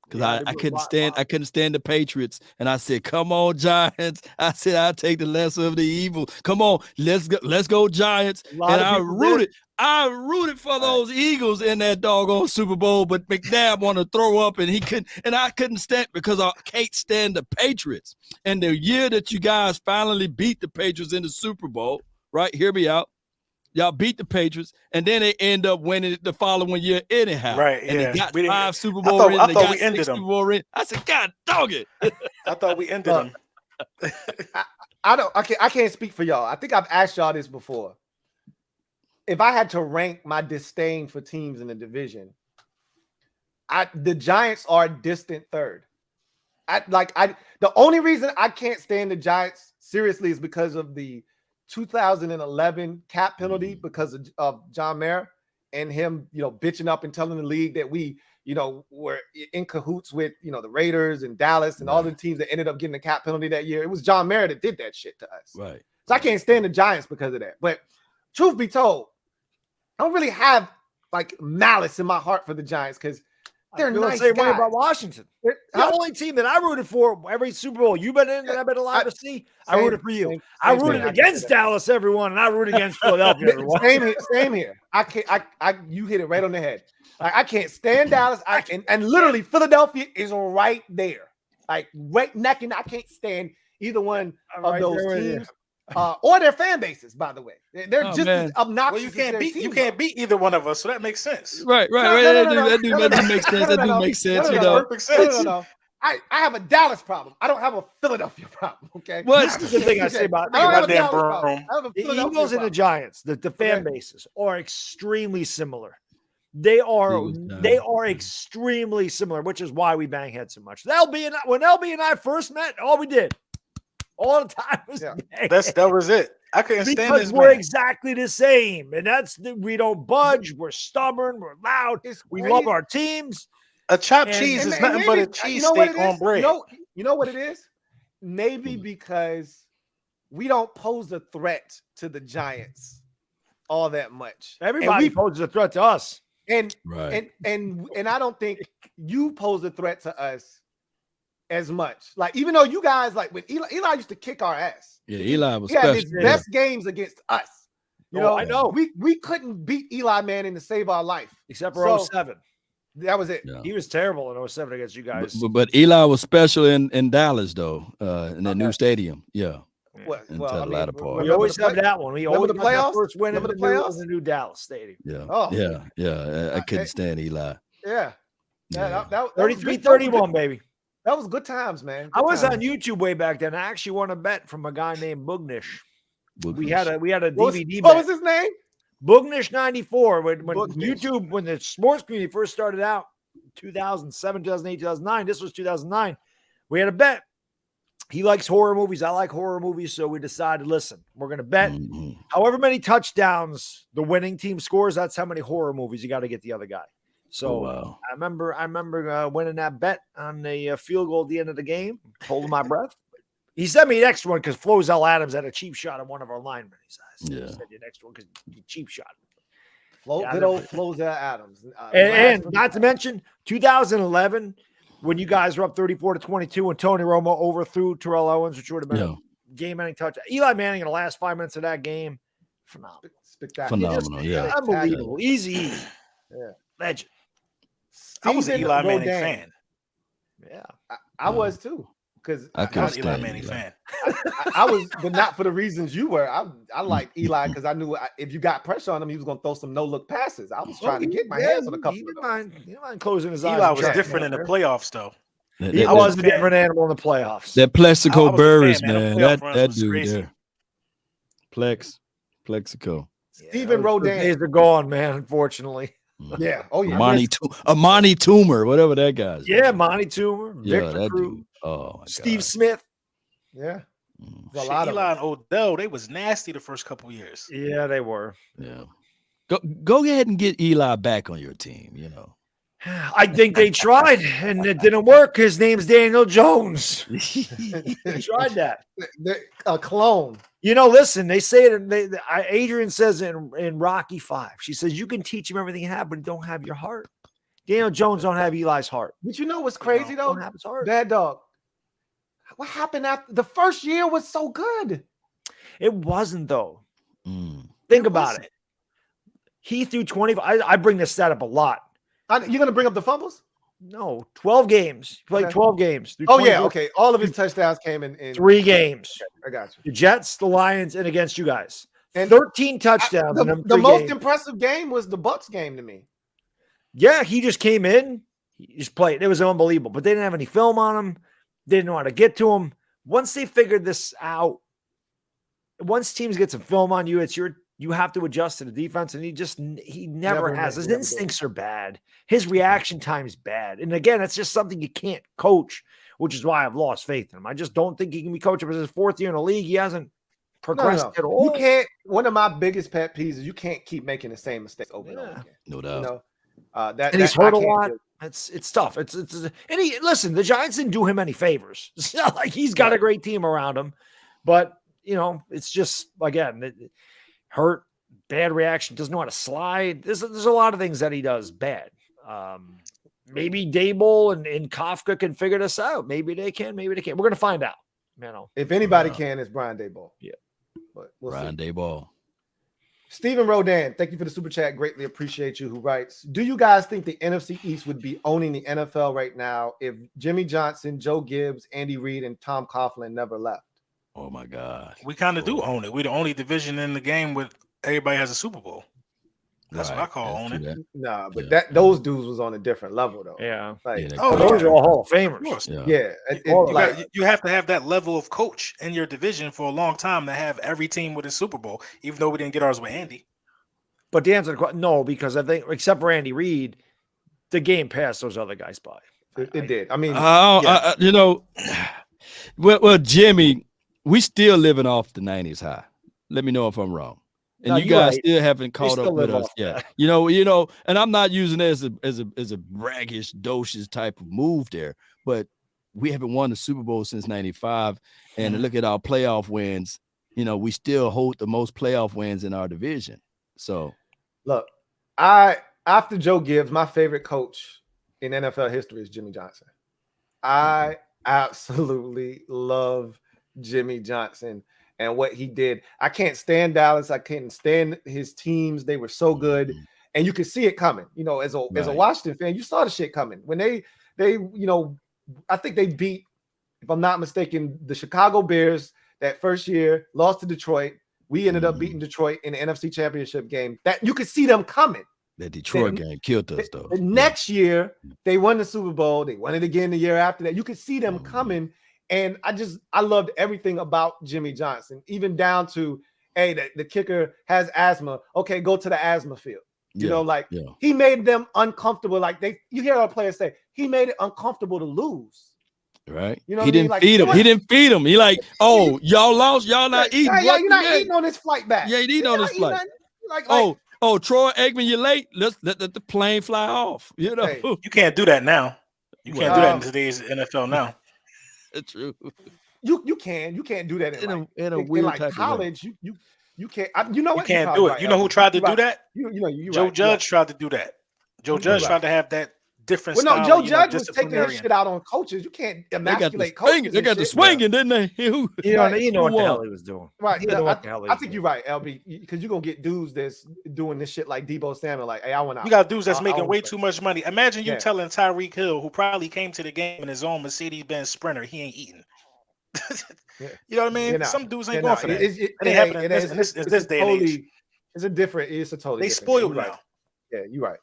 Because I couldn't stand the Patriots, and I said, "Come on, Giants!" I said, "I'll take the lesser of the evil. Come on, let's go, Giants!" And I rooted for those Eagles in that doggone Super Bowl, but McNabb wanted to throw up, and he couldn't, and I couldn't stand because I can't stand the Patriots. And the year that you guys finally beat the Patriots in the Super Bowl, right? Hear me out. Y'all beat the Patriots, and then they end up winning it the folling year anyhow. Right, and they got 5 Super Bowl rings. I thought we ended them. Super Bowl rings. I said, God dog it. I thought we ended them. I can't speak for y'all. I think I've asked y'all this before. If I had to rank my disdain for teams in the division, the Giants are a distant third. The only reason I can't stand the Giants seriously is because of the 2011 cap penalty because of John Mayer and him, bitching up and telling the league that we, were in cahoots with, the Raiders and Dallas and all the teams that ended up getting the cap penalty that year. It was John Mayer that did that shit to us. Right. So I can't stand the Giants because of that. But truth be told, I don't really have like malice in my heart for the Giants because They're feel nice the same way guys. about Washington. The only team that I rooted for every Super Bowl you've been in and I've been alive to see, I rooted for you. I rooted against Dallas, everyone, and I rooted against Philadelphia, everyone. Same here. You hit it right on the head. Like, I can't stand Dallas. And literally Philadelphia is right there. Like right neck and I can't stand either one of those teams. Or their fan bases, by the way. They're just as obnoxious. Well, you can't beat either one of us, so that makes sense. Right. That do make sense. That do make sense. Perfect sense. No. I have a Dallas problem. I don't have a Philadelphia problem. Okay. This is the thing I say about I don't have a Dallas problem. I have a the Philadelphia Eagles and the Giants. The fan bases are extremely similar. They are extremely similar, which is why we bang heads so much. When LB and I first met, all we did all the time was that was it. I couldn't stand this. We're exactly the same, and we don't budge. We're stubborn. We're loud. We love our teams. A chopped cheese is nothing but a cheesesteak on bread. You know what it is? Maybe because we don't pose a threat to the Giants all that much. Everybody poses a threat to us. And I don't think you pose a threat to us as much. Like, even though you guys, like, when Eli used to kick our ass. Yeah, Eli was special. He had his best games against us. I know. We couldn't beat Eli Manning to save our life. Except for 07. That was it. Yeah. He was terrible in 07 against you guys. But Eli was special in Dallas, though, in that new stadium. Yeah. We always have that one. We always the playoffs. First win in the new Dallas stadium. Yeah. I couldn't stand Eli. Yeah. That 33-31, baby. That was good times, man. I was on YouTube way back then. I actually won a bet from a guy named Boognish. We had a DVD. What was his name? Boognish 94. When Boognish. YouTube, when the sports community first started out, 2007, 2008, 2009. This was 2009. We had a bet. He likes horror movies. I like horror movies. So we decided, listen, we're going to bet however many touchdowns the winning team scores. That's how many horror movies you got to get the other guy. So I remember winning that bet on the field goal at the end of the game, holding my breath. He sent me the next one because Flozell Adams had a cheap shot on one of our linemen. He said the next one because he cheap shot. Good old Flozell Adams. And not to mention 2011, when you guys were up 34-22 and Tony Romo overthrew Terrell Owens, which would have been a game-ending touchdown. Eli Manning in the last 5 minutes of that game, phenomenal. Spectacular. Unbelievable. Easy. Yeah. Legend. I was an Eli Manning fan. Yeah. I was too. Because I was an Eli Manning fan. I was, but not for the reasons you were. I like Eli because I knew if you got pressure on him, he was going to throw some no-look passes. I was trying to get my hands on a couple of those. He didn't mind closing his eyes. Eli was different in the playoffs, though. He was a different animal in the playoffs. That Plexico Burris, man. That dude there. Plexico. Stephen Rodan. Days are gone, man, unfortunately. Yeah. Oh, yeah. Monty Toomer, whatever that guy's. Yeah, Monty Toomer. Yeah, Victor that Cruz. dude. Oh, Steve Smith. Yeah. Eli and Odell, they was nasty the first couple years. Yeah, they were. Yeah. Go ahead and get Eli back on your team, you know. I think they tried and it didn't work. His name's Daniel Jones. They tried that. A clone. You know, listen, they say it. Adrian says it in Rocky 5. She says, you can teach him everything you have, but don't have your heart. Daniel Jones don't have Eli's heart. But you know what's crazy, though? Don't have his heart. Bad Dog. What happened after the first year was so good? It wasn't, though. Think about it. He threw 25. I bring this stat up a lot. You're going to bring up the fumbles? No, 12 games. He played 12 games. Oh, yeah, okay. All of his touchdowns came in 3 games. Okay, I got you. The Jets, the Lions, and against you guys. And 13 touchdowns. The most impressive game was the Bucs game to me. Yeah, he just came in. He just played. It was unbelievable. But they didn't have any film on him. They didn't know how to get to him. Once they figured this out, once teams get some film on you, you have to adjust to the defense, and he never has. His instincts are bad. His reaction time is bad. And again, it's just something you can't coach, which is why I've lost faith in him. I just don't think he can be coachable. It's his 4th year in the league. He hasn't progressed at all. You can't. One of my biggest pet peeves is you can't keep making the same mistakes over and over again. No doubt. You know, and he's hurt a lot. It's tough. Listen, the Giants didn't do him any favors. It's not like he's got a great team around him, but it's just, again, hurt, bad reaction, doesn't know how to slide. There's a lot of things that he does bad. maybe Dable and Kafka can figure this out. Maybe they can. Maybe they can't. We're going to find out. You know, if anybody can, it's Brian Daboll. Yeah, but we'll Brian see. Daboll. Stephen Rodan, thank you for the super chat. Greatly appreciate you. Who writes, do you guys think the NFC East would be owning the NFL right now if Jimmy Johnson, Joe Gibbs, Andy Reid, and Tom Coughlin never left? Oh my God. We kind of do own it. We're the only division in the game with everybody has a Super Bowl. That's what I call own it. Nah, but those dudes was on a different level though. Yeah. Like, those are all Hall of Famers. You have to have that level of coach in your division for a long time to have every team with a Super Bowl, even though we didn't get ours with Andy. But the answer to the question, no, because I think except for Andy Reid, the game passed those other guys by. It did. I mean, you know, well, Jimmy, we still living off the 90s high. Let me know if I'm wrong. And no, you guys right. still haven't caught up with us yet. You know, and I'm not using it as a braggish, docious type of move there, but we haven't won the Super Bowl since '95. And look at our playoff wins. You know, we still hold the most playoff wins in our division. So look, after Joe Gibbs, my favorite coach in NFL history is Jimmy Johnson. I absolutely love Jimmy Johnson and what he did. I can't stand Dallas. I can't stand his teams. They were so good. And you could see it coming. You know, as a Washington fan, you saw the shit coming. When they I think they beat, if I'm not mistaken, the Chicago Bears that first year, lost to Detroit. We ended up beating Detroit in the NFC Championship game. That you could see them coming. That Detroit game killed us, though. The next year, they won the Super Bowl. They won it again the year after that. You could see them coming. And I loved everything about Jimmy Johnson, even down to, hey, the kicker has asthma. Okay, go to the asthma field. You know, he made them uncomfortable. Like you hear our players say, he made it uncomfortable to lose. Right. You know he didn't feed him. He didn't feed him. He like, oh, y'all lost. Y'all not eating. Yeah, you're not eating on this flight back. Yeah, you eating on this flight. Oh, Troy Aikman, you're late. Let's let the plane fly off. You know, you can't do that now. You can't do that in today's NFL now. It's true. You can't do that in a weird type college. You can't. You know what? You can't do it. You know who tried to do that? Joe Judge tried to do that. Joe Judge tried to have that different. Well, no, Joe Judge was taking his shit out on coaches. You can't emasculate coaches. They got the swinging, didn't they? You know what the hell he was doing. Right. I think you're right, LB, because you're gonna get dudes that's doing this shit like Debo Samuel. Like, hey, I want to. You got dudes that's making way too much money. Imagine you telling Tyreek Hill, who probably came to the game in his own Mercedes-Benz Sprinter, he ain't eating. You know what I mean? Some dudes ain't going for that. It ain't happening in this day and age. It's a totally. They spoiled now. Yeah, you're right.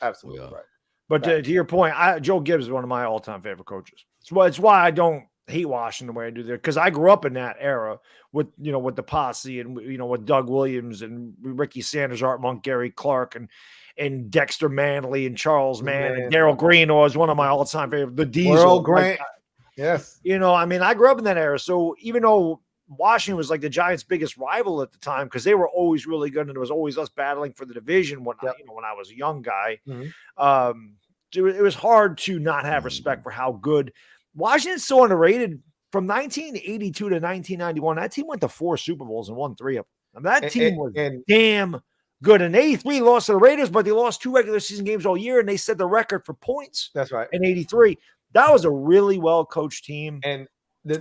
Absolutely right. But to your point, Joe Gibbs is one of my all-time favorite coaches. It's why I don't hate Washington the way I do there, because I grew up in that era with the posse and with Doug Williams and Ricky Sanders, Art Monk, Gary Clark, and Dexter Manley and Charles Mann and Darryl Green was one of my all-time favorite. The Diesel, Earl Grant. Yes. I mean, I grew up in that era. So even though Washington was like the Giants' biggest rival at the time, because they were always really good and it was always us battling for the division when I was a young guy. It was hard to not have respect for how good Washington's so underrated. From 1982 to 1991, that team went to 4 Super Bowls and won 3 of them. I mean, that team was damn good. In 83, lost to the Raiders, but they lost 2 regular season games all year, and they set the record for points. That's right. In 83. That was a really well-coached team. And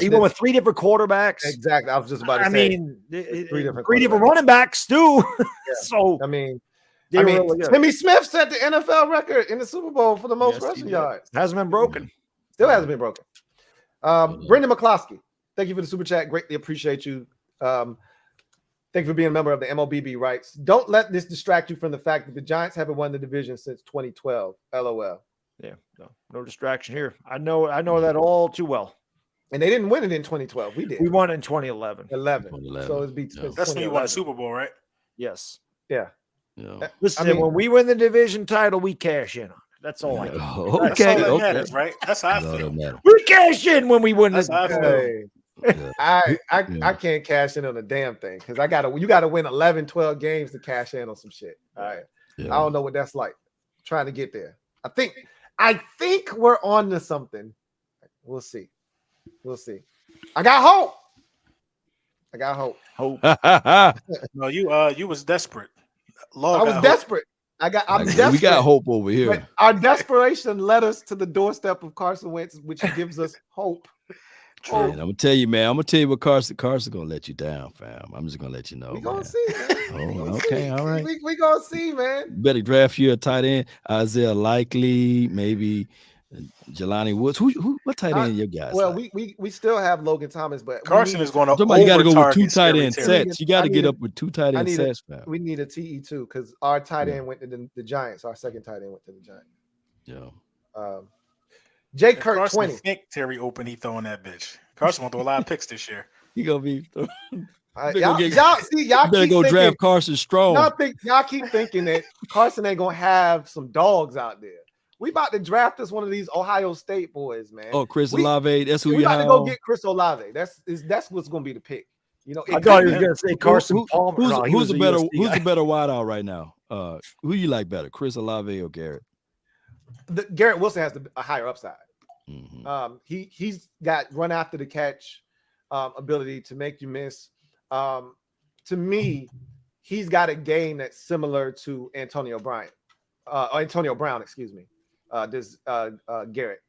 even with 3 different quarterbacks. Exactly. I was just about to say. I mean, 3 different running backs, too. Yeah. So, really Timmy Smith set the NFL record in the Super Bowl for the most rushing yards. Hasn't been broken. Still hasn't been broken. Brendan McCloskey, thank you for the super chat. Greatly appreciate you. Thank you for being a member of the MLBB Rights. Don't let this distract you from the fact that the Giants haven't won the division since 2012. LOL. Yeah, no distraction here. I know that all too well. And they didn't win it in 2012. We did. We won in 2011. 11. So it's that's when you won the Super Bowl, right? Yes. Yeah. Listen, when we win the division title, we cash in on it. That's all I know. Okay. That's all that matters, right? That's how I feel. We cash in when we win this. I can't cash in on a damn thing because you gotta win 11, 12 games to cash in on some shit. All right. I don't know what that's like. I'm trying to get there. I think we're on to something. We'll see. I got hope. No, you was desperate. I was desperate. I'm desperate. We got hope over here. But our desperation led us to the doorstep of Carson Wentz, which gives us hope. True. And I'm gonna tell you, man. I'm gonna tell you what Carson's gonna let you down, fam. I'm just gonna let you know. We gonna see, man. Oh, okay, all right. We gonna see, man. Better draft you a tight end, Isaiah Likely, maybe Jelani Woods. What tight end you guys? Well, like? we still have Logan Thomas, but Carson is going to. You got to go with 2 tight end sets. You got to get up with 2 tight end sets, fam. We need a TE too because our tight end went to the Giants. Our second tight end went to the Giants. Yeah. Jake Kirk Carson 20. Think Terry open. He throwing that bitch. Carson won't throw a lot of picks this year. He gonna be. Y'all better go draft Carson Strong. Y'all keep thinking that Carson ain't gonna have some dogs out there. We about to draft us one of these Ohio State boys, man. Oh, Chris Olave. That's who you about to go get Chris Olave. That's what's gonna be the pick. You know, I thought he was gonna say Carson Palmer. Who's the better wideout right now? Who you like better, Chris Olave or Garrett? Garrett Wilson has a higher upside. Mm-hmm. He's got run after the catch ability to make you miss. To me, he's got a game that's similar to Antonio Brown, excuse me. Garrett.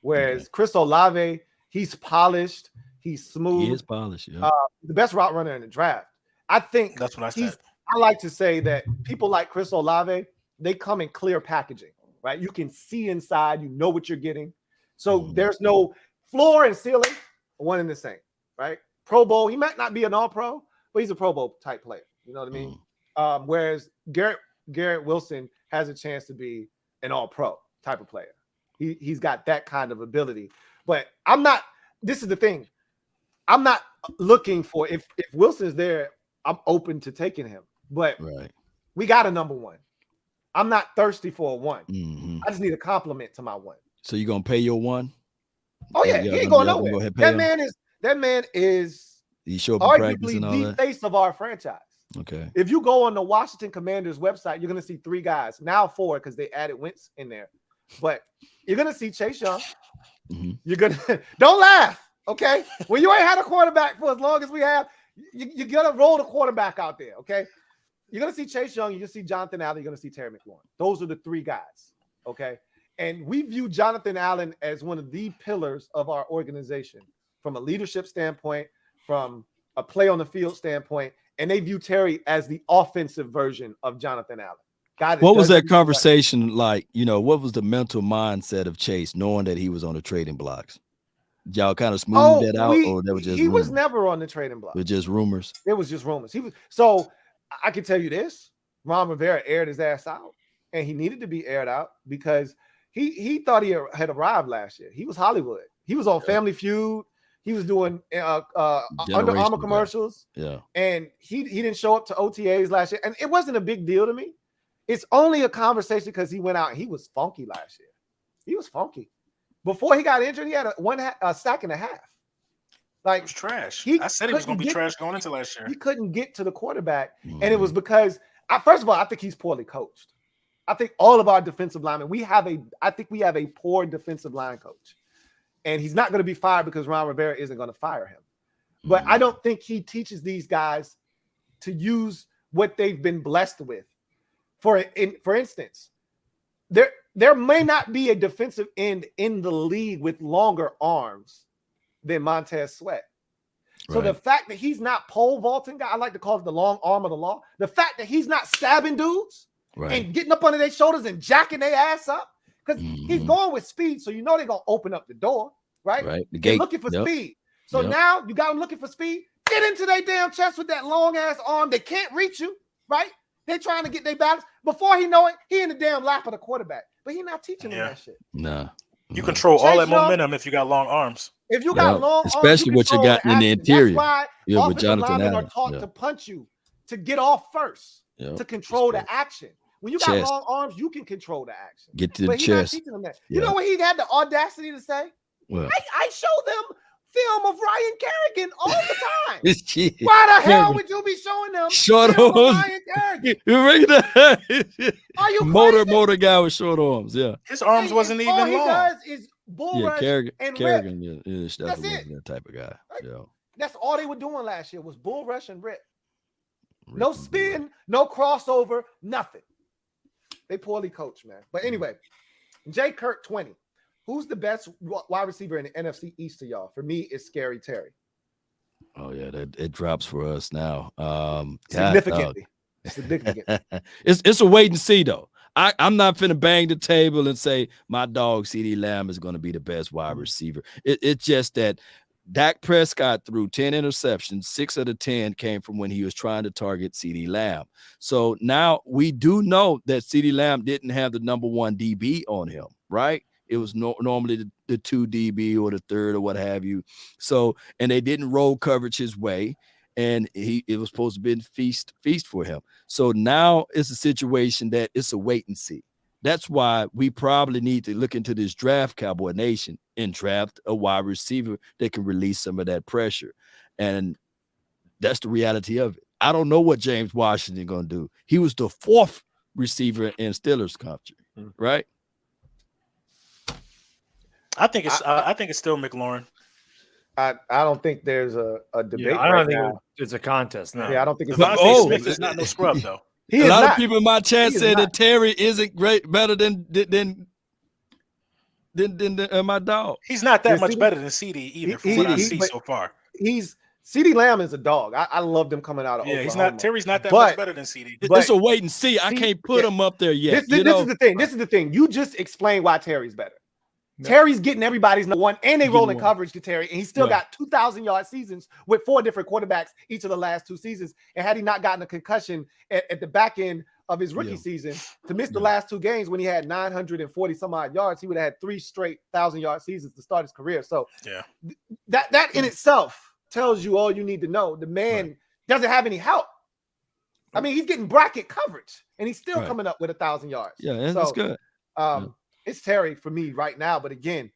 Whereas Chris Olave, he's polished, he's smooth. He is polished, yeah. The best route runner in the draft. I think that's what I said. I like to say that people like Chris Olave, they come in clear packaging, right? You can see inside, you know what you're getting. So there's no floor and ceiling, one and the same, right? Pro Bowl, he might not be an all-pro, but he's a Pro Bowl type player. You know what I mean? Whereas Garrett Wilson has a chance to be an all-pro type of player. He's got that kind of ability. But this is the thing. I'm not looking for, if Wilson's there, I'm open to taking him. But we got a number one. I'm not thirsty for a one. I just need a compliment to my one. So you're gonna pay your one? Oh yeah, he ain't going nowhere. That man is he show up in practice arguably and all the that? face of our franchise. Okay. If you go on the Washington Commanders website, you're gonna see 3 guys, now 4 because they added Wentz in there. But you're gonna see Chase Young. You're gonna don't laugh, okay? When you ain't had a quarterback for as long as we have, you're gonna roll the quarterback out there, okay? You're gonna see Chase Young, you're gonna see Jonathan Allen, you're gonna see Terry McLaurin. Those are the 3 guys, okay? And we view Jonathan Allen as one of the pillars of our organization from a leadership standpoint, from a play on the field standpoint, and they view Terry as the offensive version of Jonathan Allen. What was that conversation like? You know, what was the mental mindset of Chase knowing that he was on the trading blocks? Y'all kind of smoothed that out, or that was just he was never on the trading block. It was just rumors. It was just rumors. So I can tell you this: Ron Rivera aired his ass out, and he needed to be aired out because he thought he had arrived last year. He was Hollywood. He was on Family Feud. He was doing Under Armour commercials. Yeah. And he didn't show up to OTAs last year. And it wasn't a big deal to me. It's only a conversation because he went out and he was funky last year. He was funky. Before he got injured, he had a sack and a half. Like, it was trash. I said he was going to be trash going into last year. He couldn't get to the quarterback. And it was because, first of all, I think he's poorly coached. I think all of our defensive linemen, I think we have a poor defensive line coach. And he's not going to be fired because Ron Rivera isn't going to fire him. But I don't think he teaches these guys to use what they've been blessed with. For instance, there may not be a defensive end in the league with longer arms than Montez Sweat. So the fact that he's not pole vaulting guy, I like to call it the long arm of the law. The fact that he's not stabbing dudes and getting up under their shoulders and jacking their ass up, because he's going with speed, so you know they're going to open up the door, right? The gate. They're looking for speed. So now you got them looking for speed. Get into their damn chest with that long-ass arm. They can't reach you, right? They're trying to get their balance. Before he know it, he in the damn lap of the quarterback. But he's not teaching them that shit. Nah. You control all that momentum if you got long arms. If you got long arms, especially what you got in the interior. That's why with Jonathan Allen are taught to punch you, to get off first, to control the action. When you got long arms, you can control the action. Get to the chest. Teaching them that. You know what he had the audacity to say? Well, I show them film of Ryan Kerrigan all the time. Why the hell would you be showing them short arms? Ryan Kerrigan? Are you motor guy with short arms? Yeah, his arms wasn't even long. All he does is bull rush and Kerrigan rip. Is definitely that type of guy. Yeah, that's all they were doing last year was bull rush and rip. No spin, no crossover, nothing. They poorly coached, man. But anyway, J. Kirk 20. Who's the best wide receiver in the NFC East to y'all? For me, it's Scary Terry. Oh yeah, it drops for us now. Significantly. Significant. It's a wait and see though. I'm not finna bang the table and say my dog CeeDee Lamb is going to be the best wide receiver. It's just that Dak Prescott threw 10 interceptions. 6 of the 10 came from when he was trying to target CeeDee Lamb. So now we do know that CeeDee Lamb didn't have the number 1 DB on him, right? It was normally the 2 DB or the 3rd or what have you. So, and they didn't roll coverage his way, and it was supposed to be feast for him. So now it's a situation that it's a wait and see. That's why we probably need to look into this draft, Cowboy Nation, and draft a wide receiver that can release some of that pressure. And that's the reality of it. I don't know what James Washington going to do. He was the 4th receiver in Steelers country, right? I think it's still McLaurin. I don't think there's a debate. I don't think it's a contest. No. Yeah, I don't think it's. Smith is not no scrub though. A lot of people in my chat said that Terry isn't better than my dog. He's not that much better than CeeDee either. From what I see so far, CeeDee Lamb is a dog. I loved him coming out of Oklahoma. Terry's not that much better than CeeDee. It's a wait and see. I can't put him up there yet. This is the thing. This is the thing. You just explained why Terry's better. No. Terry's getting everybody's number 1, and they rolling coverage to Terry, and he still got 2,000-yard seasons with 4 different quarterbacks each of the last 2 seasons. And had he not gotten a concussion at the back end of his rookie season to miss the last 2 games when he had 940 some odd yards, he would have had 3 straight 1,000-yard seasons to start his career. So that in itself tells you all you need to know. The man doesn't have any help. I mean, he's getting bracket coverage, and he's still coming up with 1,000 yards. Yeah, that's good. It's Terry for me right now. But again,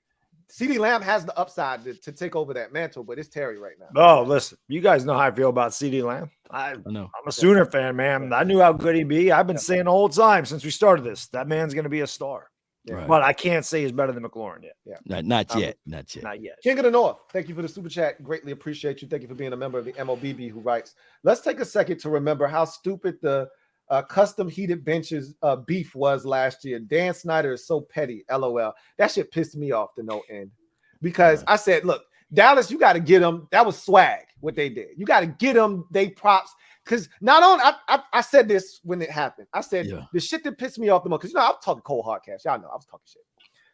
CeeDee Lamb has the upside to take over that mantle, but it's Terry right now. Oh, listen, you guys know how I feel about CeeDee Lamb. I know. I'm a Sooner fan, man. I knew how good he'd be. I've been saying the whole time since we started this, that man's going to be a star. Yeah. But I can't say he's better than McLaurin yet. Yeah. Not yet. King of the North, thank you for the super chat. Greatly appreciate you. Thank you for being a member of the MOBB who writes, let's take a second to remember how stupid the custom heated benches beef was last year. Dan Snyder is so petty. LOL. That shit pissed me off to no end because I said, look, Dallas, you got to get them. That was swag what they did. You got to get them they props because not on. I said this when it happened. I said the shit that pissed me off the most because I was talking cold hard cash. Y'all know I was talking shit.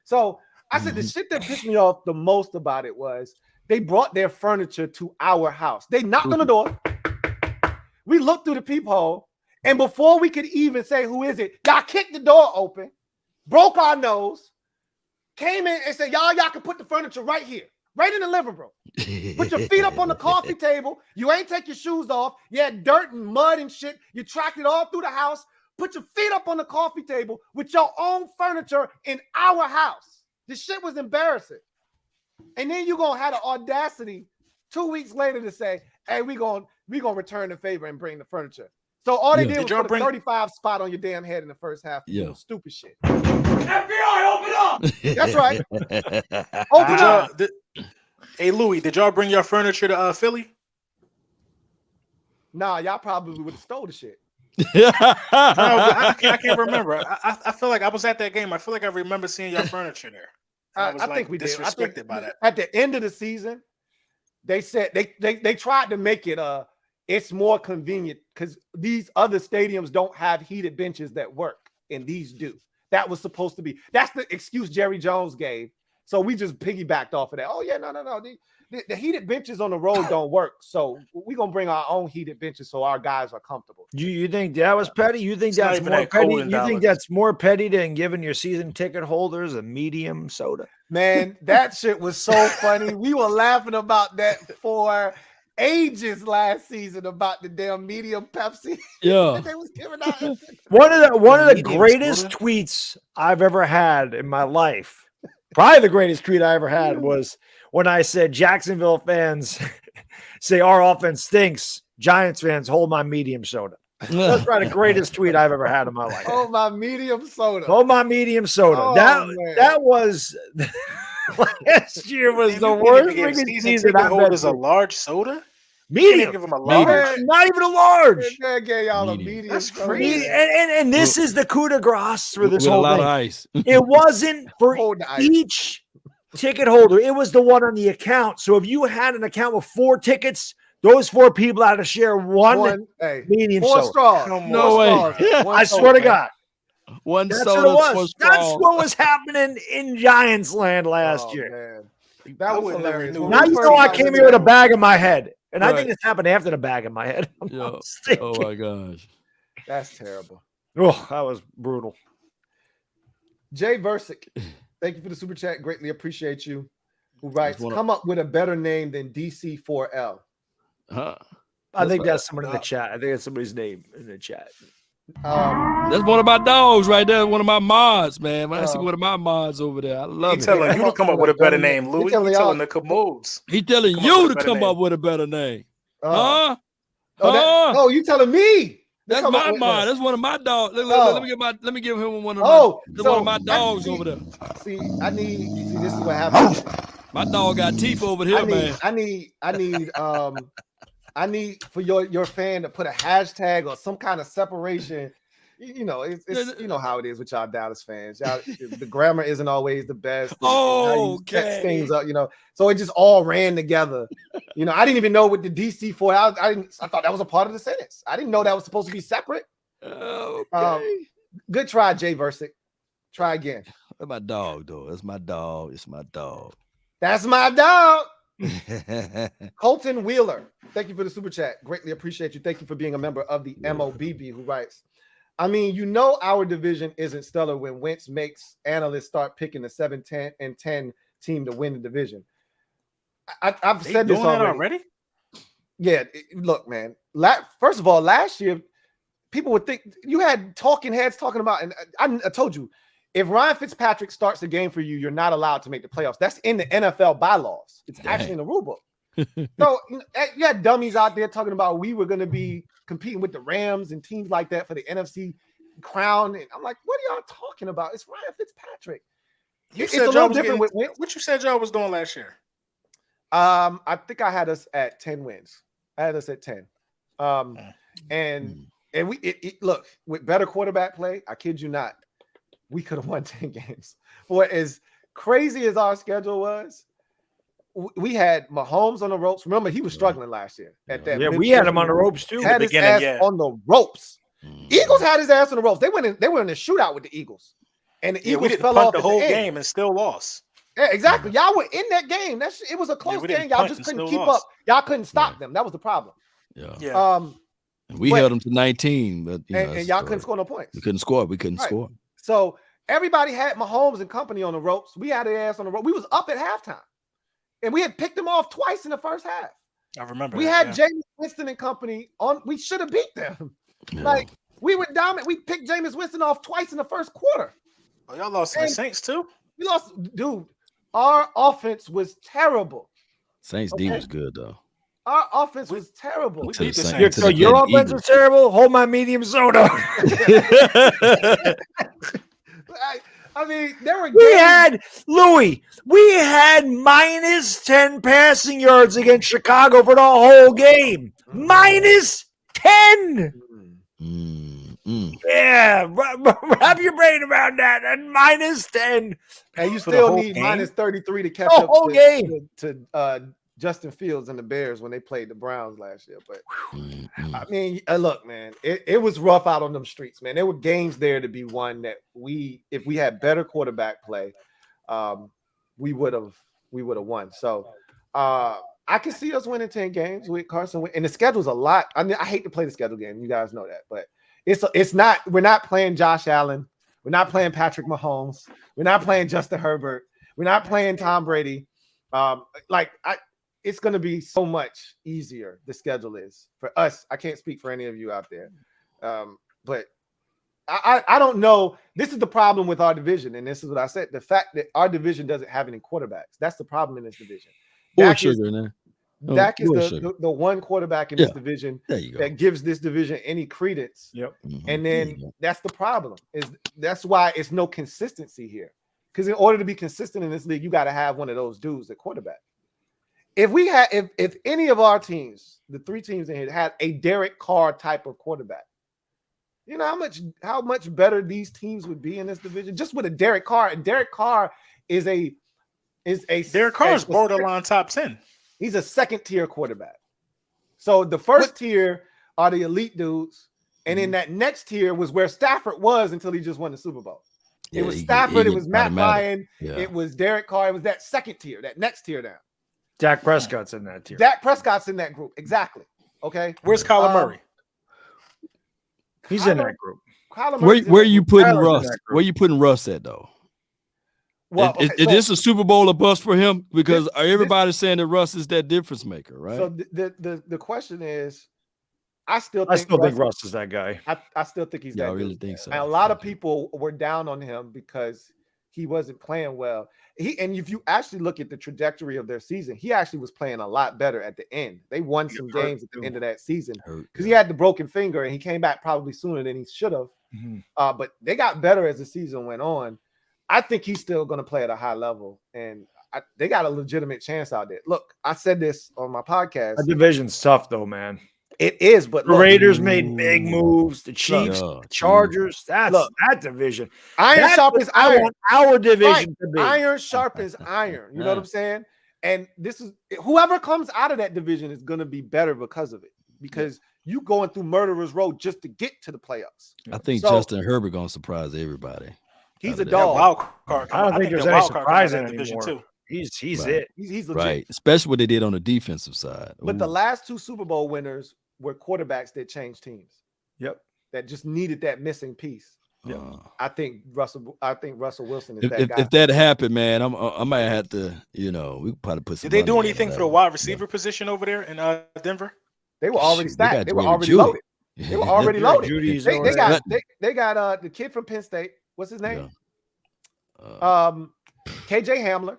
So I said the shit that pissed me off the most about it was they brought their furniture to our house. They knocked on the door. We looked through the peephole. And before we could even say who is it, y'all kicked the door open, broke our nose, came in and said, y'all can put the furniture right here, right in the living room. Put your feet up on the coffee table. You ain't take your shoes off. You had dirt and mud and shit. You tracked it all through the house. Put your feet up on the coffee table with your own furniture in our house. This shit was embarrassing. And then you're going to have the audacity 2 weeks later to say, hey, we gonna return the favor and bring the furniture. So all they did was put a 35 spot on your damn head in the first half. Stupid shit. FBI, open up! That's right. Open up. Hey, Louie, did y'all bring your furniture to Philly? Nah, y'all probably would have stole the shit. I can't remember. I feel like I was at that game. I feel like I remember seeing your furniture there. I think we disrespected did. by that. At the end of the season, they said they tried to make it it's more convenient because these other stadiums don't have heated benches that work, and these do. That was supposed to be. That's the excuse Jerry Jones gave. So we just piggybacked off of that. Oh, yeah, no. The heated benches on the road don't work. So we're going to bring our own heated benches so our guys are comfortable. You think that was petty? You think that's more petty? You think that's more petty than giving your season ticket holders a medium soda? Man, that shit was so funny. We were laughing about that for ages last season about the damn medium Pepsi. Yeah. They was giving out. One of the greatest tweets I've ever had in my life. Probably the greatest tweet I ever had was when I said Jacksonville fans say our offense stinks. Giants fans hold my medium soda. That's probably the greatest tweet I've ever had in my life. Oh, my medium soda. Hold my medium soda. Oh, that was last year was the worst freaking season I've had. Is a large soda? Medium. Give him a large. Not even a large. They gave y'all a medium. That's crazy. And this is the coup de grace for this with whole a lot thing. of ice. It wasn't for Hold the ice. each ticket holder. It was the one on the account. So if you had an account with 4 tickets, those 4 people had to share one medium 4 soda. straws. No way. I swear to God. One That's soda. what it was. That's what was happening in Giants land last year. Man. That was hilarious. Now you know I came here with a bag in my head. And I think Right. this happened after the bag in my head. Oh my gosh. That's terrible. Oh, that was brutal. Jay Versick, thank you for the super chat. Greatly appreciate you. Who writes, That's come up with a better name than DC4L. I think that's someone in the chat. I think it's somebody's name in the chat. That's one of my dogs right there. One of my mods, man. When I see one of my mods over there, I love it. He's telling you to come up with a better name, Louie. He's telling the commodes. He telling you to come up with a better name. Huh? Oh, you telling me? That's my mod. That's one of my dogs. Let me give him one of one of my dogs over there. See, this is what happens. My dog got teeth over here, man. I need for your fan to put a hashtag or some kind of separation. You know, it's you know how it is with y'all Dallas fans. Y'all, the grammar isn't always the best. Set things up, you know. So it just all ran together. You know, I didn't even know what the DC4. I thought that was a part of the sentence. I didn't know that was supposed to be separate. Okay. Good try, Jay Versick. Try again. That's my dog, though. That's my dog. It's my dog. That's my dog. Colton Wheeler, thank you for the super chat. Greatly appreciate you. Thank you for being a member of the MOBB, who writes, I mean, you know our division isn't stellar when Wentz makes analysts start picking the 7, 10, and 10 team to win the division. I've said this already. Yeah, look, man. First of all, last year, people would think you had talking heads talking about, and I told you, if Ryan Fitzpatrick starts the game for you, you're not allowed to make the playoffs. That's in the NFL bylaws. It's actually in the rule book. So you had dummies out there talking about we were going to be competing with the Rams and teams like that for the NFC crown. And I'm like, what are y'all talking about? It's Ryan Fitzpatrick. It's a little different with what you said y'all was doing last year. I think I had us at 10 wins. I had us at 10. And we look, with better quarterback play, I kid you not, we could have won 10 games. For as crazy as our schedule was, we had Mahomes on the ropes. Remember, he was struggling last year at that. Yeah, we had him on the ropes too. Had his ass on the ropes. Eagles had his ass on the ropes. They were in the shootout with the Eagles, and the Eagles fell off the whole game and still lost. Yeah, exactly. Y'all were in that game. It was a close game. Y'all just couldn't keep up. Y'all couldn't stop them. That was the problem. Yeah. We held them to 19, but and y'all couldn't score no points. We couldn't score. Score. So everybody had Mahomes and company on the ropes. We had their ass on the rope. We was up at halftime. And we had picked them off twice in the first half. I remember. We had Jameis Winston and company on. We should have beat them. Yeah. Like we were dominant. We picked Jameis Winston off twice in the first quarter. Oh, y'all lost to the Saints too? We lost, dude. Our offense was terrible. Saints D was good though. Our offense was terrible. So your offense was terrible. Hold my medium soda. I mean, there were Louie, we had minus 10 passing yards against Chicago for the whole game. Minus 10. Yeah, wrap your brain around that. And minus 10. And you still need minus 33 to catch up to Justin Fields and the Bears when they played the Browns last year. But I mean, look, man, it was rough out on them streets, man. There were games there to be won that if we had better quarterback play, we would have won. So I can see us winning 10 games with Carson. And the schedule's a lot. I mean, I hate to play the schedule game. You guys know that, but it's not. We're not playing Josh Allen. We're not playing Patrick Mahomes. We're not playing Justin Herbert. We're not playing Tom Brady. It's going to be so much easier. The schedule is for us. I can't speak for any of you out there, but I don't know. This is the problem with our division, and this is what I said: the fact that our division doesn't have any quarterbacks. That's the problem in this division. Dak is the one quarterback in this division that gives this division any credence. Yep. And then that's the problem. That's why it's no consistency here. Because in order to be consistent in this league, you got to have one of those dudes at quarterback. if any of our teams, the 3 teams in here, had a Derek Carr type of quarterback, you know how much better these teams would be in this division just with a Derek Carr. And Derek Carr is Derek Carr is borderline top 10. He's a second-tier quarterback. So the first tier are the elite dudes, and then that next tier was where Stafford was until he just won the Super Bowl. It was Stafford, it was Matt Ryan, it was Derek Carr, it was that second tier, that next tier down. Dak Prescott's in that tier. Dak Prescott's in that group, exactly. Okay, where's Kyler Murray? He's in that group. Where are you putting Russ? Where you putting Russ at though? Well, is this a Super Bowl or bust for him? Because everybody's saying that Russ is that difference maker, right? So the question is, I still think Russ is that guy. I still think he's that. I really think so. And a lot of people were down on him because he wasn't playing well. And if you actually look at the trajectory of their season, he actually was playing a lot better at the end. They won some games at the end of that season because he had the broken finger and he came back probably sooner than he should have. But they got better as the season went on. I think he's still going to play at a high level, and they got a legitimate chance out there. Look, I said this on my podcast. The division's tough though, man. It is, but the Raiders made big moves. The Chiefs, the Chargers. That division. Iron sharpens iron. Our division to be. Iron sharpens iron. You know what I'm saying? And this is whoever comes out of that division is going to be better because of it. Because you going through murderer's row just to get to the playoffs. I think Justin Herbert gonna surprise everybody. He's a dog. Wild card. I don't think there's any surprise in it anymore. Too. He's it. He's legit. Right, especially what they did on the defensive side. But the last 2 Super Bowl winners were quarterbacks that changed teams. Yep. That just needed that missing piece. Yeah. I think Russell Wilson is that guy. If that happened, man, I might have to, we could probably put some. Did they do anything for the wide receiver position over there in Denver? They were already stacked. They were already loaded. They were already loaded. They got the kid from Penn State. What's his name? KJ Hamler.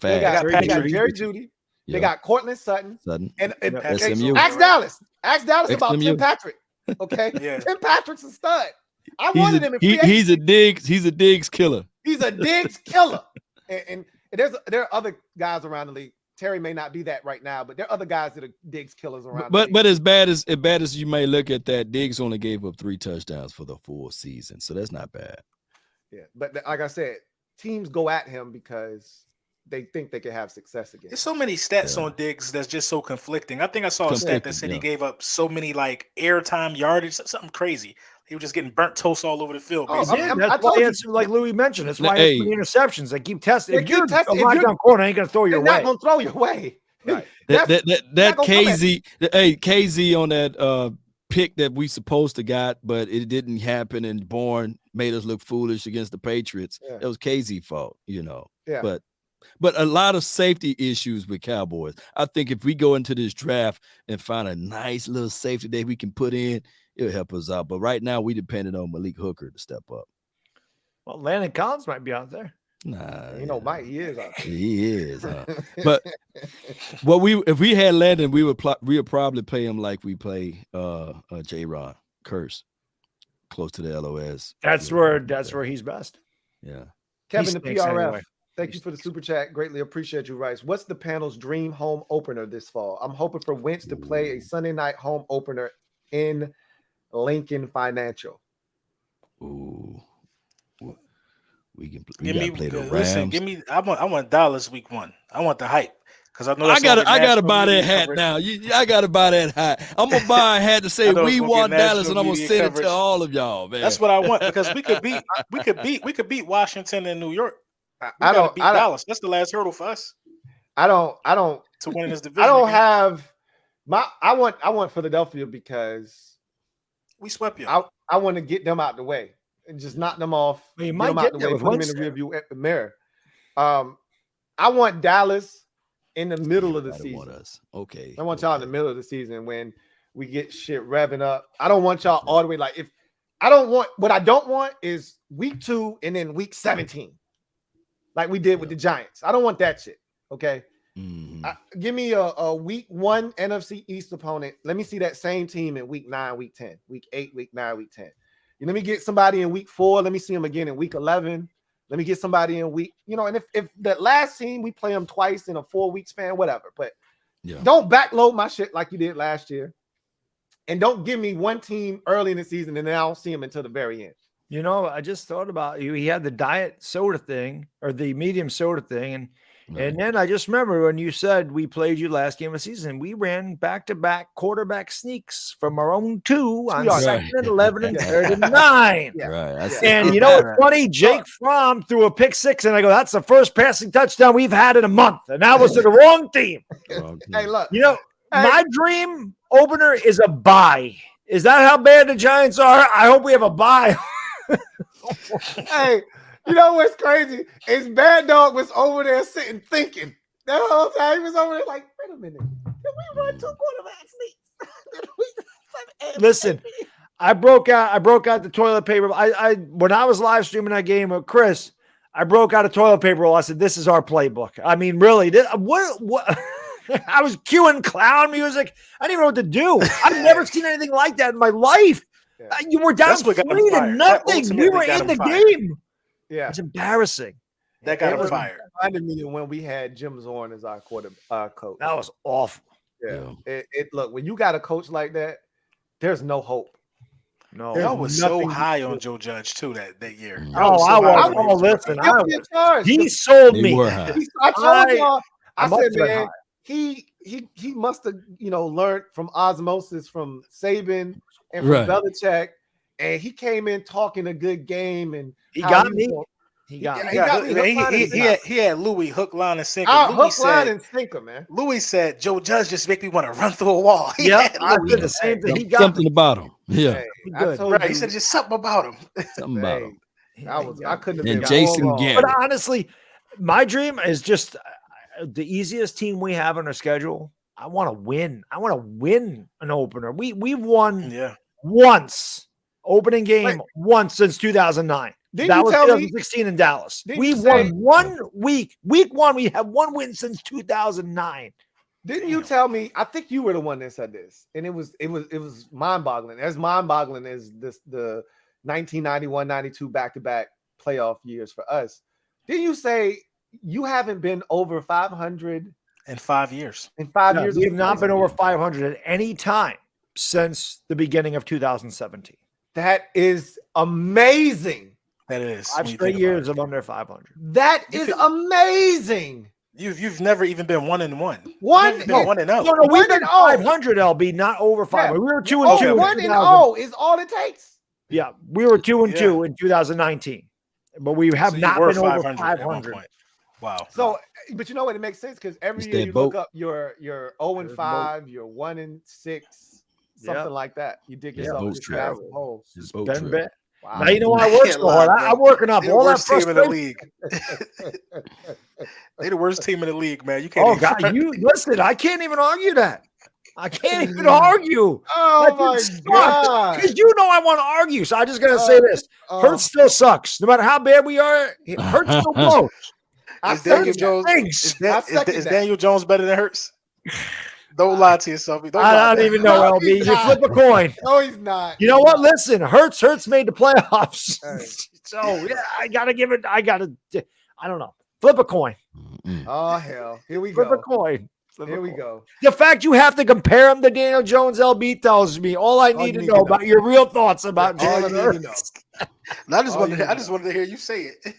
They got Jerry Jeudy. They got Cortland Sutton. And SMU. Ask Dallas. Ask Dallas about Tim Patrick. Okay. Tim Patrick's a stud. I wanted him. He's a Diggs killer. He's a Diggs killer. And there are other guys around the league. Terry may not be that right now, but there are other guys that are Diggs killers around. But as bad as you may look at that, Diggs only gave up 3 touchdowns for the full season, so that's not bad. Yeah, but like I said, teams go at him because they think they can have success again. There's so many stats on Diggs that's just so conflicting. I think I saw a stat that said he gave up so many like airtime yardage, something crazy. He was just getting burnt toast all over the field. That's why it's like Louie mentioned. That's why it's the interceptions. They keep testing. If you're a lockdown corner, ain't gonna throw your way. They're not gonna throw your way. Right. that KZ on that pick that we supposed to got, but it didn't happen, and Bourne made us look foolish against the Patriots. It was KZ's fault, Yeah. But a lot of safety issues with Cowboys. I think if we go into this draft and find a nice little safety that we can put in, it'll help us out. But right now, we depended on Malik Hooker to step up. Well, Landon Collins might be out there. Nah, Mike, he is out there. He is. But if we had Landon, we would probably play him like we play J-Ron Curse, close to the LOS. That's where he's best. Yeah. Kevin, the PRF. Anyway. Thank you for the super chat. Greatly appreciate you, Rice. What's the panel's dream home opener this fall? I'm hoping for Wentz to play a Sunday night home opener in Lincoln Financial. Ooh. We gotta play the Rams. I want Dallas week 1. I want the hype. Because I know I gotta buy that hat now. I gotta buy that hat. I'm gonna buy a hat to say we want Dallas, and I'm gonna send it to all of y'all, man. That's what I want, because we could beat Washington and New York. I don't beat Dallas. That's the last hurdle for us. I don't to win this division. I don't have I want Philadelphia because we swept you. I want to get them out the way and just knock them off. You might get them out the way, put them in the rearview mirror. I want Dallas in the middle of the season. Okay. I want y'all in the middle of the season when we get shit revving up. I don't want y'all all the way. Like what I don't want is week 2 and then week 17. Like we did with the Giants. I don't want that shit. Okay. Give me a week 1 NFC East opponent. Let me see that same team in week 9, week 10, week 8, week 9, week 10. Let me get somebody in week 4. Let me see them again in week 11. Let me get somebody in week, and if that last team we play them twice in a 4-week span, whatever. But don't backload my shit like you did last year. And don't give me one team early in the season and then I don't see them until the very end. I just thought about you. He had the diet soda thing or the medium soda thing. And then I just remember when you said we played you last game of the season, we ran back-to-back quarterback sneaks from our own 2 on 2nd and 11 and 3rd and 9. Right. And you know what's funny? Jake Fromm threw a pick 6, and I go, that's the first passing touchdown we've had in a month. And that was to the wrong team. Hey, look. My dream opener is a bye. Is that how bad the Giants are? I hope we have a bye. Hey, you know what's crazy? Is Bad Dog was over there sitting thinking. That whole time he was over there like, wait a minute. Did we run 2 quarterback sneaks? Listen, I broke out the toilet paper. I when I was live streaming that game with Chris, I broke out a toilet paper roll. I said, this is our playbook. I mean, really, what I was cueing clown music. I didn't even know what to do. I've never seen anything like that in my life. You were down 3-0. We were in the game. Yeah, it's embarrassing. That got him fired. Reminded me of when we had Jim Zorn as our coach. That was awful. Yeah. Look, when you got a coach like that, there's no hope. No, I was so high on Joe Judge too that year. Listen. He sold me. I told y'all. I said, man, he must have learned from osmosis from Saban and from Belichick. And he came in talking a good game, and he got me. He had Louie hook, line, and sinker. Line, and sinker, man. Louie said, "Joe Judge just make me want to run through a wall." Yeah, I did the same thing. He got something about him. Yeah, he said just something about him. Something about him. I couldn't have been. And Jason Garrett. But honestly, my dream is just the easiest team we have on our schedule. I want to win. I want to win an opener. We won once. Opening game once since 2009. That was 2016 in Dallas. We won 1 week. Week 1, we have 1 win since 2009. Didn't you tell me? I think you were the one that said this, and it was mind-boggling. As mind-boggling as the 1991-92 back-to-back playoff years for us. Didn't you say you haven't been over 500 in 5 years? In 5 years, we have not been over 500 at any time since the beginning of 2017. That is amazing. That is 5 straight years of under 500. That is amazing. You've never even been 1-1. 1-0. No, we've been 500, LB, not over 500. We were 2-2. 1-0 is all it takes. Yeah, we were 2-2 in 2019, but we have not been over 500. Wow. So, but you know what? It makes sense because every year you look up your 0-5, your 1-6. Something like that. You dig yourself into the hole. It's been bad. Wow. Now you know I work so hard. I'm working up all that frustration. Team in the league. They're the worst team in the league, man. You can't. Oh God, you listen. I can't even argue that. I can't even argue. Oh my God! Because you know I want to argue, so I just gotta say this: Hurts still sucks. No matter how bad we are, Hurts still blows. Is Daniel Jones better than Hurts? Don't lie to yourself. I don't even know, LB. You flip a coin. No, he's not. You know what? Listen, Hurts made the playoffs. So yeah, I don't know. Flip a coin. Oh hell. Here we go. Flip a coin. Here we go. The fact you have to compare him to Daniel Jones, LB, tells me all I need to know about your real thoughts about Jalen Hurts. I just wanted to hear you say it.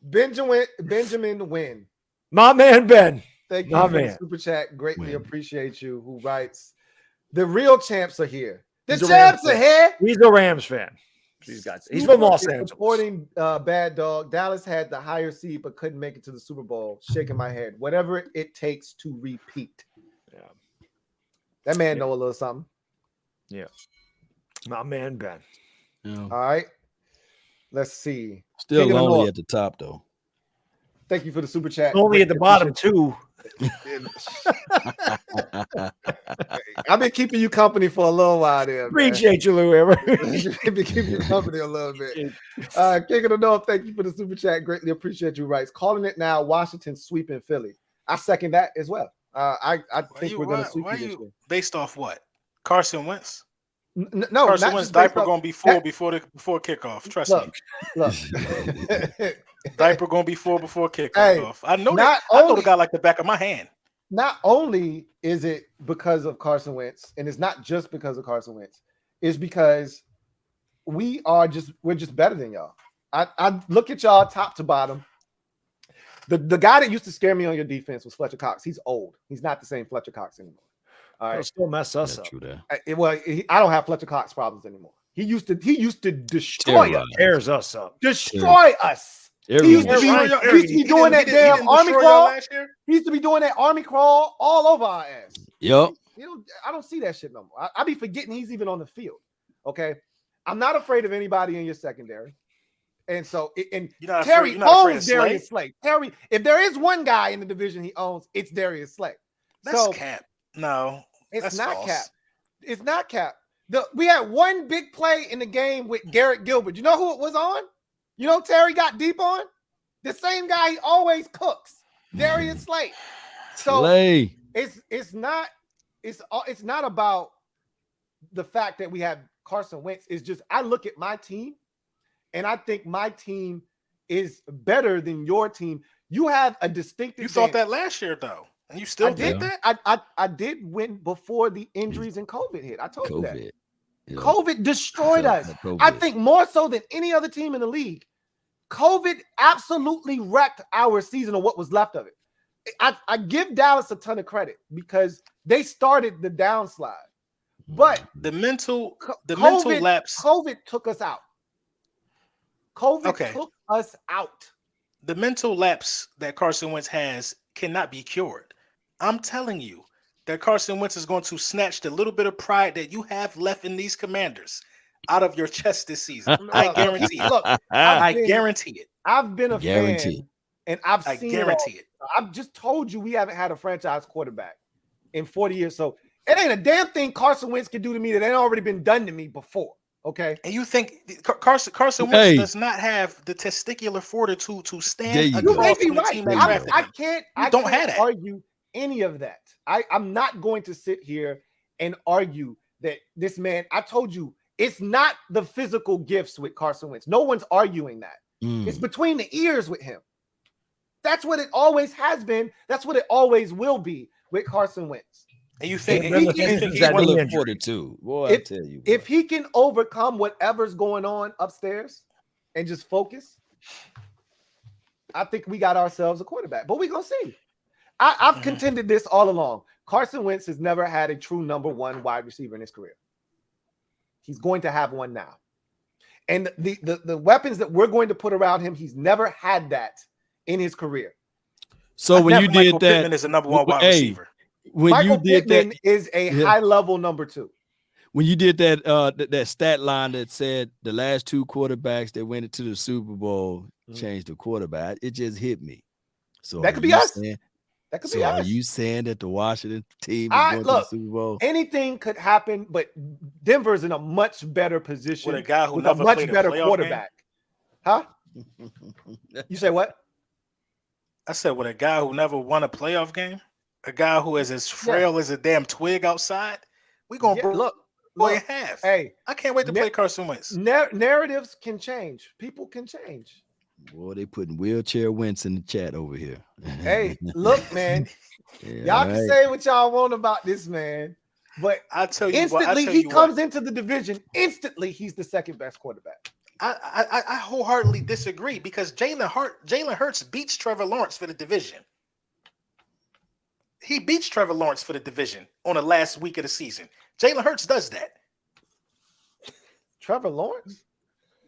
Benjamin Wynn. My man Ben. Thank you for the super chat. Greatly appreciate you. Who writes, the real champs are here. The champs are here. He's a Rams fan. He's from Los Angeles. Supporting Bad Dog. Dallas had the higher seed but couldn't make it to the Super Bowl. Shaking my head. Whatever it takes to repeat. Yeah. That man know a little something. Yeah. My man Ben. Yeah. All right. Let's see. Still lonely at the top though. Thank you for the super chat. Only at the bottom too. I've been keeping you company for a little while there. Appreciate you, Louie. I've been keeping you company a little bit. King of the North, thank you for the super chat. Greatly appreciate you. Writes, calling it now, Washington sweeping Philly. I second that as well. I think we're going to sweep you this year. Based off what? Carson Wentz? No, Carson Wentz diaper going to be full before kickoff. Trust me. Look. Diaper gonna be full before kickoff. Hey, I know that. I know the guy like the back of my hand. Not only is it because of Carson Wentz, and it's not just because of Carson Wentz, it's because we're just better than y'all. I look at y'all top to bottom. The guy that used to scare me on your defense was Fletcher Cox. He's old. He's not the same Fletcher Cox anymore. All right, He'll still mess us up. I don't have Fletcher Cox problems anymore. He used to destroy us, tears us up, destroy us. He used to be doing that damn army crawl. He used to be doing that army crawl all over our ass. Yep. I don't see that shit no more. I be forgetting he's even on the field. Okay, I'm not afraid of anybody in your secondary. And so, Terry owns Darius Slay. Terry, if there is one guy in the division he owns, it's Darius Slay. That's cap. No, it's not false. Cap. It's not cap. We had one big play in the game with Garrett Gilbert. You know who it was on? You know Terry got deep on? The same guy he always cooks, Darius Slay. So it's not about the fact that we have Carson Wentz. It's just I look at my team and I think my team is better than your team. You have a distinctive. You thought that last year though. And you still did that? I did win before the injuries and COVID hit. I told you that. Yeah. COVID destroyed us. I think more so than any other team in the league. COVID absolutely wrecked our season or what was left of it. I give Dallas a ton of credit because they started the downslide. But the mental COVID, lapse. COVID took us out. COVID took us out. The mental lapse that Carson Wentz has cannot be cured. I'm telling you that Carson Wentz is going to snatch the little bit of pride that you have left in these Commanders out of your chest this season. I guarantee it. Look, I guarantee it. I've been a fan, and I guarantee it. I've just told you we haven't had a franchise quarterback in 40 years. So it ain't a damn thing Carson Wentz can do to me that ain't already been done to me before. Okay. And you think Carson Wentz does not have the testicular fortitude to stand across from the team that drafted him. I can't argue any of that. I'm not going to sit here and argue that this man, I told you, it's not the physical gifts with Carson Wentz. No one's arguing that. It's between the ears with him. That's what it always has been. That's what it always will be with Carson Wentz. And you think fortitude? Boy, I tell you. If he can overcome whatever's going on upstairs and just focus, I think we got ourselves a quarterback. But we're going to see. I've contended this all along. Carson Wentz has never had a true number one wide receiver in his career. He's going to have one now. And the weapons that we're going to put around him, he's never had that in his career. So when you did Michael that, Pittman is a number one wide receiver. When Michael you did Pittman that, is a high level number two. When you did that stat line that said the last two quarterbacks that went into the Super Bowl changed the quarterback, it just hit me. So that could be us. That could be us. Are you saying that the Washington team is going to the Super Bowl? Anything could happen, but Denver's in a much better position with a guy who with never a much played better a quarterback. Game? Huh? You say what? I said with a guy who never won a playoff game, a guy who is as frail as a damn twig outside. We're gonna look in half. Hey, I can't wait to play Carson Wentz. Narratives can change. People can change. Boy, they putting wheelchair Wentz in the chat over here. Hey, look, man. Y'all can say what y'all want about this man, but I tell you, instantly he comes into the division. Instantly, he's the second best quarterback. I wholeheartedly disagree because Jalen Hurts beats Trevor Lawrence for the division. He beats Trevor Lawrence for the division on the last week of the season. Jalen Hurts does that. Trevor Lawrence?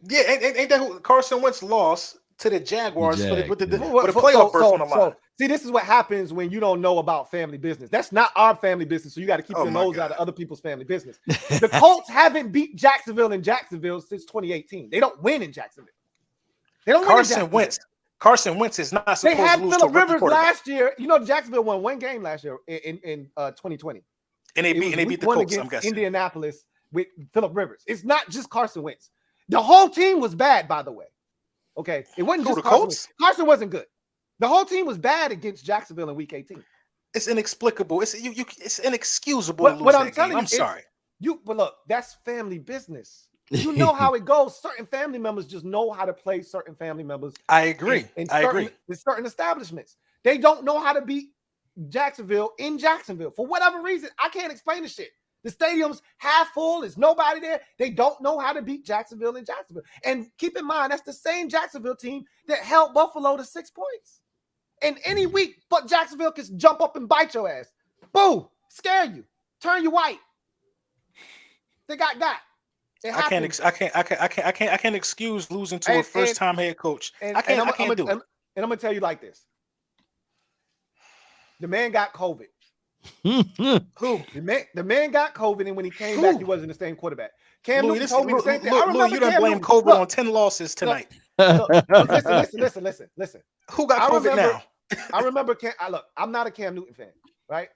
Yeah, ain't that who Carson Wentz lost to the Jaguars with the playoff berth on the line? See, this is what happens when you don't know about family business. That's not our family business, so you got to keep your nose out of other people's family business. The Colts haven't beat Jacksonville in Jacksonville since 2018. They don't win in Jacksonville. They don't win in Jacksonville. Carson Wentz is not supposed to lose. They had Phillip Rivers last year. You know, Jacksonville won one game last year in 2020. And they beat the Colts, I'm guessing. Indianapolis with Phillip Rivers. It's not just Carson Wentz. The whole team was bad, by the way. Okay. It wasn't just Carson Wentz. Carson wasn't good. The whole team was bad against Jacksonville in week 18. It's inexplicable. It's inexcusable. What I'm telling you, I'm sorry. But look, that's family business. You know how it goes. Certain family members just know how to play certain family members. I agree. In certain establishments. They don't know how to beat Jacksonville in Jacksonville. For whatever reason, I can't explain the shit. The stadium's half full. There's nobody there. They don't know how to beat Jacksonville in Jacksonville. And keep in mind, that's the same Jacksonville team that held Buffalo to 6 points. And any week, but Jacksonville can jump up and bite your ass. Boom, scare you, turn you white. They got. I can't excuse losing to a first-time head coach. I can't do it. And I'm gonna tell you like this: the man got COVID. Who? The man got COVID, and when he came back, he wasn't the same quarterback. Cam Newton told me the same thing. Louie, you done blame COVID on 10 losses tonight. Listen. Who got COVID now? I remember look, I'm not a Cam Newton fan, right?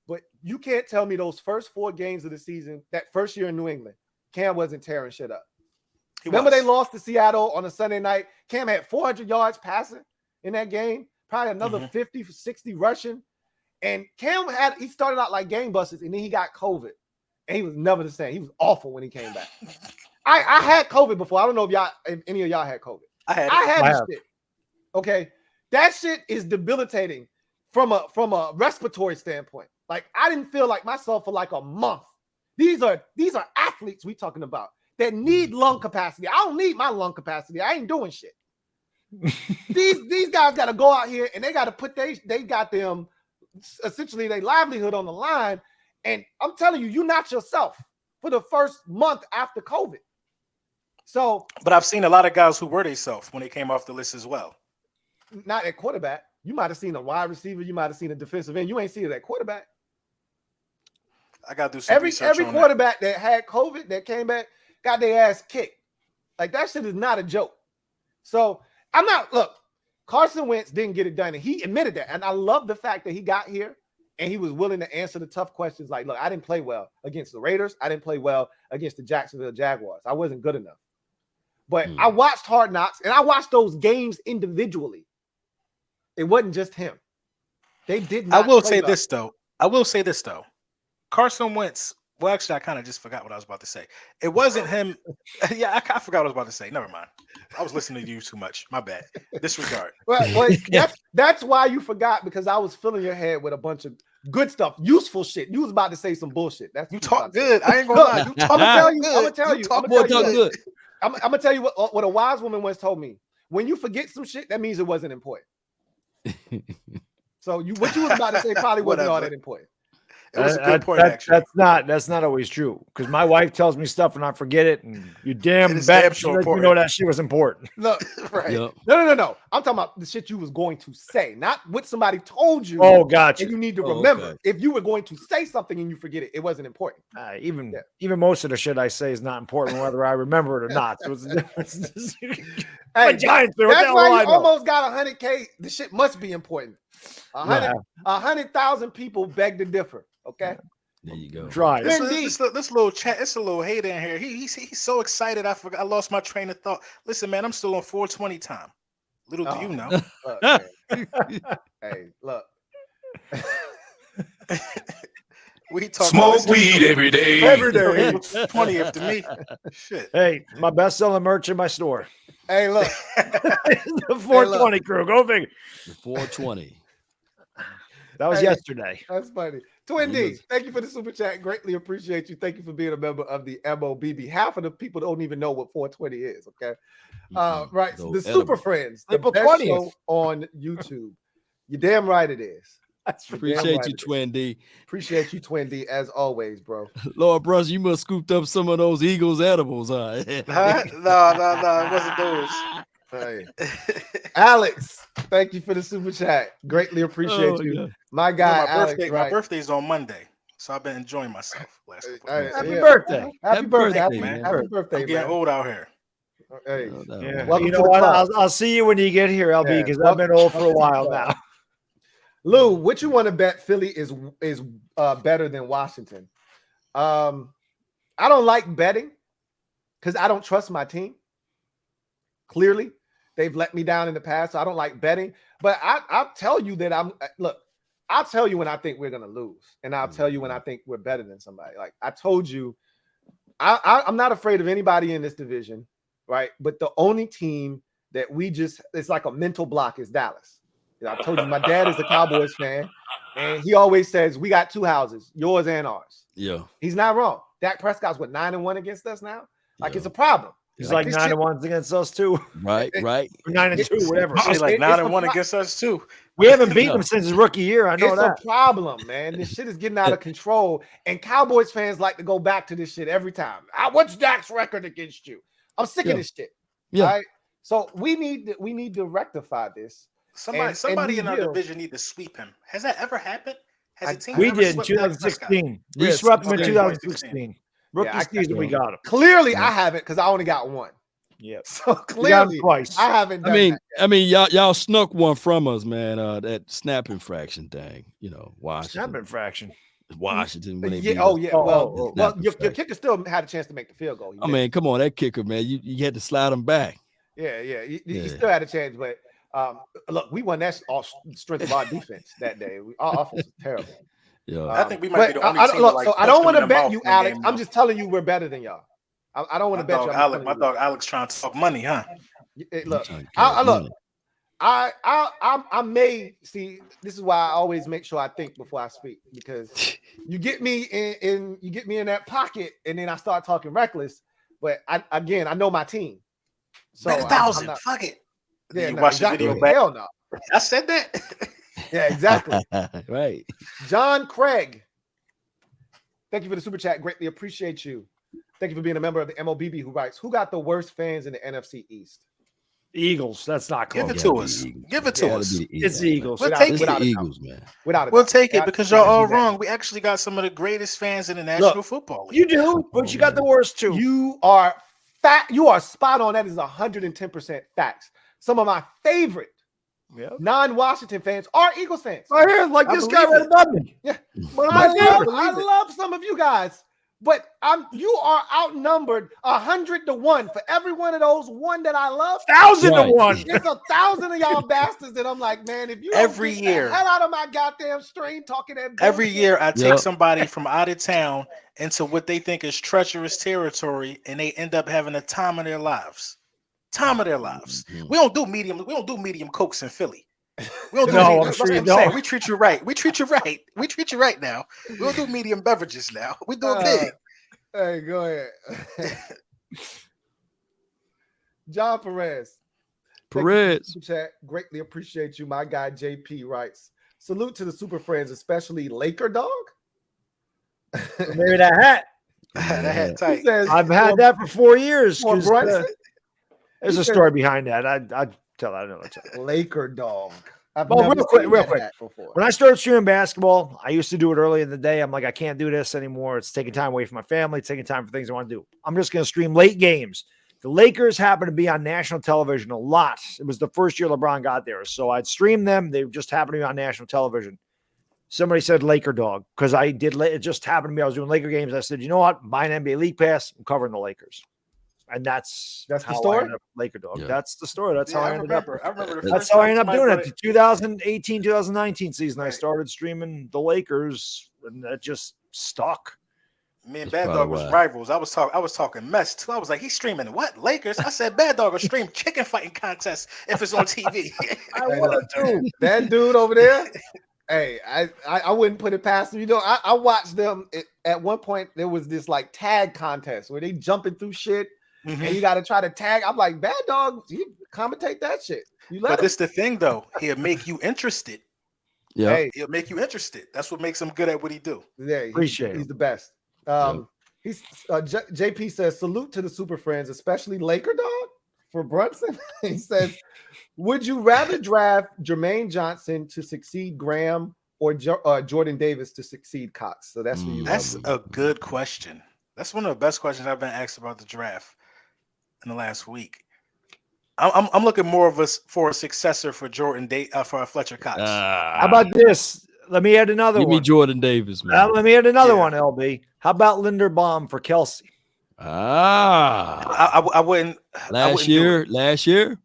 But you can't tell me those first 4 games of the season, that first year in New England, Cam wasn't tearing shit up. Remember they lost to Seattle on a Sunday night? Cam had 400 yards passing in that game, probably another 50, 60 rushing. And Cam he started out like gangbusters, and then he got COVID, and he was never the same. He was awful when he came back. I had COVID before. I don't know if any of y'all had COVID. I had this shit. Okay, that shit is debilitating from a respiratory standpoint. Like, I didn't feel like myself for like a month. These are athletes we talking about that need lung capacity. I don't need my lung capacity. I ain't doing shit. these guys got to go out here and they got to put they got them essentially their livelihood on the line. And I'm telling you, you're not yourself for the first month after COVID. So, but I've seen a lot of guys who were themselves when they came off the list as well. Not at quarterback. You might have seen a wide receiver. You might have seen a defensive end. You ain't seen it at quarterback. I got to do some research every quarterback that had COVID that came back got their ass kicked. Like, that shit is not a joke. So look, Carson Wentz didn't get it done, and he admitted that. And I love the fact that he got here and he was willing to answer the tough questions. Like, look, I didn't play well against the Raiders. I didn't play well against the Jacksonville Jaguars. I wasn't good enough. But I watched Hard Knocks, and I watched those games individually. It wasn't just him. They did not. I will say this, though. Carson Wentz. Well, actually, I kind of just forgot what I was about to say. It wasn't him. Yeah, I forgot what I was about to say. Never mind. I was listening to you too much. My bad. Disregard. Well, that's why you forgot, because I was filling your head with a bunch of good stuff, useful shit. You was about to say some bullshit. That's you talk good. I ain't gonna lie. You talk I'm gonna tell you. I'm gonna tell you what a wise woman once told me. When you forget some shit, that means it wasn't important. So what you was about to say probably wasn't all that important. It was a good point, actually. That's not always true, because my wife tells me stuff and I forget it, and you damn bet you know that shit was important. Look, right? Yep. No. I'm talking about the shit you was going to say, not what somebody told you. Oh, gotcha. And you need to remember. Okay. If you were going to say something and you forget it, it wasn't important. Even most of the shit I say is not important, whether I remember it or not. So it's a difference. Hey, Giants, that's why you almost got 100K. The shit must be important. 100,000 people beg to differ. Okay, there you go. Try this little chat. It's a little hater in here. He's so excited. I lost my train of thought. Listen, man, I'm still on 420 time. Little do you know. Hey, look. We talk smoke weed every day. Every day. 20th to me. Shit. Hey, my best-selling merch in my store. Hey, look. The 420 crew. Go figure. The 420. That was yesterday. That's funny. Twin D, thank you for the super chat. Greatly appreciate you. Thank you for being a member of the MOBB. Half of the people don't even know what 420 is. Okay. Right. So the Super Friends, the best show on YouTube. You're damn right it is. Appreciate you, Twin D. Appreciate you, Twin D, as always, bro. Lord Bruns, you must scooped up some of those Eagles edibles, huh? No, it wasn't those. Hey. Alex, thank you for the super chat. Greatly appreciate you. God. My guy, Alex. My birthday's on Monday, so I've been enjoying myself last couple of days. Happy birthday. Happy birthday, man. Happy birthday, I'm getting old out here. Hey, welcome you know what? I'll see you when you get here, LB, because I've been old for a while now. Lou, what you want to bet Philly is better than Washington? I don't like betting because I don't trust my team. Clearly, they've let me down in the past, so I don't like betting. But I'll tell you that I'll tell you when I think we're gonna lose, and I'll tell you when I think we're better than somebody. Like I told you I'm not afraid of anybody in this division, right? But the only team that it's like a mental block is Dallas. I told you my dad is a Cowboys fan, and he always says we got two houses, yours and ours. Yeah, he's not wrong. Dak Prescott's 9-1 against us now. Like it's a problem. He's like 9-1 against us too. Right. 9-2, whatever. He's like 9-1 against us too. We haven't beaten him since his rookie year. I know that. It's a problem, man. This shit is getting out of control, and Cowboys fans like to go back to this shit every time. What's Dak's record against you? I'm sick of this shit. Yeah. Right? So we need to rectify this. Somebody in our division need to sweep him. Has that ever happened? Has a team we did in 2016. We swept him in 2016. Rookie season, we got him. Clearly, I haven't because I only got one. Yeah. So clearly, twice. I haven't. I mean, y'all snuck one from us, man. That snap infraction thing. Washington. Snap infraction. Washington. When Well, your kicker still had a chance to make the field goal. I mean, come on, that kicker, man. You had to slide him back. Yeah. You still had a chance, but look, we won that all strength of our defense that day. Our offense was terrible. Yeah, I think we might be the only team. So I don't want to bet you, Alex. I'm just telling you, we're better than y'all. I don't want to bet you. My dog Alex trying to talk money, huh? Look, I may see. This is why I always make sure I think before I speak, because you get me in that pocket, and then I start talking reckless. But I know my team. So 1,000. Fuck it. Yeah, you watch the video back. Hell no. I said that. Yeah, exactly. Right. John Craig, thank you for the super chat. Greatly appreciate you. Thank you for being a member of the MOBB, who writes, who got the worst fans in the NFC East? The Eagles. That's not close. Give it to us. Give it to us. It's the Eagles. We'll take it. Eagles, man. We'll take it because y'all all wrong. We actually got some of the greatest fans in the National Football League. You do, but you got the worst too. You are fat. You are spot on. That is 110% facts. Some of my favorite non-Washington fans are Eagles fans. Right here, like this guy right above me. Yeah, I love some of you guys, but you are outnumbered 100-1 for every one of those. One that I love, 1,000-1. It's 1,000 of y'all bastards that I'm like, man, if you every year the hell out of my goddamn stream talking that bullshit. Every year I take somebody from out of town into what they think is treacherous territory, and they end up having a time of their lives. We don't do medium cokes in Philly. We don't do we treat you right. We treat you right now. We don't do medium beverages now. We do it big. Hey, go ahead. John Perez. Chat. Greatly appreciate you. My guy JP writes, salute to the Super Friends, especially Laker Dog. Maybe that hat. That hat tight. Says, I've had that for 4 years. There's a story behind that. I'd tell that another time. Laker Dog. Real quick. When I started streaming basketball, I used to do it early in the day. I'm like, I can't do this anymore. It's taking time away from my family. It's taking time for things I want to do. I'm just going to stream late games. The Lakers happen to be on national television a lot. It was the first year LeBron got there. So I'd stream them. They just happened to be on national television. Somebody said Laker Dog because it just happened to me. I was doing Laker games. I said, you know what? Buy an NBA League Pass. I'm covering the Lakers. And that's the story. Laker Dog. Yeah. That's the story. That's how I ended up. That's how I ended up doing it. The 2018, 2019 season, I started streaming the Lakers, and that just stuck. Me and Bad Dog was rivals. I was talking mess too. I was like, he's streaming what? Lakers? I said Bad Dog will stream chicken fighting contests if it's on TV. I want to. That dude over there. Hey, I wouldn't put it past him. I watched them. At one point, there was this like tag contest where they jumping through shit. Mm-hmm. And you got to try to tag. I'm like, Bad Dog, you commentate that shit. But this the thing, though. He'll make you interested. Yeah, he'll make you interested. That's what makes him good at what he do. Yeah, he's the best. He's JP says, salute to the Super Friends, especially Laker Dog for Brunson. He says, would you rather draft Jermaine Johnson to succeed Graham or Jordan Davis to succeed Cox? So that's for you. That's a good question. That's one of the best questions I've been asked about the draft in the last week. I'm looking more for a successor for for Fletcher Cox. How about this? Let me add another one. Give me Jordan Davis, man. Let me add another one, LB. How about Linderbaum for Kelsey? I wouldn't. Last year,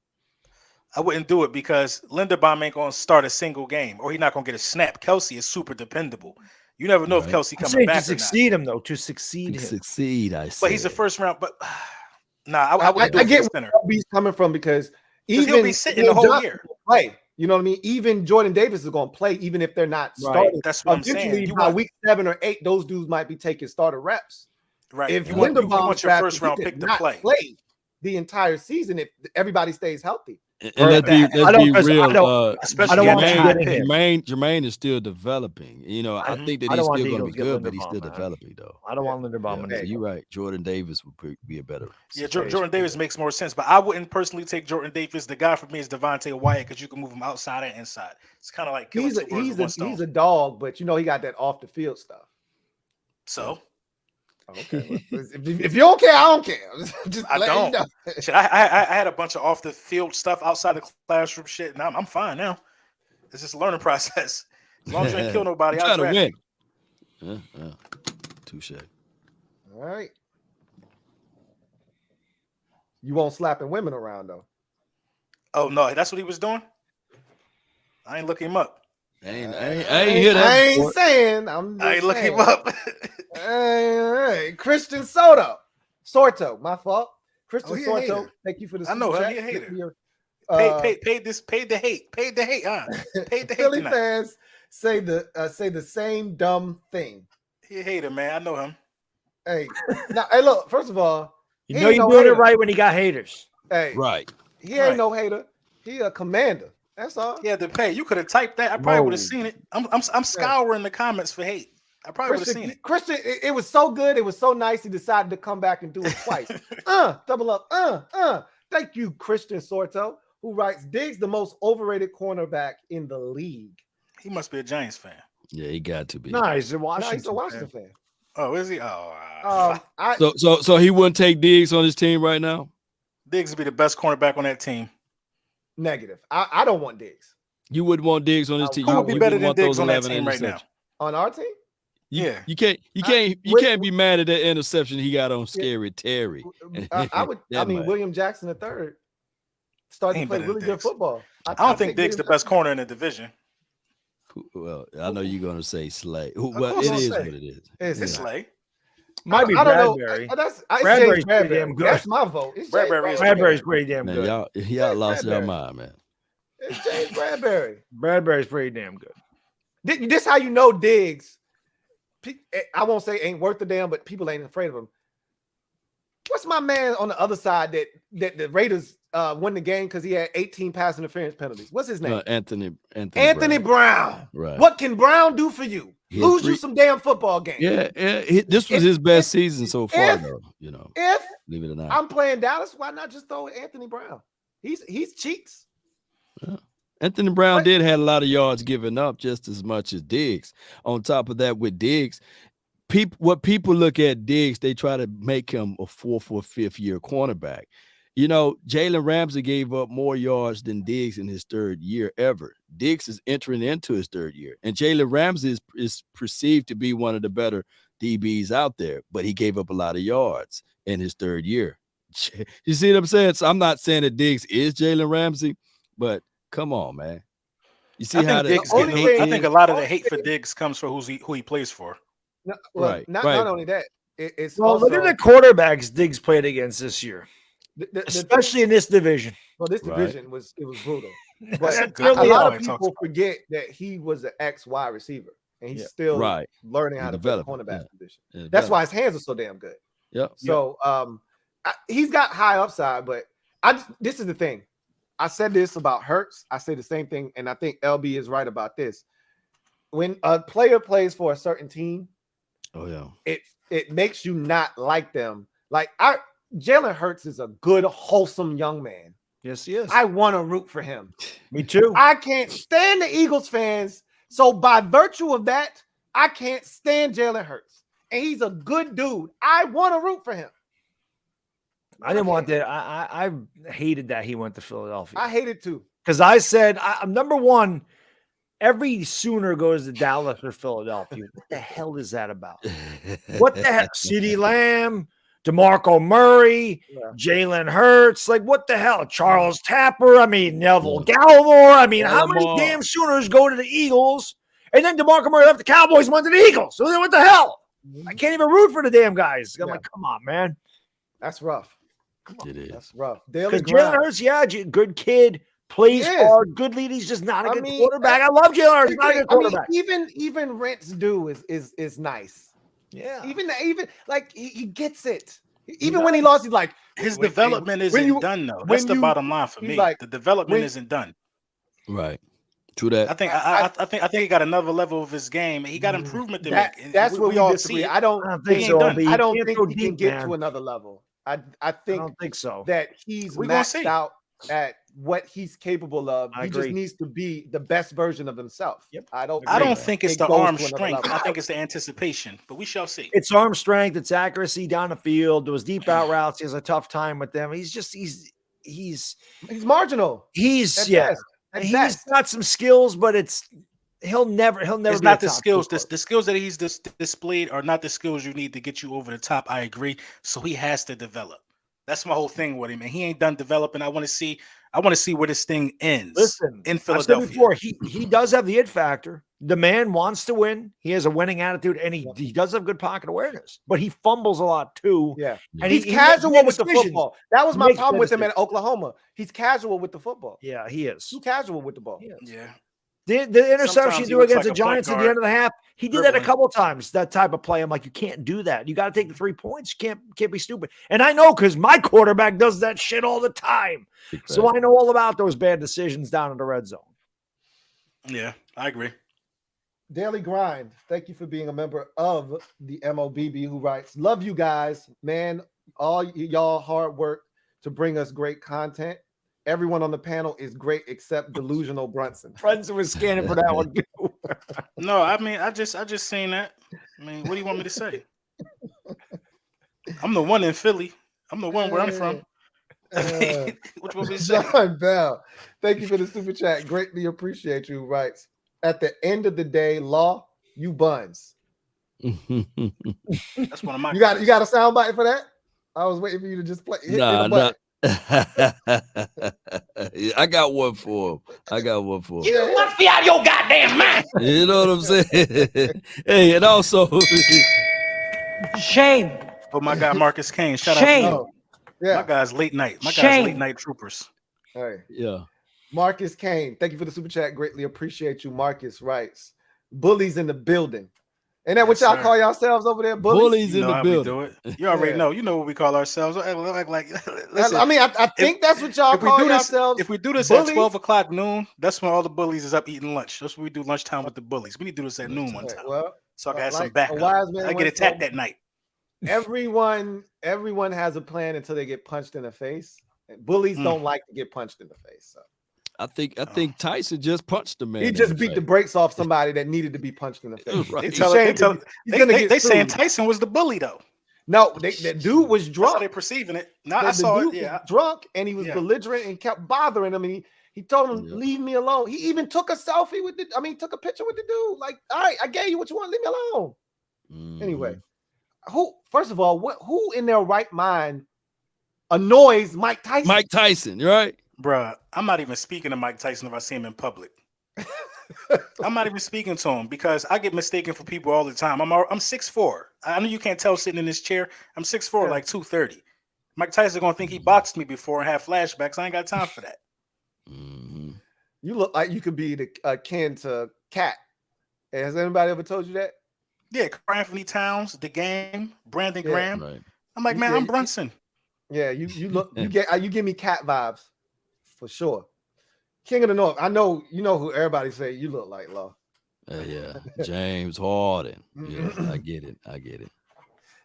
I wouldn't do it because Linderbaum ain't going to start a single game, or he's not going to get a snap. Kelsey is super dependable. You never know if Kelsey coming back to succeed him though. To succeed him. Succeed, I say. But he's a first round. But I get where LB's coming from because even he'll be sitting the whole year. Play. You know what I mean? Even Jordan Davis is going to play, even if they're not starting. That's what I'm saying. By week 7 or 8, those dudes might be taking starter reps. Right. If you want your first round pick to play the entire season, if everybody stays healthy. And let's be real. Jermaine is still developing. You know, I think that he's still going to be good, but he's still developing, though. I don't want Linda Bomber. Yeah, you're right. Jordan Davis would be a better. Yeah, Jordan Davis makes more sense, but I wouldn't personally take Jordan Davis. The guy for me is Devontae Wyatt because you can move him outside and inside. It's kind of like he's a dog, but you know he got that off the field stuff. So. Okay. If you don't care, I don't care. Just I don't. You know. Shit, I had a bunch of off the field stuff outside the classroom shit, and I'm fine now. It's just a learning process. As long as you ain't kill nobody, I'll draft you. Touche. All right. You won't slapping women around though. Oh no, that's what he was doing. I ain't looking him up. I ain't saying. I ain't looking him up. Hey, Christian Sorto, my fault. Christian Sorto, thank you for the. I know him. He a hater. Paid the hate. Paid the hate. Paid the hate. Philly fans say the same dumb thing. He a hater, man. I know him. Hey, now, hey, look. First of all, you know you're doing it right when you got haters. Hey, right. He ain't no hater. He a commander. That's all. He had to pay. You could have typed that. I probably would have seen it. I'm scouring the comments for hate. I probably would have seen it. Christian, it was so good. It was so nice. He decided to come back and do it twice. Double up. Thank you, Christian Sorto, who writes, Diggs, the most overrated cornerback in the league. He must be a Giants fan. Yeah, he got to be. No, he's a Washington, he's a Washington fan. Oh, is he? Oh, so he wouldn't take Diggs on his team right now? Diggs would be the best cornerback on that team. Negative. I don't want Diggs. You wouldn't want Diggs on his team. Who would be better than Diggs on that team right now? On our team? You can't be mad at that interception he got on Scary Terry. William Jackson III started to play really good football. I don't think Diggs the best corner in the division. Well, I know you're gonna say Slay. Well, it is what it is. It's Slay. Might be Bradbury. Bradbury's pretty damn good. That's my vote. Bradbury's pretty damn good. Y'all lost your mind, man. It's James Bradbury. Bradbury's pretty damn good. This how you know Diggs. I won't say ain't worth the damn, but people ain't afraid of him. What's my man on the other side that the Raiders won the game because he had 18 pass interference penalties? What's his name? Anthony Brown. Right. What can Brown do for you? Lose you some damn football games. Yeah. This was his best season so far, though. You know, believe it or not. I'm playing Dallas, why not just throw Anthony Brown? He's cheeks. Yeah. Anthony Brown did have a lot of yards given up just as much as Diggs. On top of that, with Diggs, what people look at Diggs, they try to make him a 4th or 5th year cornerback. You know, Jalen Ramsey gave up more yards than Diggs in his 3rd year ever. Diggs is entering into his 3rd year, and Jalen Ramsey is perceived to be one of the better DBs out there, but he gave up a lot of yards in his 3rd year. You see what I'm saying? So I'm not saying that Diggs is Jalen Ramsey, but come on, man. You see I think a lot of the hate for Diggs comes from who he plays for. No, well, not only that, it's look at the quarterbacks Diggs played against this year, especially in this division. Well, this division was brutal. But a lot of people forget that he was an ex-wide receiver, and he's still learning how to play the cornerback position. That's why his hands are so damn good. Yeah. So he's got high upside, but this is the thing. I said this about Hurts. I say the same thing, and I think LB is right about this. When a player plays for a certain team, it makes you not like them. Like Jalen Hurts is a good, wholesome young man. Yes, he is. I want to root for him. Me too. I can't stand the Eagles fans, so by virtue of that, I can't stand Jalen Hurts, and he's a good dude. I want to root for him. I didn't want that. I hated that he went to Philadelphia. I hated too. Because I said, number one, every Sooner goes to Dallas or Philadelphia. What the hell is that about? What the heck? CeeDee Lamb, DeMarco Murray, Jalen Hurts. Like, what the hell? Charles Tapper. I mean, Neville Gallimore. I mean, how many damn Sooners go to the Eagles And then DeMarco Murray left the Cowboys, went to the Eagles. So then what the hell? I can't even root for the damn guys. I'm like, come on, man. That's rough. Come on. It is. That's rough. Because Jalen Hurts, good kid, plays hard, good lead. He's just not a good quarterback. I love Jalen Hurts. He's not a good quarterback. Even Rent's due is nice. Yeah. Even like he gets it. Even when he lost, he's like his development isn't done though. That's the bottom line for me. Like, the development isn't done. Right. True that. I think he got another level of his game. He got improvement to make. That's what we all see. I don't think so. I don't think he can get to another level. I don't think so. That he's maxed out at what he's capable of. He just needs to be the best version of himself. Yep. I don't think it's the arm strength. I think it's the anticipation, but we shall see. It's arm strength. It's accuracy down the field. Those deep out routes. He has a tough time with them. He's marginal. He's got some skills, but he'll never. It's not the skills. The skills that he's displayed are not the skills you need to get you over the top. I agree. So he has to develop. That's my whole thing with him, and he ain't done developing. I want to see where this thing ends. Listen, in Philadelphia. Before, he does have the it factor. The man wants to win. He has a winning attitude, and he does have good pocket awareness. But he fumbles a lot too. Yeah, and he's casual with the football. That was my problem with him at Oklahoma. He's casual with the football. Yeah, he is. Too casual with the ball. Yeah. The interception he against the Giants at the end of the half, he did that a couple times, that type of play. I'm like, you can't do that. You got to take the 3 points. You can't be stupid. And I know because my quarterback does that shit all the time. Exactly. So I know all about those bad decisions down in the red zone. Yeah, I agree. Daily Grind, thank you for being a member of the MOBB, who writes, love you guys, man. All y'all hard work to bring us great content. Everyone on the panel is great except delusional Brunson. Brunson was scanning for that one. No, I mean, I just seen that. I mean, what do you want me to say? I'm the one in Philly. I'm the one where I'm from. What you want me to say? John Bell, thank you for the super chat. Greatly appreciate you. Writes, at the end of the day, Law, you buns. That's one of my. You got a sound bite for that? I was waiting for you to just play. Nah. I got one for him. You must be out of your goddamn mind. You know what I'm saying? Hey, and also shame for my guy Marcus Kane. Shout shame. out to my guys late night. My shame. guys late night troopers. Hey, yeah. Marcus Kane, thank you for the super chat. Greatly appreciate you. Marcus writes, bullies in the building. Ain't that what y'all call yourselves over there? Bullies in the building. You already know. You know what we call ourselves. Listen, I mean, I think that's what y'all call yourselves. If we do this at 12 o'clock noon, that's when all the bullies is up eating lunch. That's when we do lunchtime with the bullies. We need to do this at noon one time. Well, so I can have some backup. I get attacked that night. Everyone has a plan until they get punched in the face. Bullies don't like to get punched in the face. So. I think Tyson just punched the man. He just beat the brakes off somebody that needed to be punched in the face. Right. They saying Tyson was the bully though. No, that dude was drunk. That's how they perceiving it. No, I saw it. Yeah, drunk, and he was belligerent and kept bothering him. And he told him, "Leave me alone." He even took a selfie with the. I mean, took a picture with the dude. Like, all right, I gave you what you want. Leave me alone. Anyway, first of all, who in their right mind annoys Mike Tyson? Mike Tyson, right? Bruh, I'm not even speaking to Mike Tyson if I see him in public. I'm not even speaking to him because I get mistaken for people all the time. I'm 6'4". I know you can't tell sitting in this chair. I'm 6'4", like 230. Mike Tyson gonna think he boxed me before and have flashbacks. I ain't got time for that. You look like you could be akin to Cat. Has anybody ever told you that? Yeah, Anthony Towns, The Game, Brandon Graham. Right. I'm like, man, I'm Brunson. Yeah, you look you give me Cat vibes. For sure. King of the North. I know you know who everybody say you look like, Law. Yeah. James Harden. Yeah, I get it.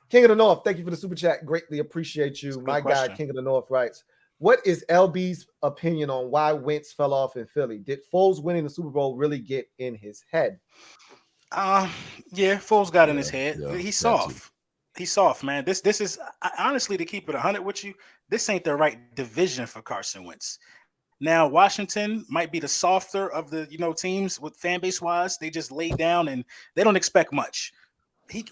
King of the North, thank you for the super chat. Greatly appreciate you. My guy, King of the North, writes, what is LB's opinion on why Wentz fell off in Philly? Did Foles winning the Super Bowl really get in his head? Yeah, Foles got in his head. Yeah, he's soft. He's soft, man. This is honestly, to keep it 100 with you, this ain't the right division for Carson Wentz. Now, Washington might be the softer of the teams with fan base wise. They just lay down and they don't expect much.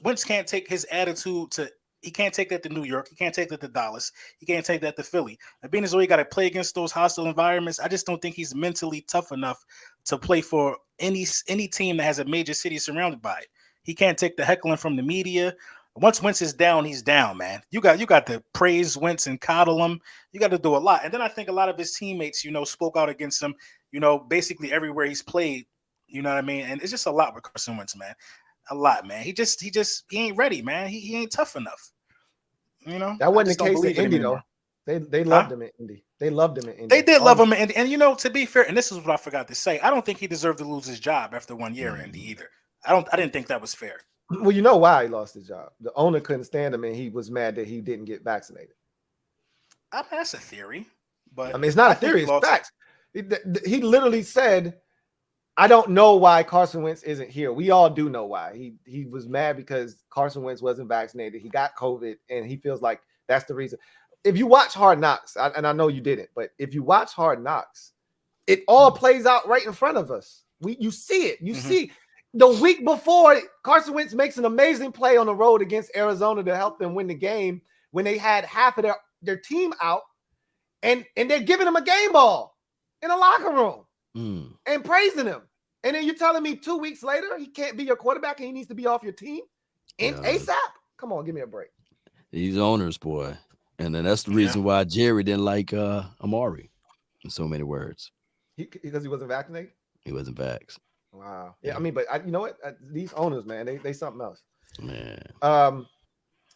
Wentz can't take his attitude to He can't take that to New York. He can't take that to Dallas. He can't take that to Philly. And being as though he got to play against those hostile environments, I just don't think he's mentally tough enough to play for any team that has a major city surrounded by it. He can't take the heckling from the media. Once Wentz is down, he's down, man. You got to praise Wentz and coddle him. You got to do a lot. And then I think a lot of his teammates, spoke out against him, basically everywhere he's played. You know what I mean? And it's just a lot with Carson Wentz, man. A lot, man. He ain't ready, man. He ain't tough enough. That wasn't the case in Indy, though. They loved him in Indy. They loved him in Indy. They did love him in Indy. And to be fair, and this is what I forgot to say, I don't think he deserved to lose his job after 1 year in Indy either. I didn't think that was fair. Well, you know why he lost his job. The owner couldn't stand him, and he was mad that he didn't get vaccinated. I mean, that's a theory, but I mean, it's not a theory; it's facts. He literally said, "I don't know why Carson Wentz isn't here." We all do know why. He was mad because Carson Wentz wasn't vaccinated. He got COVID, and he feels like that's the reason. If you watch Hard Knocks, and I know you didn't, but if you watch Hard Knocks, it all plays out right in front of us. You see it. You see. The week before, Carson Wentz makes an amazing play on the road against Arizona to help them win the game when they had half of their team out, and they're giving him a game ball in a locker room and praising him. And then you're telling me 2 weeks later he can't be your quarterback and he needs to be off your team in ASAP? Come on, give me a break. These owners, boy. And then that's the reason why Jerry didn't like Amari, in so many words. Because he wasn't vaccinated? He wasn't vaxxed. Wow. Yeah, I mean, but you know what? These owners, man, they something else. Man.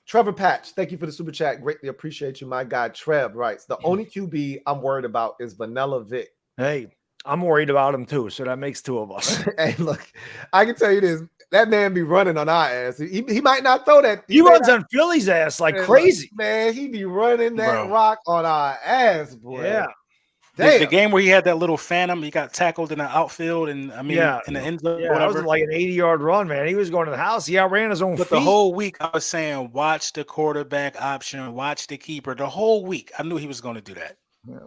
Trevor Patch, thank you for the super chat. Greatly appreciate you. My guy Trev writes, the only QB I'm worried about is Vanilla Vic. Hey, I'm worried about him too, so that makes two of us. Hey, look, I can tell you this. That man be running on our ass. He might not throw that. He runs on Philly's ass like crazy. Man, he be running that rock on our ass, boy. Yeah. The game where he had that little phantom, he got tackled in the outfield, and in the end zone. Yeah, that was like an 80-yard run, man. He was going to the house. He outran his own feet. The whole week, I was saying, watch the quarterback option, watch the keeper. The whole week, I knew he was going to do that. Yeah.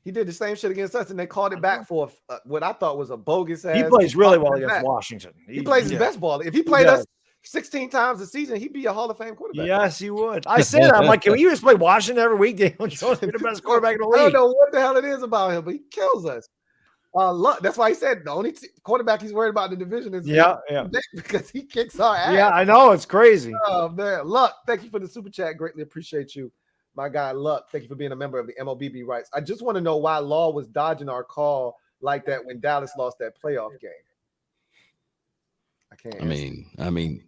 He did the same shit against us, and they called it back for what I thought was a bogus ass. He plays really well against Washington. He plays his best ball. If he played us 16 times a season, he'd be a Hall of Fame quarterback. Yes, he would. I said that. I'm like, can we just play Washington every week? He's the best quarterback in the league. I don't know what the hell it is about him, but he kills us. Luck. That's why he said the only quarterback he's worried about in the division is because he kicks our ass. Yeah, I know. It's crazy. Oh, man. Luck, thank you for the super chat. Greatly appreciate you. My guy, Luck, thank you for being a member of the MLBB rights. I just want to know why Law was dodging our call like that when Dallas lost that playoff game. I can't. I mean,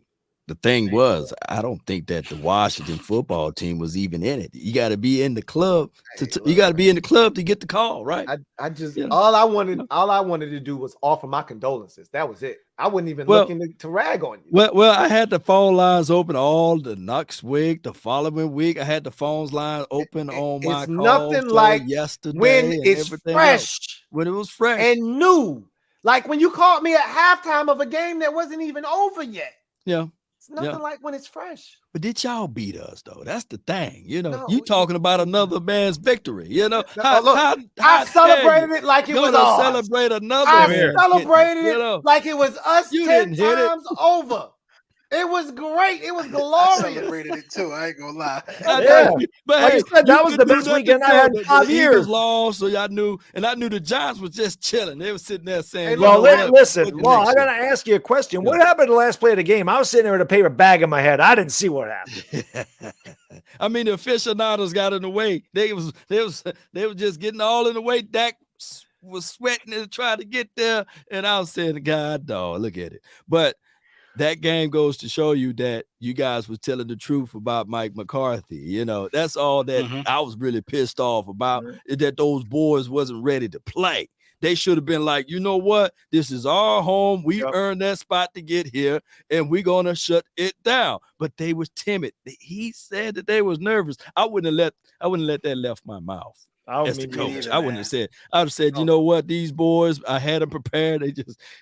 the thing was, I don't think that the Washington football team was even in it. You got to be in the club. You got to be in the club to get the call, right? I just all I wanted to do was offer my condolences. That was it. I wasn't even looking to rag on you. Well, I had the phone lines open all the next week, the following week. I had the phones line open on my call. Nothing like yesterday when it's fresh, when it was fresh and new. Like when you called me at halftime of a game that wasn't even over yet. Yeah. It's nothing like when it's fresh. But did y'all beat us though? That's the thing. You talking about another man's victory. I celebrated it like it was ours. Celebrate another. I celebrated it like it was us 10 times over. It was great. It was glorious. I celebrated it too. I ain't gonna lie. But hey, that was the best weekend I had in 5 years. Lost, so I knew the Giants was just chilling. They were sitting there saying, "Well, listen, Law, I gotta ask you a question. What happened the last play of the game? I was sitting there with a paper bag in my head. I didn't see what happened." I mean, the aficionados got in the way. They was just getting all in the way. Dak was sweating and trying to get there, and I was saying, "God, dog, look at it." But that game goes to show you that you guys was telling the truth about Mike McCarthy. That's all that I was really pissed off about, is that those boys wasn't ready to play. They should have been like, you know what? This is our home. We earned that spot to get here, and we're going to shut it down. But they was timid. He said that they was nervous. I wouldn't let that left my mouth. As the coach, I wouldn't have said. I would have said, you know what, these boys, I had them prepared.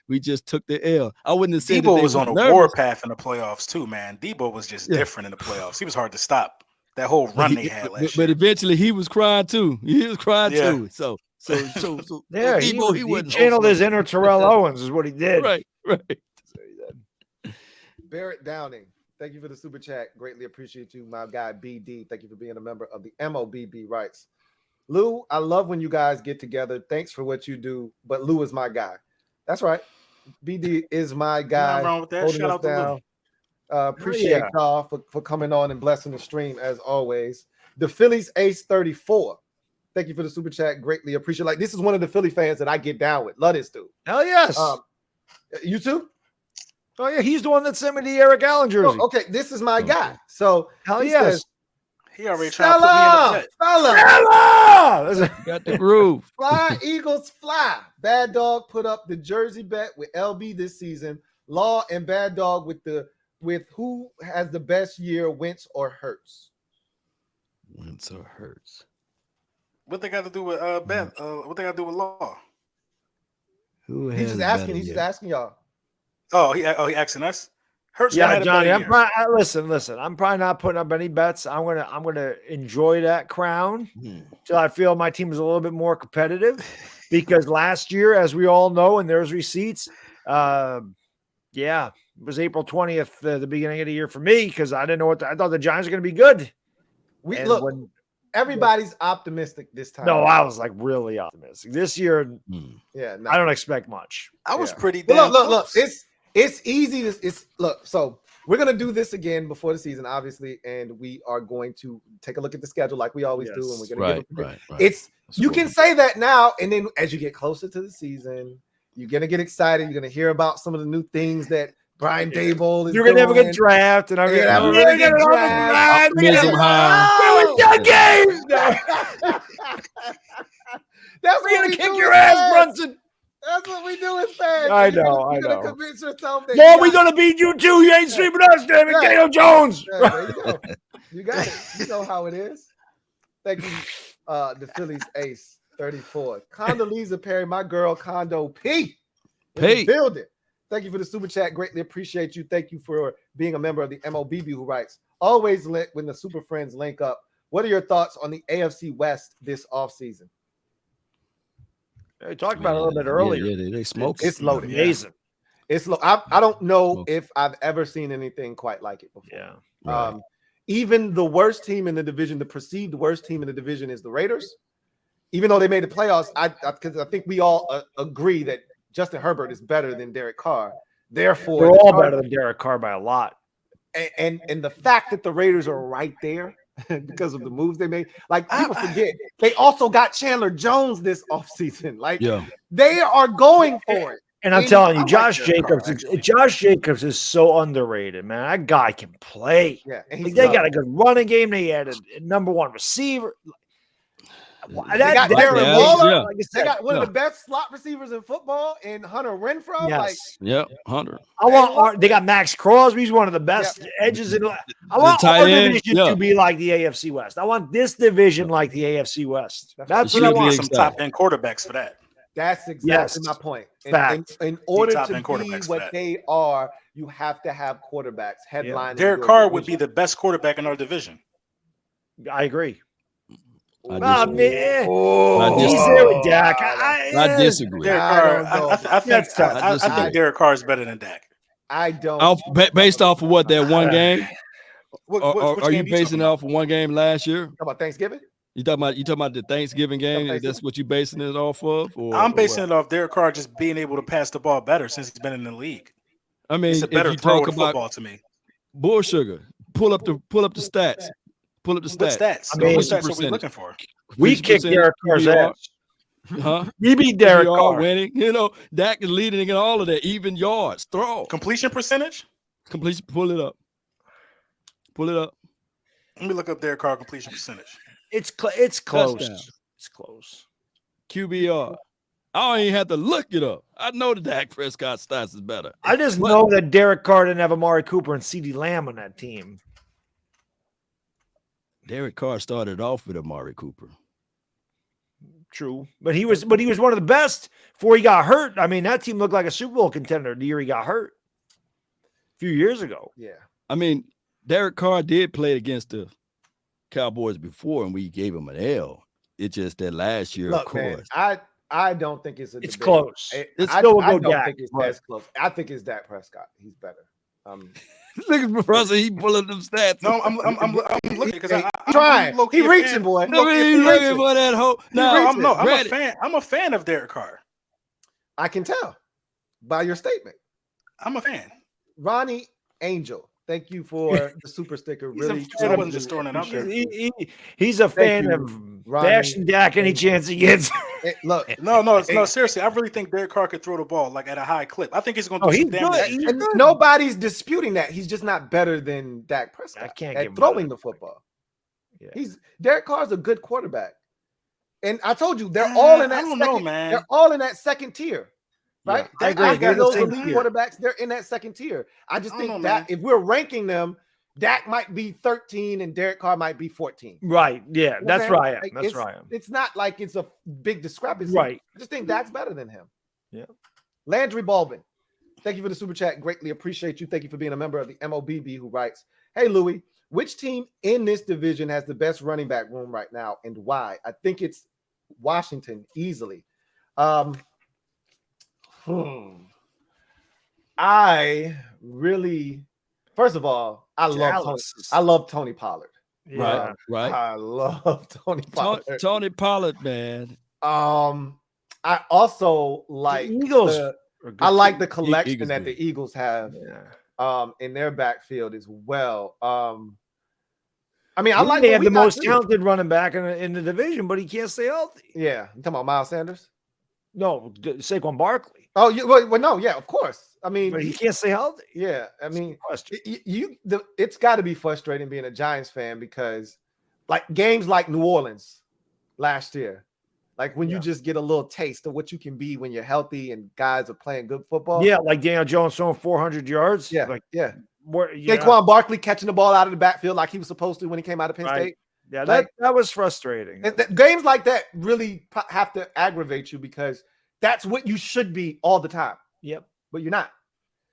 We just took the L. I wouldn't have said. Debo was on a warpath in the playoffs too, man. Debo was just different in the playoffs. He was hard to stop. That whole run they had last year. But eventually, he was crying too. He was crying too. So yeah, Debo, he channeled his inner Terrell Owens, is what he did. Right. Barrett Downing. Thank you for the super chat. Greatly appreciate you, my guy BD. Thank you for being a member of the MOBB Rights. Lou, I love when you guys get together. Thanks for what you do, but Lou is my guy. That's right. BD is my guy. Nothing wrong with that. Shout out to Lou. Appreciate y'all for coming on and blessing the stream as always. The Phillies Ace 34. Thank you for the super chat. Greatly appreciate. Like, this is one of the Philly fans that I get down with. Love this dude. Hell yes. You too? Oh yeah, he's the one that sent me the Eric Allen jersey. Oh, okay, this is my guy. So hell yes. Says, he already tried to put me in the Stella. Got the groove. Fly, Eagles, fly. Bad Dog put up the jersey bet with LB this season. Law and Bad Dog with who has the best year, Wentz or Hurts? Wentz or Hurts. What they got to do with Beth? What they got to do with Law? Who has He's just asking. He's just asking y'all. Oh, he asking us. Hurts. Yeah, Johnny. Listen. I'm probably not putting up any bets. I'm gonna enjoy that crown till I feel my team is a little bit more competitive. Because last year, as we all know, and there's receipts. It was April 20th, the beginning of the year for me, because I didn't know I thought the Giants were going to be good. Everybody's optimistic this time. No, I was like really optimistic this year. Yeah, I don't expect much. I was pretty. Look. It's easy. So we're gonna do this again before the season, obviously, and we are going to take a look at the schedule like we always do, and we're gonna right. You can say that now, and then as you get closer to the season, you're gonna get excited. You're gonna hear about some of the new things that Brian Dable is. You're gonna have a good draft, and I'm gonna have a really good draft. That's we're gonna kick your ass, Brunson. That's what we do as fans. I know. You're gonna convince yourself that we're gonna beat you too. You ain't sweeping us, damn it, K.O. Jones. There you go. You got it. You know how it is. Thank you, the Phillies Ace 34. Condoleezza Perry, my girl Condo P. Build it. Thank you for the super chat. Greatly appreciate you. Thank you for being a member of the MOBB who writes, always lit when the Super Friends link up. What are your thoughts on the AFC West this offseason? We talked about it a little bit earlier. Yeah, they smoke. It's loaded. Amazing. It's I don't know if I've ever seen anything quite like it before. Yeah. Right. Even the worst team in the division, the perceived worst team in the division is the Raiders. Even though they made the playoffs, because I think we all agree that Justin Herbert is better than Derek Carr. Therefore, they're all better than Derek Carr by a lot. And the fact that the Raiders are right there because of the moves they made, like people forget, they also got Chandler Jones this offseason. Like they are going for it. And I'm telling you, Josh Jacobs is so underrated, man. That guy can play. Yeah, they got a good running game. They had a number one receiver. They got Darren Waller. Like they got one of the best slot receivers in football, and Hunter Renfrow. Hunter. They got Max Crosby. He's one of the best edges in. I want our division to be like the AFC West. I want this division like the AFC West. That's what I want. Some top end quarterbacks for that. That's exactly my point. In order to be what they are, you have to have quarterbacks. Headline. Derek Carr would be the best quarterback in our division. I agree. I disagree. He's there with Dak. I disagree. I think Derek Carr is better than Dak. I don't. Based off of what, that one game? Are you game basing it off of one game last year? Talk about Thanksgiving? You talking about the Thanksgiving game? That's what you basing it off of? I'm basing it off Derek Carr just being able to pass the ball better since he's been in the league. I mean, it's a better throw to football to me. Bull sugar. Pull up the stats. Pull up the stats. What stats? I mean, what stats are we looking for? We kicked Derek Carr's ass. Huh? We beat Derek Carr. Winning. You know, Dak is leading in all of that. Even yards, throw. Completion percentage? Completion. Pull it up. Pull it up. Let me look up Derek Carr completion percentage. It's close. Touchdown. It's close. QBR. I don't even have to look it up. I know the Dak Prescott stats is better. I just know that Derek Carr didn't have Amari Cooper and CeeDee Lamb on that team. Derek Carr started off with Amari Cooper. True, but he was one of the best before he got hurt. I mean, that team looked like a Super Bowl contender the year he got hurt a few years ago. Yeah, I mean, Derek Carr did play against the Cowboys before, and we gave him an L. It's just that last year, of course. Man, I don't think it's close. It's still a go Dak. Think it's as close. I think it's Dak Prescott. He's better. Look at Professor, he pulling them stats. No, I'm looking because I'm trying. low-key He a reaching, fan. boy. I mean, he looking for that hope. No, No, I'm a fan of Derek Carr. I can tell by your statement. I'm a fan. Ronnie Angel, thank you for the super sticker. Really, I wasn't just throwing it out there. He's a fan of bashing Dak any chance he gets. Look, no, seriously. I really think Derek Carr could throw the ball like at a high clip. I think he's going to do some damage. And nobody's disputing that. He's just not better than Dak Prescott I can't at throwing the football. Yeah. Derek Carr's a good quarterback. And I told you, they're all in that man. They're all in that second tier. Right? Yeah, I agree. Those elite quarterbacks, they're in that second tier. I just think that if we're ranking them, Dak might be 13 and Derek Carr might be 14. Right. Yeah, that's right. That's right. It's not like it's a big discrepancy. Right. I just think Dak's better than him. Yeah. Landry Baldwin, thank you for the super chat. Greatly appreciate you. Thank you for being a member of the MOBB, who writes, "Hey, Louie, which team in this division has the best running back room right now and why?" I think it's Washington easily. I really, first of all, I love Tony Pollard. Yeah, right. I love Tony Pollard. Tony Pollard, man. I also like the Eagles. I like the collection that the Eagles have in their backfield as well. I mean, I like they have the most talented running back in the division, but he can't stay healthy. Yeah, you talking about Miles Sanders? No, Saquon Barkley. Oh, well, no, yeah, of course. I mean, but he can't stay healthy. Yeah, I mean, it's got to be frustrating being a Giants fan because, like, games like New Orleans last year, like when you just get a little taste of what you can be when you're healthy and guys are playing good football. Yeah, like Daniel Jones throwing 400 yards. Yeah, like, Saquon Barkley catching the ball out of the backfield like he was supposed to when he came out of Penn State. Yeah, that was frustrating. Games like that really have to aggravate you because that's what you should be all the time. Yep. But you're not.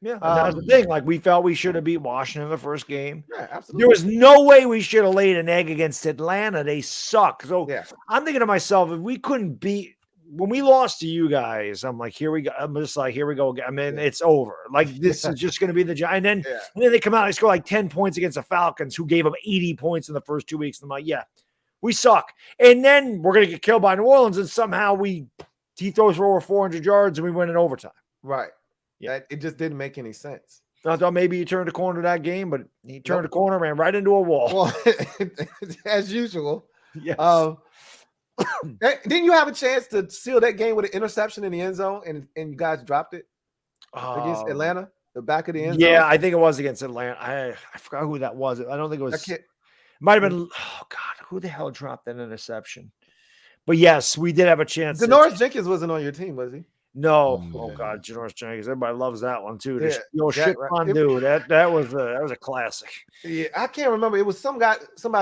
Yeah, that's the thing. Like, we felt we should have beat Washington the first game. Yeah, absolutely. There was no way we should have laid an egg against Atlanta. They suck. So I'm thinking to myself, if we couldn't beat when we lost to you guys, I'm like, here we go. I'm just like, here we go again. I mean, it's over. Like, this is just going to be the Giants. And then they come out, they score like 10 points against the Falcons, who gave them 80 points in the first 2 weeks. And I'm like, yeah, we suck. And then we're going to get killed by New Orleans, and somehow he throws for over 400 yards, and we win in overtime. Right. Yeah, it just didn't make any sense. I thought maybe he turned the corner that game, but he turned the corner, ran right into a wall. Well, as usual. Yes. Didn't you have a chance to seal that game with an interception in the end zone, and you guys dropped it against Atlanta, the back of the end zone? Yeah, I think it was against Atlanta. I forgot who that was. I don't think it was. It might have been. Oh God, who the hell dropped that interception? But yes, we did have a chance. Janoris Jenkins wasn't on your team, was he? No. Oh God, Janoris Jenkins. Everybody loves that one too. Shit fondue. That was a classic. Yeah, I can't remember. It was somebody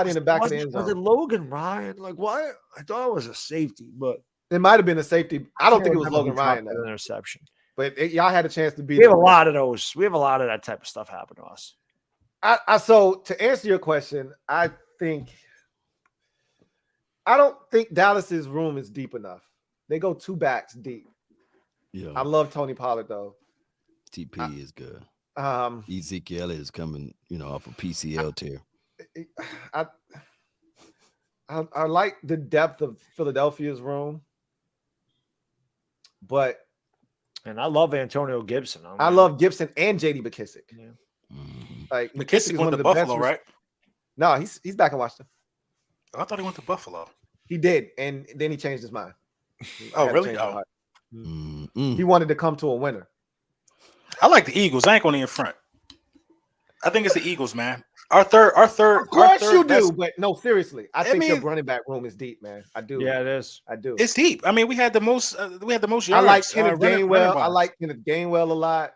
in the back of the end zone. Was it Logan Ryan? Like, why? I thought it was a safety, but it might have been a safety. I don't think it was Logan Ryan. An interception. But y'all had a chance to beat. We have a lot of those. We have a lot of that type of stuff happen to us. So to answer your question, I don't think Dallas's room is deep enough. They go two backs deep. Yeah, I love Tony Pollard though. TP is good. Ezekiel is coming, off a PCL tear. I like the depth of Philadelphia's room, and I love Antonio Gibson. I love Gibson and JD McKissick. Yeah. Like McKissick went to Buffalo, right? No, he's back in Washington. I thought he went to Buffalo. He did, and then he changed his mind. Oh, really? He wanted to come to a winner. I like the Eagles. I ain't going in front. I think it's the Eagles, man. Our third. Of course you do, but no, seriously. I think your running back room is deep, man. I do. Yeah, it is. I do. It's deep. I mean, we had the most. Yards. I like Kenneth Gainwell. I like Kenneth Gainwell a lot.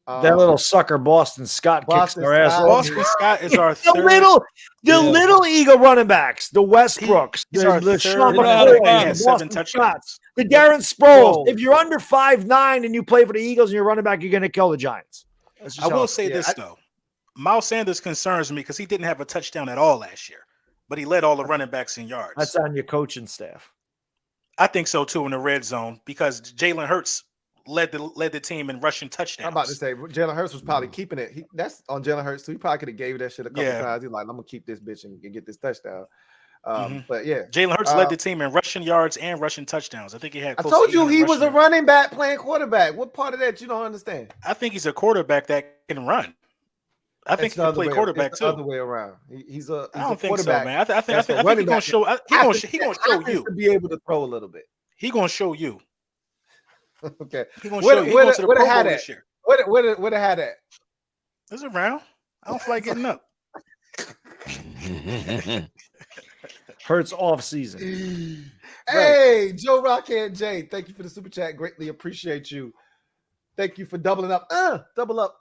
That little sucker Boston Scott kicks their ass. Boston Scott is our the little Eagle running backs, the Westbrooks, the Sean McCoy, 7 touchdowns. The Darren Sproles. If you're under 5'9" and you play for the Eagles and you're running back, you're going to kill the Giants. I will say this though, Miles Sanders concerns me because he didn't have a touchdown at all last year, but he led all the running backs in yards. That's on your coaching staff. I think so too in the red zone because Jalen Hurts led the team in rushing touchdowns. I'm about to say Jalen Hurts was probably keeping it. That's on Jalen Hurts too. He probably could have gave that shit a couple times. He's like, I'm gonna keep this bitch and get this touchdown. But yeah, Jalen Hurts led the team in rushing yards and rushing touchdowns. I think he had. I told you he was a running back playing quarterback. What part of that you don't understand? I think he's a quarterback that can run. I think he can play quarterback too. The other way around. He's a I don't think quarterback. so, man. I think he's gonna show. He gonna show you to be able to throw a little bit. He gonna show you. Okay. He gonna show you. He going to the Pro Bowl this year. What had at? It's around. I don't feel like getting up. Hurts off season. Hey, Joe Rockhead J, thank you for the super chat. Greatly appreciate you. Thank you for doubling up. Double up.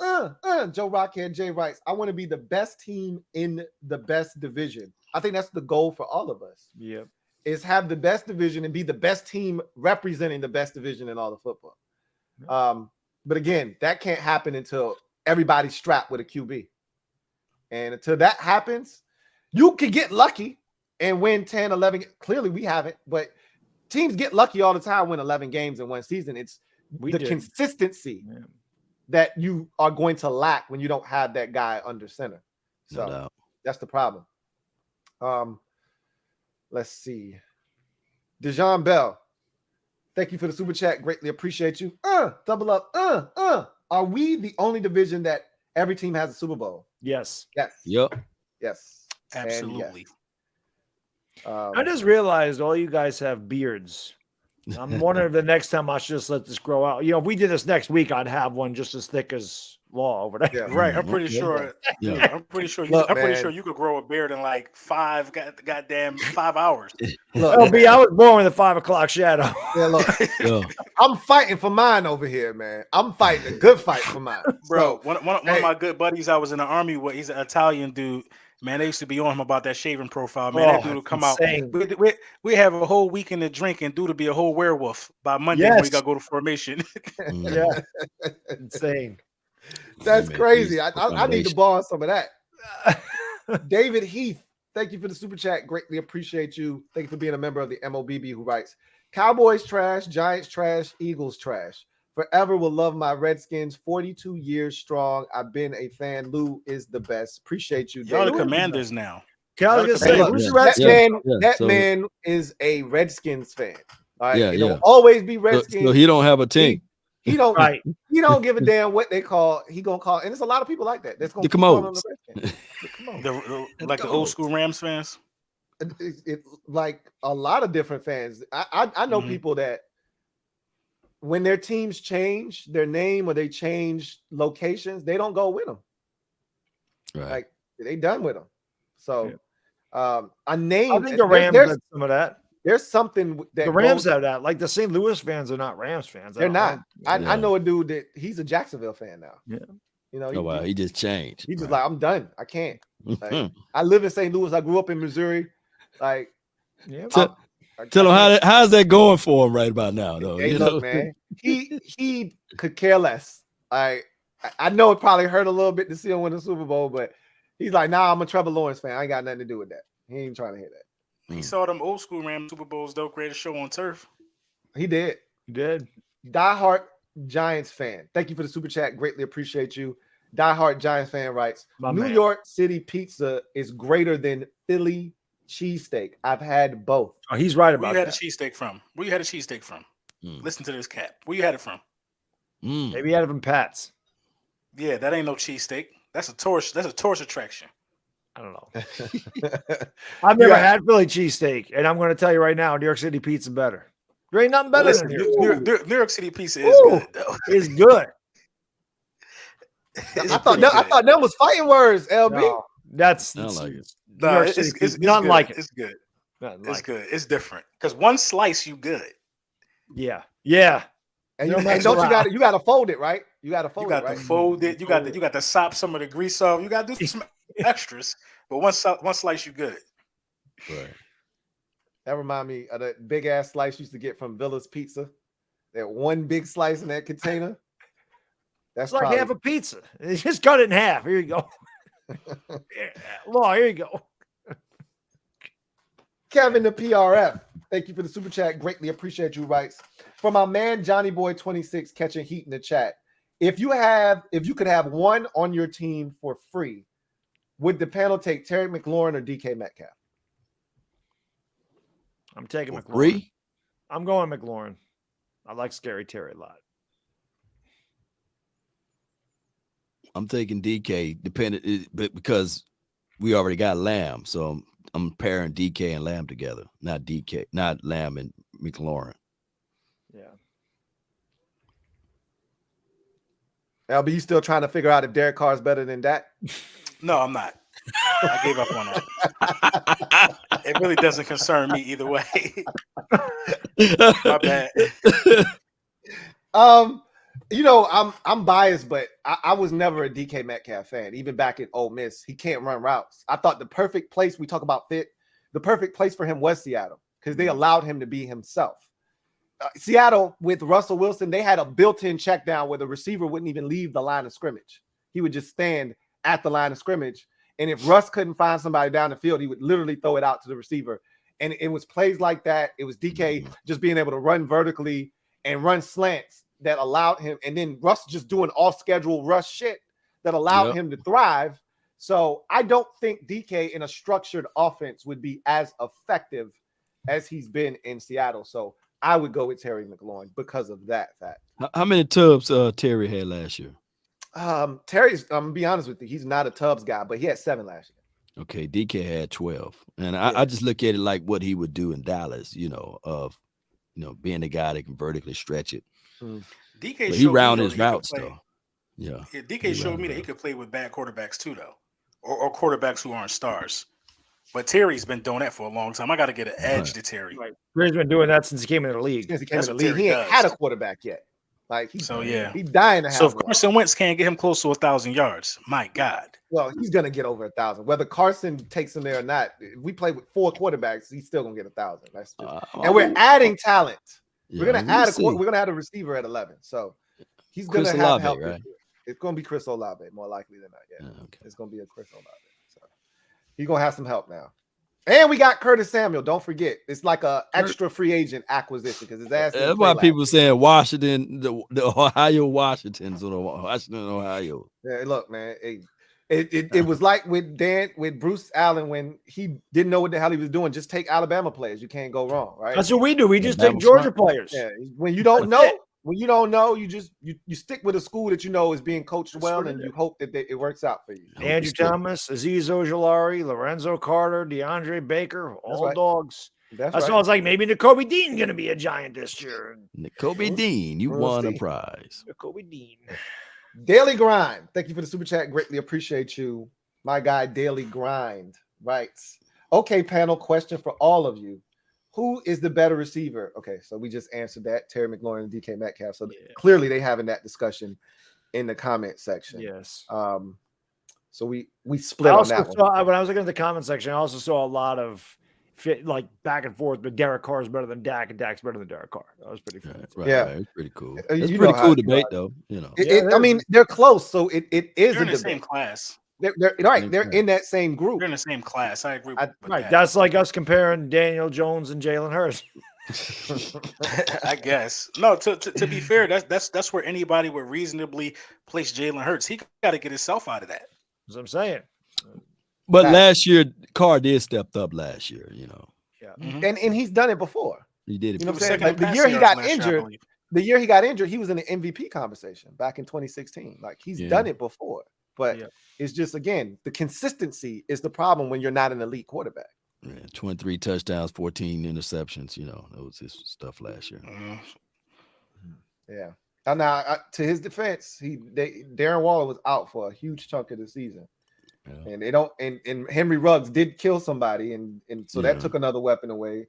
Joe Rockhead J writes, I want to be the best team in the best division. I think that's the goal for all of us. Yep. Is have the best division and be the best team representing the best division in all of football. But again, that can't happen until everybody's strapped with a QB. And until that happens, you can get lucky and win 10, 11. Clearly, we haven't, but teams get lucky all the time, win 11 games in one season. It's consistency that you are going to lack when you don't have that guy under center. So that's the problem. Let's see. Dejon Bell, thank you for the super chat. Greatly appreciate you. Double up. Are we the only division that every team has a Super Bowl? Yes. Yes. Yep. Yes. Absolutely. Yes. I just realized all you guys have beards. I'm wondering if the next time I should just let this grow out. You know, if we did this next week, I'd have one just as thick as Law over there. Yeah. Right. I'm pretty sure. Yeah. I'm pretty sure. Look, I'm pretty sure you could grow a beard in like 5 hours. Look, LB, I was born with a 5 o'clock shadow. Yeah, look. Yeah. I'm fighting for mine over here, man. I'm fighting a good fight for mine. Bro, So, one of my good buddies I was in the army with, he's an Italian dude. Man, they used to be on him about that shaving profile. Man, that dude would come insane. out. We have a whole weekend to drink, and dude to be a whole werewolf by Monday. We got to go to formation. Yeah, insane. That's crazy. I need to borrow some of that. David Heath, thank you for the super chat. Greatly appreciate you. Thank you for being a member of the MOBB who writes, Cowboys trash, Giants trash, Eagles trash. Forever will love my Redskins. 42 years strong. I've been a fan. Lou is the best. Appreciate you. Y'all the Commanders now. That man is a Redskins fan. All right? It'll always be Redskins. So he don't have a team. He don't. Right. He don't give a damn what they call. He gonna call, and there's a lot of people like that. That's gonna come on. Like the old school Rams fans. Like a lot of different fans. I know people that when their teams change their name or they change locations, they don't go with them. Right. Like they done with them. So a name. I think the Rams had some of that. There's something that the Rams have that. Like the St. Louis fans are not Rams fans. They're not. I know a dude that he's a Jacksonville fan now. Yeah. You know, wow, he just changed. He's just like, I'm done. I can't. Like, I live in St. Louis. I grew up in Missouri. Like, tell him how's that going for him right about now, though. Hey, look, man, he could care less. I know it probably hurt a little bit to see him win the Super Bowl, but he's like, nah, I'm a Trevor Lawrence fan. I ain't got nothing to do with that. He ain't trying to hear that. He saw them old school Rams Super Bowls, though. Greatest show on turf. He did. He did. Diehard Giants fan. Thank you for the super chat. Greatly appreciate you. Diehard Giants fan writes, New York City pizza is greater than Philly cheesesteak. I've had both. Oh, he's right about that. Where you had a cheesesteak from? Where you had a cheesesteak from? Listen to this cat. Where you had it from? Maybe you had it from Pat's. Yeah, that ain't no cheesesteak. That's a tourist attraction. I don't know. I've never had Philly cheesesteak, and I'm going to tell you right now, New York City pizza better. There ain't nothing better than New York City pizza is good, though. It's good. I thought that was fighting words, LB. No, that's I like it. New York City it's nothing like it. It's good. It's good. It's different because one slice you good. Yeah. And you got to fold it, right? You got to fold it, right? Fold it. You got to sop some of the grease off. You got to do some extras, but one slice you good. Right. That remind me of the big ass slice you used to get from Villa's Pizza. That one big slice in that container. That's like half a pizza. Just cut it in half. Here you go. Law, here you go. Kevin the PRF. Thank you for the super chat. Greatly appreciate you. Writes, for my man Johnny Boy 26 catching heat in the chat. If you could have one on your team for free, would the panel take Terry McLaurin or DK Metcalf? I'm taking McLaurin. Free? I'm going McLaurin. I like Scary Terry a lot. I'm taking DK, but because we already got Lamb, so I'm pairing DK and Lamb together, not Lamb and McLaurin. Yeah. LB, you still trying to figure out if Derek Carr is better than Dak? No, I'm not. I gave up on that. It really doesn't concern me either way. My bad. You know, I'm biased, but I was never a DK Metcalf fan. Even back in Ole Miss, he can't run routes. I thought the perfect place, we talk about fit, the perfect place for him was Seattle because they allowed him to be himself. Seattle with Russell Wilson, they had a built-in check down where the receiver wouldn't even leave the line of scrimmage. He would just stand at the line of scrimmage. And if Russ couldn't find somebody down the field, he would literally throw it out to the receiver. And it was plays like that. It was DK just being able to run vertically and run slants that allowed him. And then Russ just doing off-schedule rush shit that allowed him to thrive. So I don't think DK in a structured offense would be as effective as he's been in Seattle. So I would go with Terry McLaurin because of that fact. How many tubs Terry had last year? Terry's, I'm gonna be honest with you, he's not a Tubbs guy, but he had 7 last year. Okay, DK had 12. And I just look at it like what he would do in Dallas, being the guy that can vertically stretch it. DK he round his routes, though. Yeah, DK showed me that he could play with bad quarterbacks too, though, or quarterbacks who aren't stars. But Terry's been doing that for a long time. I got to get an edge to Terry. Right. Terry's been doing that since he came into the league. Since he came into the league, he ain't had a quarterback yet. Like he's dying to have. So if Carson Wentz can't get him close to 1,000 yards, my God. Well, he's gonna get over 1,000. Whether Carson takes him there or not, if we play with 4 quarterbacks, he's still gonna get 1,000. That's and we're adding talent. We're gonna add a receiver at 11. So he's gonna have help. Right? It's gonna be Chris Olave more likely than not. Yeah, it's gonna be a Chris Olave. So he's gonna have some help now. And we got Curtis Samuel. Don't forget, it's like a extra free agent acquisition because his ass. That's why people saying Washington, the Ohio Washingtons or Washington, Ohio. Yeah, look, man, it was like with Bruce Allen when he didn't know what the hell he was doing. Just take Alabama players. You can't go wrong, right? That's what we do. We just take Georgia players. Yeah, when you don't know. When you don't know, you stick with a school that you know is being coached well, and you hope that it works out for you. Andrew Thomas, Azeez Ojulari, Lorenzo Carter, DeAndre Baker, all dogs. That's why I was like, maybe Nakobe Dean going to be a Giant this year. Nakobe Dean, you won a prize. Nakobe Dean. Daily Grind. Thank you for the super chat. Greatly appreciate you. My guy, Daily Grind, writes, okay, panel, question for all of you. Who is the better receiver? Okay, so we just answered that. Terry McLaurin and DK Metcalf. So clearly they having that discussion in the comment section. Yes. So we split on that one. When I was looking at the comment section, I also saw a lot of back and forth, but Derek Carr is better than Dak, and Dak's better than Derek Carr. That was pretty fun. Right, it's pretty cool. It's pretty cool debate, though. I mean, they're close, so it is in the same class. They're right. They're in that same group. They're in the same class. I agree with that. That's like us comparing Daniel Jones and Jalen Hurts. I guess. No, to be fair, that's where anybody would reasonably place Jalen Hurts. He got to get himself out of that. That's what I'm saying. But last year, Carr did step up last year, Yeah. And he's done it before. He did it. You know what I'm saying? Like the year he got injured, he was in the MVP conversation back in 2016. Like he's done it before. But it's just, again, the consistency is the problem when you're not an elite quarterback. Yeah, 23 touchdowns, 14 interceptions. That was his stuff last year. Yeah. And now, to his defense, Darren Waller was out for a huge chunk of the season. Yeah. And they don't. And Henry Ruggs did kill somebody, and so that took another weapon away.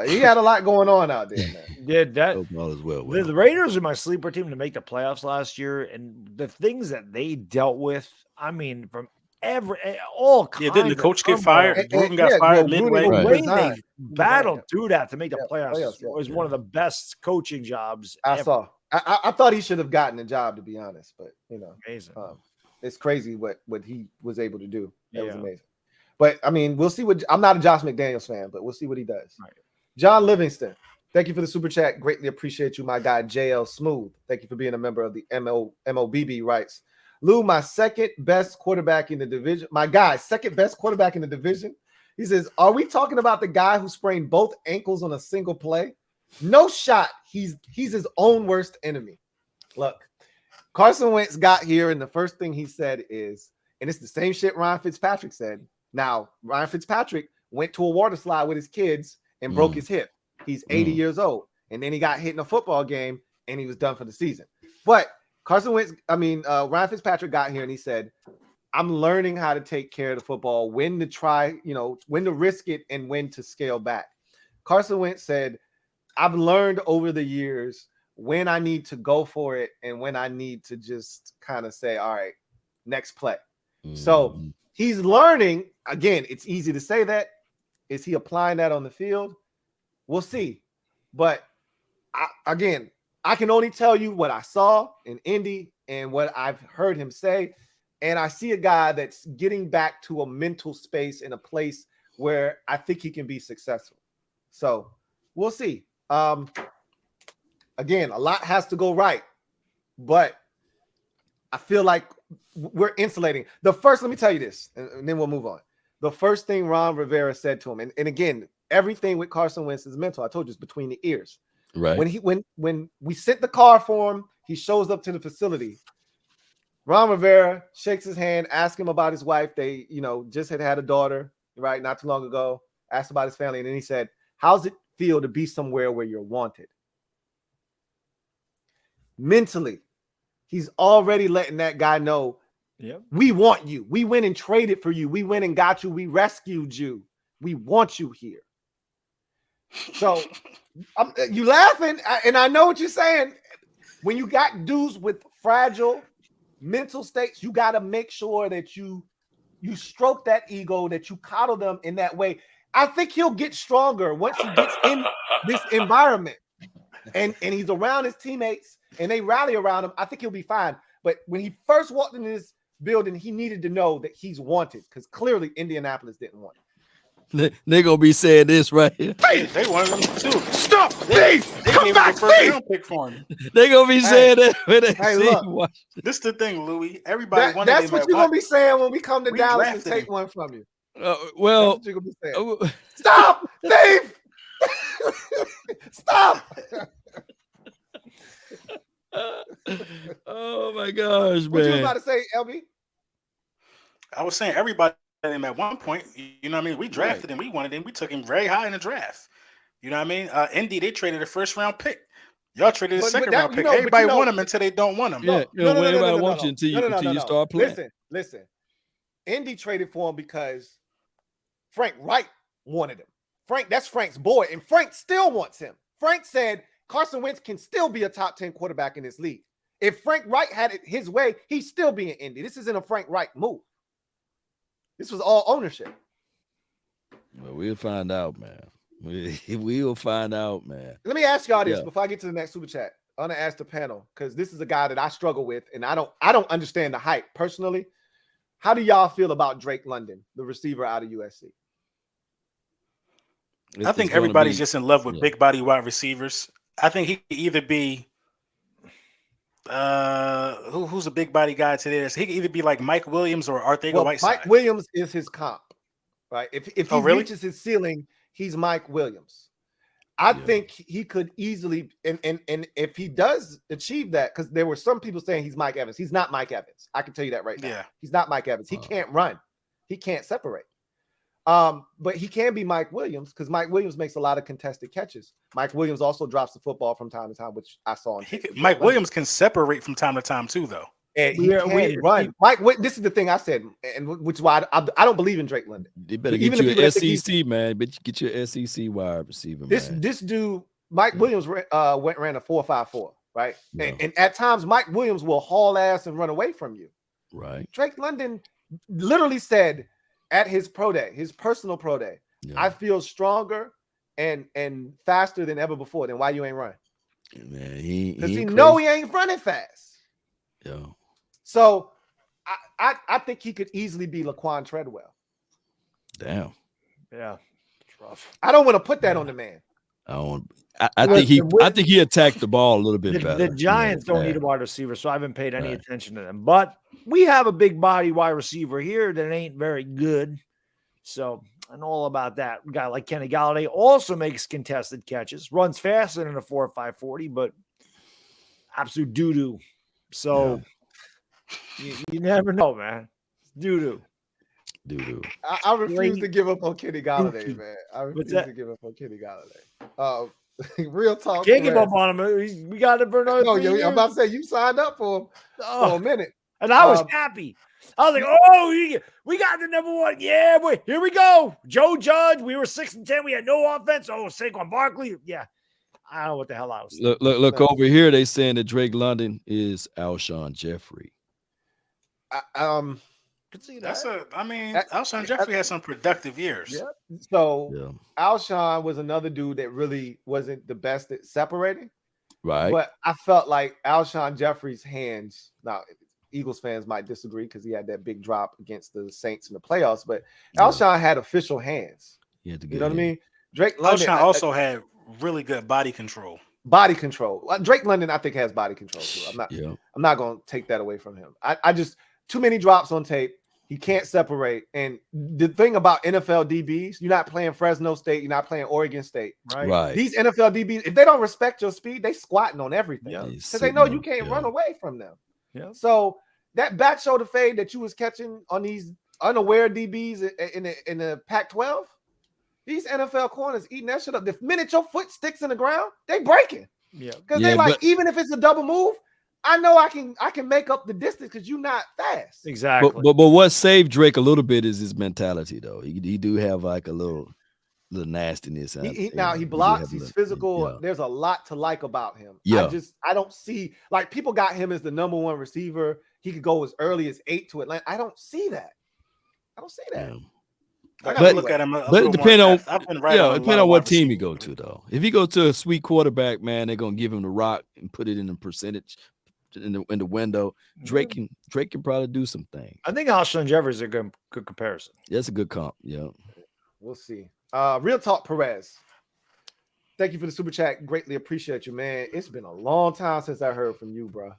He had a lot going on out there, man. Did that all as well. The Raiders are my sleeper team to make the playoffs last year, and the things that they dealt with. I mean, from all kinds. Yeah, didn't the coach get fired? Gruden got fired midway. The way they battled through that to make the playoffs was one of the best coaching jobs I saw. I thought he should have gotten a job, to be honest, but amazing. It's crazy what he was able to do. That was amazing. But I mean, we'll see I'm not a Josh McDaniels fan, but we'll see what he does. Right. John Livingston, Thank you for the super chat. Greatly appreciate you, my guy JL Smooth. Thank you for being a member of the MOBB. Writes, Lou, my second best quarterback in the division. My guy, second best quarterback in the division. He says, are we talking about the guy who sprained both ankles on a single play? No shot. He's his own worst enemy. Look, Carson Wentz got here, and the first thing he said is, and it's the same shit Ryan Fitzpatrick said. Now, Ryan Fitzpatrick went to a water slide with his kids and broke his hip. He's 80 years old. And then he got hit in a football game, and he was done for the season. But Ryan Fitzpatrick got here, and he said, I'm learning how to take care of the football, when to try, when to risk it and when to scale back. Carson Wentz said, I've learned over the years when I need to go for it and when I need to just kind of say, all right, next play. So he's learning. Again, it's easy to say that. Is he applying that on the field? We'll see. But I can only tell you what I saw in Indy and what I've heard him say. And I see a guy that's getting back to a mental space in a place where I think he can be successful. So we'll see. Again, a lot has to go right, but I feel like we're insulating. Let me tell you this, and then we'll move on. The first thing Ron Rivera said to him, and again, everything with Carson Wentz is mental. I told you it's between the ears. Right. When we sent the car for him, he shows up to the facility. Ron Rivera shakes his hand, asks him about his wife. They, just had a daughter, right, not too long ago. Asked about his family, and then he said, how's it feel to be somewhere where you're wanted? Mentally, he's already letting that guy know, we want you. We went and traded for you. We went and got you. We rescued you. We want you here. So you laughing, and I know what you're saying. When you got dudes with fragile mental states, you got to make sure that you stroke that ego, that you coddle them in that way. I think he'll get stronger once he gets in this environment and he's around his teammates and they rally around him. I think he'll be fine. But when he first walked into this building, he needed to know that he's wanted, because clearly Indianapolis didn't want him. They're gonna be saying this right here. Hey, they wanted him too. Stop! Please! Come back, please! Pick for him. They're gonna be saying that when they look, this is the thing, Louie. Everybody wanted that's what you're gonna be saying when we come to Dallas and take one from you. Well, that's what you're gonna be saying. Stop, Steve! Stop! Oh my gosh, man! What you about to say, LB? I was saying everybody him at one point. You know what I mean? We drafted him. We wanted him. We took him very high in the draft. You know what I mean? Indy, they traded a first round pick. Y'all traded a second round pick. Everybody want him until they don't want him. Yeah, everybody wants you until you start playing. Listen. Indy traded for him because Frank Wright wanted him. That's Frank's boy, and Frank still wants him. Frank said Carson Wentz can still be a top 10 quarterback in this league. If Frank Wright had it his way, he'd still be in Indy. This isn't a Frank Wright move. This was all ownership. Well, we'll find out, man. We'll find out, man. Let me ask y'all this before I get to the next super chat. I want to ask the panel, because this is a guy that I struggle with, and I don't understand the hype personally. How do y'all feel about Drake London, the receiver out of USC? I think everybody's just in love with big body wide receivers. I think he could either be who's a big body guy today? He could either be like Mike Williams or Arthur Whiteside. Mike Williams is his comp, right? If he reaches his ceiling, he's Mike Williams. I think he could easily, and if he does achieve that, because there were some people saying he's Mike Evans. He's not Mike Evans. I can tell you that right now. Yeah. He's not Mike Evans. He can't run. He can't separate. But he can be Mike Williams, because Mike Williams makes a lot of contested catches. Mike Williams also drops the football from time to time, which I saw. Mike Williams can separate from time to time too, though. And he can run. This is the thing I said, and which is why I don't believe in Drake London. You better get you an SEC, man. But get your SEC wide receiver, man. This dude, Mike Williams, ran a 4.54, right? Yeah. And at times, Mike Williams will haul ass and run away from you. Right. Drake London literally said at his pro day, his personal pro day, I feel stronger and faster than ever before. Then why you ain't running? Man, because he know he ain't running fast. Yeah. So I think he could easily be Laquan Treadwell. Damn. Yeah. It's rough. I don't want to put that on the man. I think he attacked the ball a little bit better. The Giants don't need a wide receiver, so I haven't paid any attention to them. But we have a big body wide receiver here that ain't very good. So I know all about that. A guy like Kenny Galladay also makes contested catches, runs faster than a 4.5 but absolute doo-doo. So you never know, man. Doo-doo. I refuse to give up on Kenny Galladay, man. I refuse to give up on Kenny Galladay. Real talk. Can't give up on him. We got it for another 3 years. I'm about to say you signed up for him for a minute. And I was happy. I was like, oh, we got the number one. Yeah, here we go. Joe Judge. We were 6-10. We had no offense. Oh, Saquon Barkley. Yeah. I don't know what the hell I was thinking. Look over here. They saying that Drake London is Alshon Jeffrey. Could see that. Alshon Jeffrey had some productive years. Yeah. So Alshon was another dude that really wasn't the best at separating. Right. But I felt like Alshon Jeffrey's hands, now Eagles fans might disagree because he had that big drop against the Saints in the playoffs, but Alshon had official hands. You know what I mean? Drake London Alshon also had really good body control. Drake London, I think, has body control too. I'm not going to take that away from him. I just too many drops on tape. He can't separate. And the thing about NFL DBs, you're not playing Fresno State, you're not playing Oregon State, right? These NFL DBs, if they don't respect your speed, they squatting on everything because they know you can't run away from them. Yeah. So that back shoulder fade that you was catching on these unaware DBs in the Pac-12, these NFL corners eating that shit up. The minute your foot sticks in the ground, they breaking. Yeah, because they even if it's a double move, I know I can make up the distance because you're not fast. Exactly. But what saved Drake a little bit is his mentality, though. He do have like a little nastiness. He blocks. He's physical. Yeah. There's a lot to like about him. Yeah. I don't see like people got him as the number one receiver. He could go as early as 8 to Atlanta. I don't see that. Yeah. I gotta look at him. But depending on what team he go to, though. If he goes to a sweet quarterback, man, they're gonna give him the rock and put it in the percentage in the window. Drake can probably do some things. I think Alshon Jeffrey is a good comparison. That's a good comp. Yeah, we'll see. Real talk, Perez. Thank you for the super chat. Greatly appreciate you, man. It's been a long time since I heard from you, bro.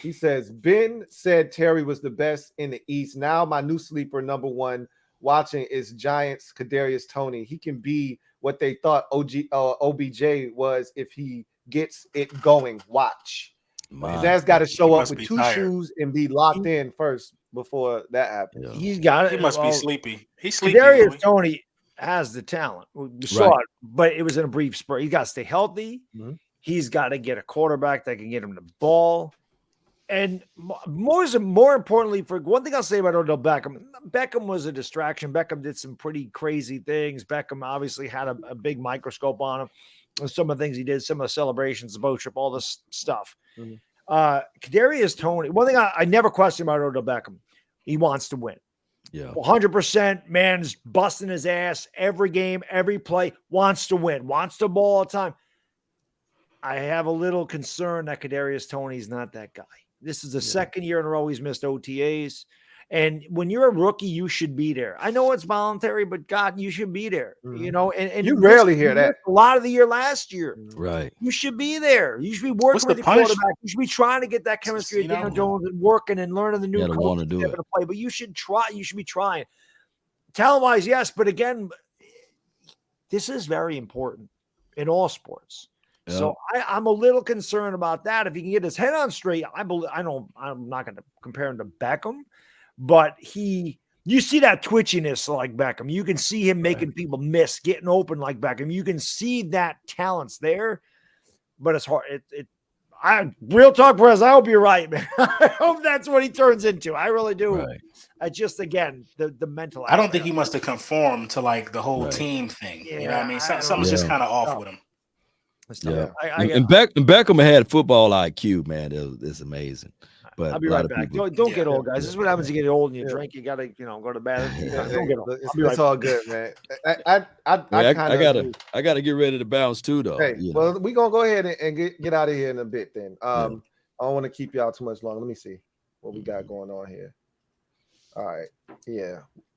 He says Ben said Terry was the best in the East. Now my new sleeper number one watching is Giants Kadarius Toney. He can be what they thought OBJ was if he gets it going. Watch. His ass got to show up with 2 shoes and be locked in first before that happens. Yeah. He's got it. He must be sleepy. He's sleepy. Kadarius Toney has the talent. We saw it, but it was in a brief spurt. He got to stay healthy. Mm-hmm. He's got to get a quarterback that can get him the ball. And more importantly, for one thing I'll say about Odell Beckham was a distraction. Beckham did some pretty crazy things. Beckham obviously had a big microscope on him. Some of the things he did, some of the celebrations, the boat trip, all this stuff. Mm-hmm. Kadarius Toney, one thing I never questioned about Odell Beckham, he wants to win. Yeah, 100%. Man's busting his ass every game, every play, wants to win, wants the ball all the time. I have a little concern that Kadarius Toney's not that guy. This is the second year in a row he's missed OTAs. And when you're a rookie, you should be there. I know it's voluntary, but God, you should be there. Mm-hmm. You know, and you rarely hear that. A lot of the year last year. Right. You should be there. You should be working with the quarterback. You should be trying to get that chemistry with Daniel Jones and working and learning the new coach want to do it. Play. But you should try. You should be trying. Talent-wise, yes. But again, this is very important in all sports. Yeah. So I'm a little concerned about that. If he can get his head on straight, I'm not going to compare him to Beckham, but you see that twitchiness like Beckham. You can see him making people miss, getting open like Beckham. You can see that talent's there, but it's hard. Real talk, Perez. I hope you're right, man. I hope that's what he turns into. I really do. Right. I just, again, the mental. I don't think he must have conformed to like the whole team thing. Yeah, you know what I mean? Something's just kind of off with him. Yeah, and Beckham had football IQ, man. It's amazing. But I'll be right back. Don't get old, guys. This is what happens. You get old and you drink. You gotta, go to bed. Don't get old. It's all good, man. I gotta get ready to bounce too, though. Hey, well, we gonna go ahead and get out of here in a bit. Then I don't want to keep y'all too much longer. Let me see what we got going on here. All right,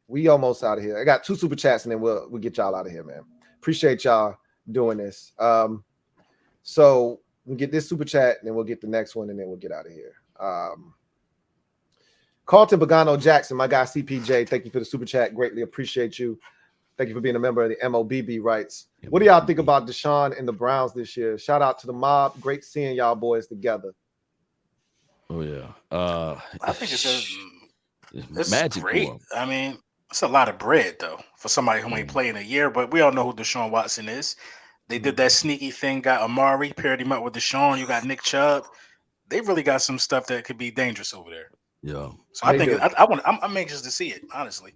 we almost out of here. I got 2 super chats and then we'll get y'all out of here, man. Appreciate y'all. doing this. So we'll get this super chat, and then we'll get the next one, and then we'll get out of here. Carlton Pagano Jackson, my guy CPJ, thank you for the super chat. Greatly appreciate you. Thank you for being a member of the MOBB Rights. What do y'all think about Deshaun and the Browns this year? Shout out to the mob. Great seeing y'all boys together. Oh yeah. I think it's magic. Great. I mean, it's a lot of bread though for somebody who ain't played in a year. But we all know who Deshaun Watson is. They did that sneaky thing. Got Amari, paired him up with Deshaun. You got Nick Chubb. They really got some stuff that could be dangerous over there. Yeah. So I think I'm anxious to see it, honestly.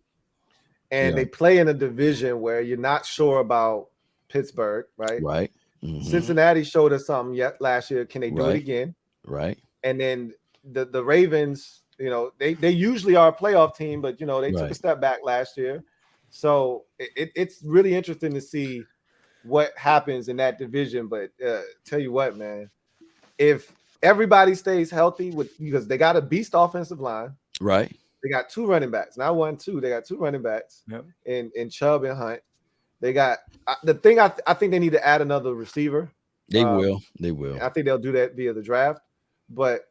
And they play in a division where you're not sure about Pittsburgh, right? Right. Cincinnati showed us something last year. Can they do it again? Right. And then the Ravens, you know, they usually are a playoff team, but you know, they took a step back last year. So it's really interesting to see what happens in that division. But tell you what, man, if everybody stays healthy because they got a beast offensive line, right? They got 2 running backs, not 1, 2. They got 2 running backs in Chubb and Hunt. They got the thing. I think they need to add another receiver. They will. They will. I think they'll do that via the draft. But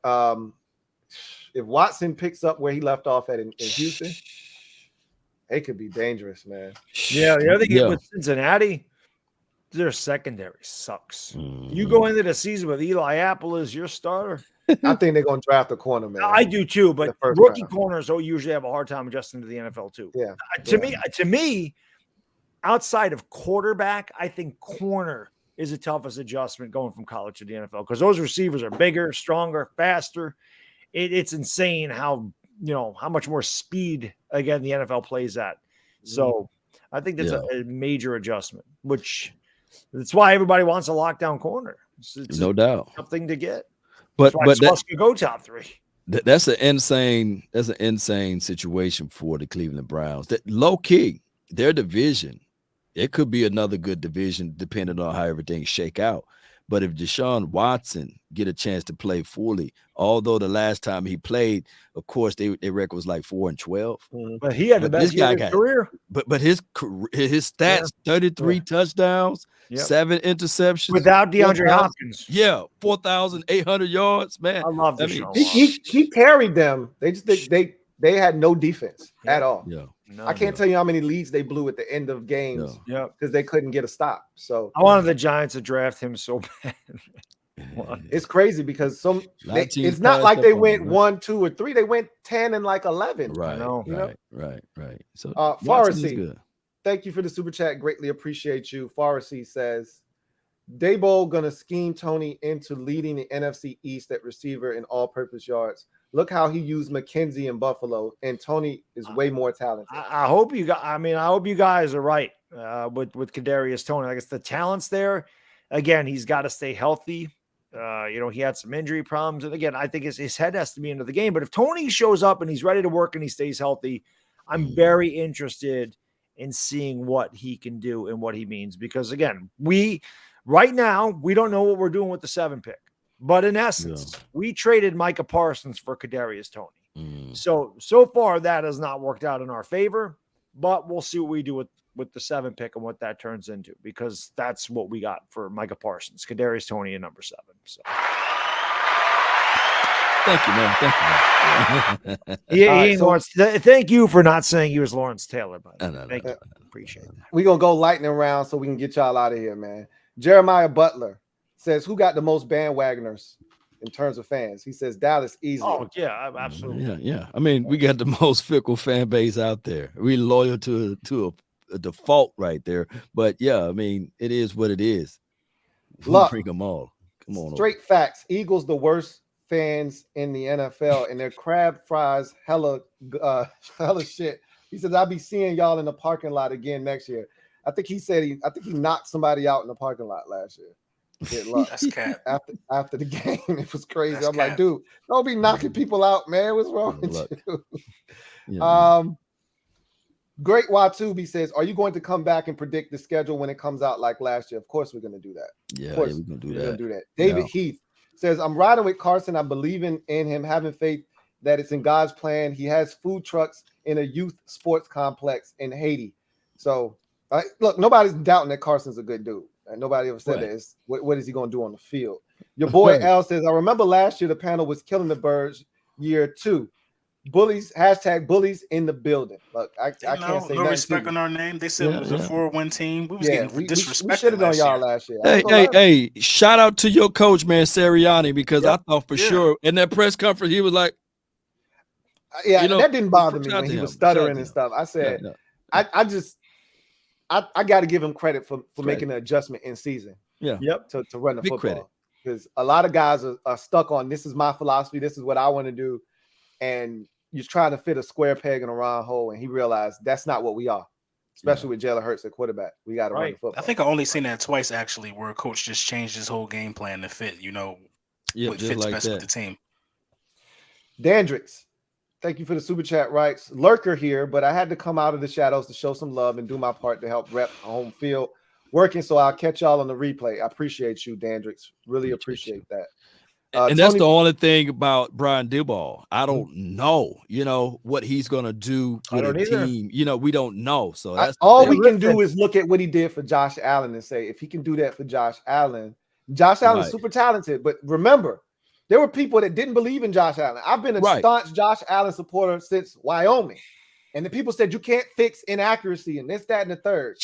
if Watson picks up where he left off at in Houston, it could be dangerous, man. Yeah, the other thing with Cincinnati, their secondary sucks. You go into the season with Eli Apple as your starter. I think they're going to draft a corner, man. I do too, but rookie corners usually have a hard time adjusting to the NFL too. Yeah. To me, outside of quarterback, I think corner is the toughest adjustment going from college to the NFL because those receivers are bigger, stronger, faster. It's insane how much more speed again the NFL plays at. So I think that's a major adjustment, which that's why everybody wants a lockdown corner. It's no doubt, tough thing to get. But that could go top 3. That's an insane situation for the Cleveland Browns. That low key, their division, it could be another good division depending on how everything shake out. But if Deshaun Watson get a chance to play fully, although the last time he played, of course, their record was like 4-12. But he had the best year of his career. But his stats, 33 touchdowns, 7 interceptions. Without DeAndre Hopkins. 4,800 yards, man. I love Deshaun. He carried them. They had no defense at all. Yeah. I can't tell you how many leads they blew at the end of games because they couldn't get a stop. So I wanted the Giants to draft him so bad. It's crazy because it's not like they went 1, 2, or 3. They went 10 and like 11. Right. Right. So Farsi, thank you for the super chat. Greatly appreciate you. Farsi says, Daboll gonna scheme Tony into leading the NFC East at receiver in all-purpose yards. Look how he used McKenzie in Buffalo, and Tony is way more talented. I hope you guys are right with Kadarius Toney. I guess the talent's there. Again, he's got to stay healthy. He had some injury problems, and again, I think his head has to be into the game. But if Tony shows up and he's ready to work and he stays healthy, I'm very interested in seeing what he can do and what he means. Because again, right now we don't know what we're doing with the 7 pick. But in essence, we traded Micah Parsons for Kadarius Toney. So far that has not worked out in our favor, but we'll see what we do with the 7 pick and what that turns into, because that's what we got for Micah Parsons, Kadarius Toney, and number 7. So thank you, man. Thank you for not saying he was Lawrence Taylor, but thank you. Appreciate that. We're gonna go lightning round so we can get y'all out of here, man. Jeremiah Butler says, who got the most bandwagoners in terms of fans? He says Dallas easily. Oh, yeah, absolutely. Yeah. I mean, we got the most fickle fan base out there. We loyal to a default right there. But yeah, I mean, it is what it is. Look, bring them all. Come on. Straight facts. Eagles the worst fans in the NFL, and their crab fries hella shit. He says, I'll be seeing y'all in the parking lot again next year. I think he knocked somebody out in the parking lot last year. That's cap. After the game, it was crazy. I'm like, dude, don't be knocking people out, man. What's wrong with you? Yeah, Great Watubi says, are you going to come back and predict the schedule when it comes out like last year? Of course, we're going to do that. Yeah, we're going to do that. David Heath says, I'm riding with Carson. I'm believing in him, having faith that it's in God's plan. He has food trucks in a youth sports complex in Haiti. So, look, nobody's doubting that Carson's a good dude. And nobody ever said that. It's what is he going to do on the field? Your boy Al says, I remember last year the panel was killing the birds. Year 2. Bullies, #bullies in the building. Look, I can't say no respect on our name. They said it was a 4-win team. We was getting disrespected. We shitted on y'all last year. Hey, shout out to your coach, man, Sirianni, because I thought for sure in that press conference he was like, that didn't bother me when he was stuttering and stuff. I said, I got to give him credit for making the adjustment in season. Yeah. To run the football. Because a lot of guys are stuck on, this is my philosophy, this is what I want to do. And you're trying to fit a square peg in a round hole, and he realized that's not what we are, especially with Jalen Hurts at quarterback. We got to run the football. I think I only seen that twice, actually, where a coach just changed his whole game plan to fit, what fits best with the team. Dandrix, thank you for the super chat rights. Lurker here, but I had to come out of the shadows to show some love and do my part to help rep home field. Working, so I'll catch y'all on the replay. I appreciate you, Dandrix. Really appreciate that. And that's the only thing about Brian Daboll. I don't know, what he's going to do with a team. We don't know. So that's all we can do is look at what he did for Josh Allen and say, if he can do that for Josh Allen's super talented. But remember, there were people that didn't believe in Josh Allen. I've been a staunch Josh Allen supporter since Wyoming. And the people said you can't fix inaccuracy and this, that, and the third.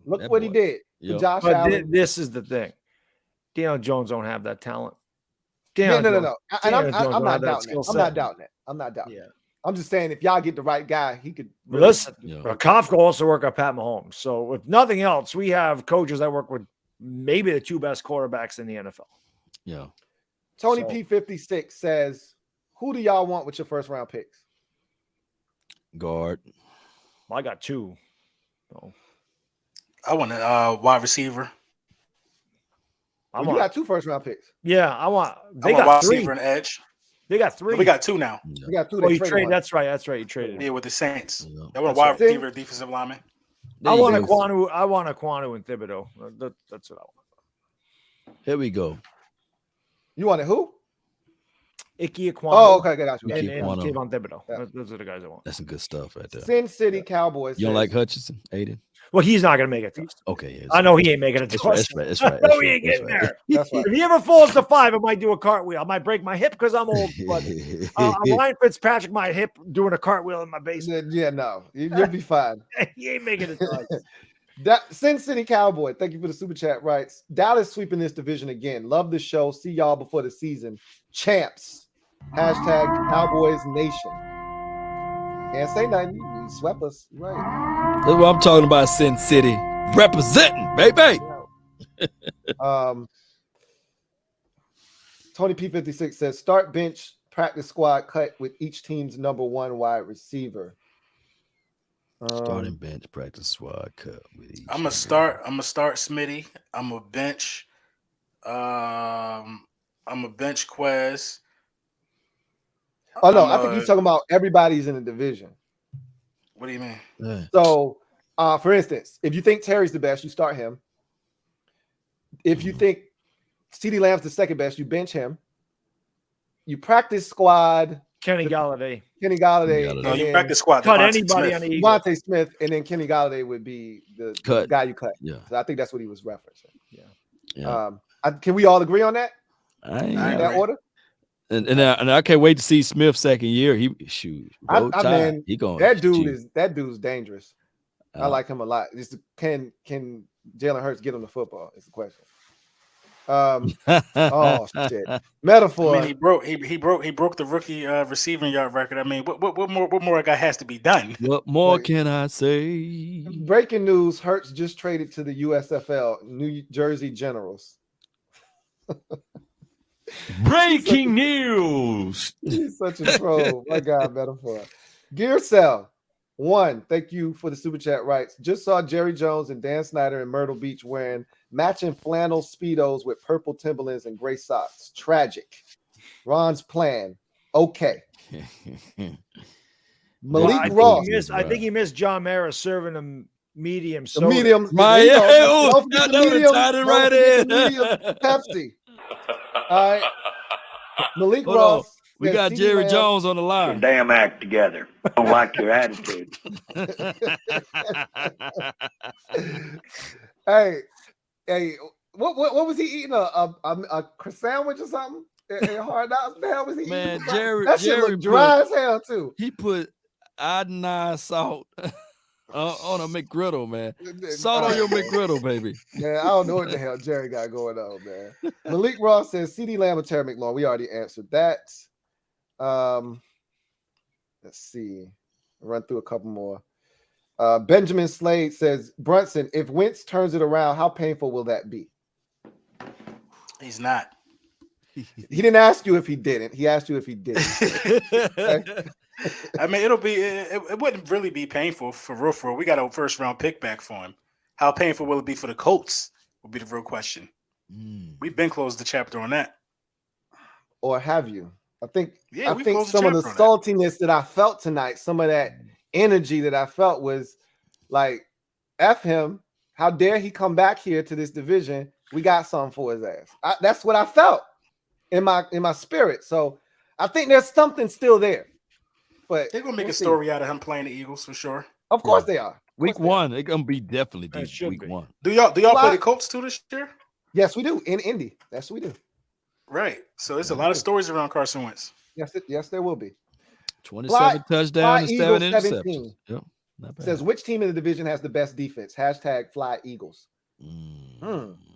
Look what he did for Josh Allen. This is the thing. Daniel Jones don't have that talent. No. And I'm not doubting that. I'm not doubting that. I'm just saying if y'all get the right guy, he could. Listen, Kafka also work at Pat Mahomes. So if nothing else, we have coaches that work with maybe the 2 best quarterbacks in the NFL. Yeah. Tony P56 says, who do y'all want with your first round picks? Guard. Well, I got 2. So. I want a wide receiver. You got 2 first round picks. Yeah, I want wide receiver and edge. They got 3. We got 2 now. We got 2. Oh, you traded. That's right. You traded. Yeah, with the Saints. I want a wide receiver, defensive lineman. I want a Kwanu and Thibodeau. That's what I want. Here we go. You wanted who? Ike Ekwonu. Oh, okay, got you. And Kayvon Thibodeau. Yeah. Those are the guys I want. That's some good stuff right there. Sin City Cowboys. You don't like Hutchinson, Aiden? Well, he's not going to make it. Okay, yeah, I know he ain't making it. That's right. No, he ain't getting there. That's right. If he ever falls to 5, I might do a cartwheel. I might break my hip because I'm old. But Ryan Fitzpatrick, my hip doing a cartwheel in my basement. Yeah, no, you'll be fine. He ain't making it. Sin City Cowboy, thank you for the super chat rights. Dallas sweeping this division again. Love the show. See y'all before the season. Champs. #Cowboys Nation. Can't say nothing. You swept us. Right. That's what I'm talking about, Sin City. Representing, baby. Tony P56 says, start bench, practice squad cut with each team's number 1 wide receiver. Starting bench, practice squad cut with each. I'm gonna start Smitty. I'm a bench. I'm a bench Quez. Oh no, I think he's talking about everybody's in the division. What do you mean? Yeah. So, for instance, if you think Terry's the best, you start him. If you think CeeDee Lamb's the second best, you bench him. You practice squad. Kenny Galladay. No, you practice squad. Cut anybody on the Eagles. Devontae Smith, and then Kenny Galladay would be the guy you cut. Yeah. So I think that's what he was referencing. Yeah. Can we all agree on that? In that order? And I can't wait to see Smith second year. He going. That dude's dangerous. I like him a lot. Just can Jalen Hurts get him the football? Is the question. Oh shit! Metaphor. I mean, he broke the rookie receiving yard record. I mean, what more a guy has to be done? What more can I say? Breaking news: Hurts just traded to the USFL, New Jersey Generals. Breaking news. He's such a troll. My God, metaphor. Gear Cell 1. Thank you for the super chat rights. Just saw Jerry Jones and Dan Snyder in Myrtle Beach wearing matching flannel Speedos with purple Timberlands and gray socks. Tragic. Ron's plan. Okay. Malik Ross. I think he missed John Mara serving him medium. So medium. Medium Pepsi. All right. Malik Ross. We got Jerry Jones on the line. Damn act together. I don't like your attitude. Hey, Hey, what was he eating? A sandwich or something? Hard Knocks? What the hell was he man, eating? Jerry Shit looked dry as hell too. He put iodine salt on a McGriddle, man. Salt on your McGriddle, baby. Man, I don't know what the hell Jerry got going on, man. Malik Ross says CeeDee Lamb or Terry McLaurin. We already answered that. Let's see. Run through a couple more. Benjamin Slade says, Brunson, if Wentz turns it around, how painful will that be? He's not. He didn't ask you if he didn't. He asked you if he didn't. I mean, it wouldn't really be painful for real. We got a first round pick back for him. How painful will it be for the Colts? Would be the real question. We've been closed the chapter on that. Or have you? I think closed some of the saltiness that I felt tonight, some of that energy that I felt was like, F him. How dare he come back here to this division? We got something for his ass. That's what I felt in my spirit. So I think there's something still there. But they're gonna make a story out of him playing the Eagles for sure. Of course they are. Week 1, they're gonna be definitely week 1. Do y'all play the Colts too this year? Yes, we do. In Indy. Yes, we do. Right. So there's a lot of stories around Carson Wentz. Yes, there will be. 27 touchdowns and 7 interceptions. Yep. Says, which team in the division has the best defense? #Fly Eagles.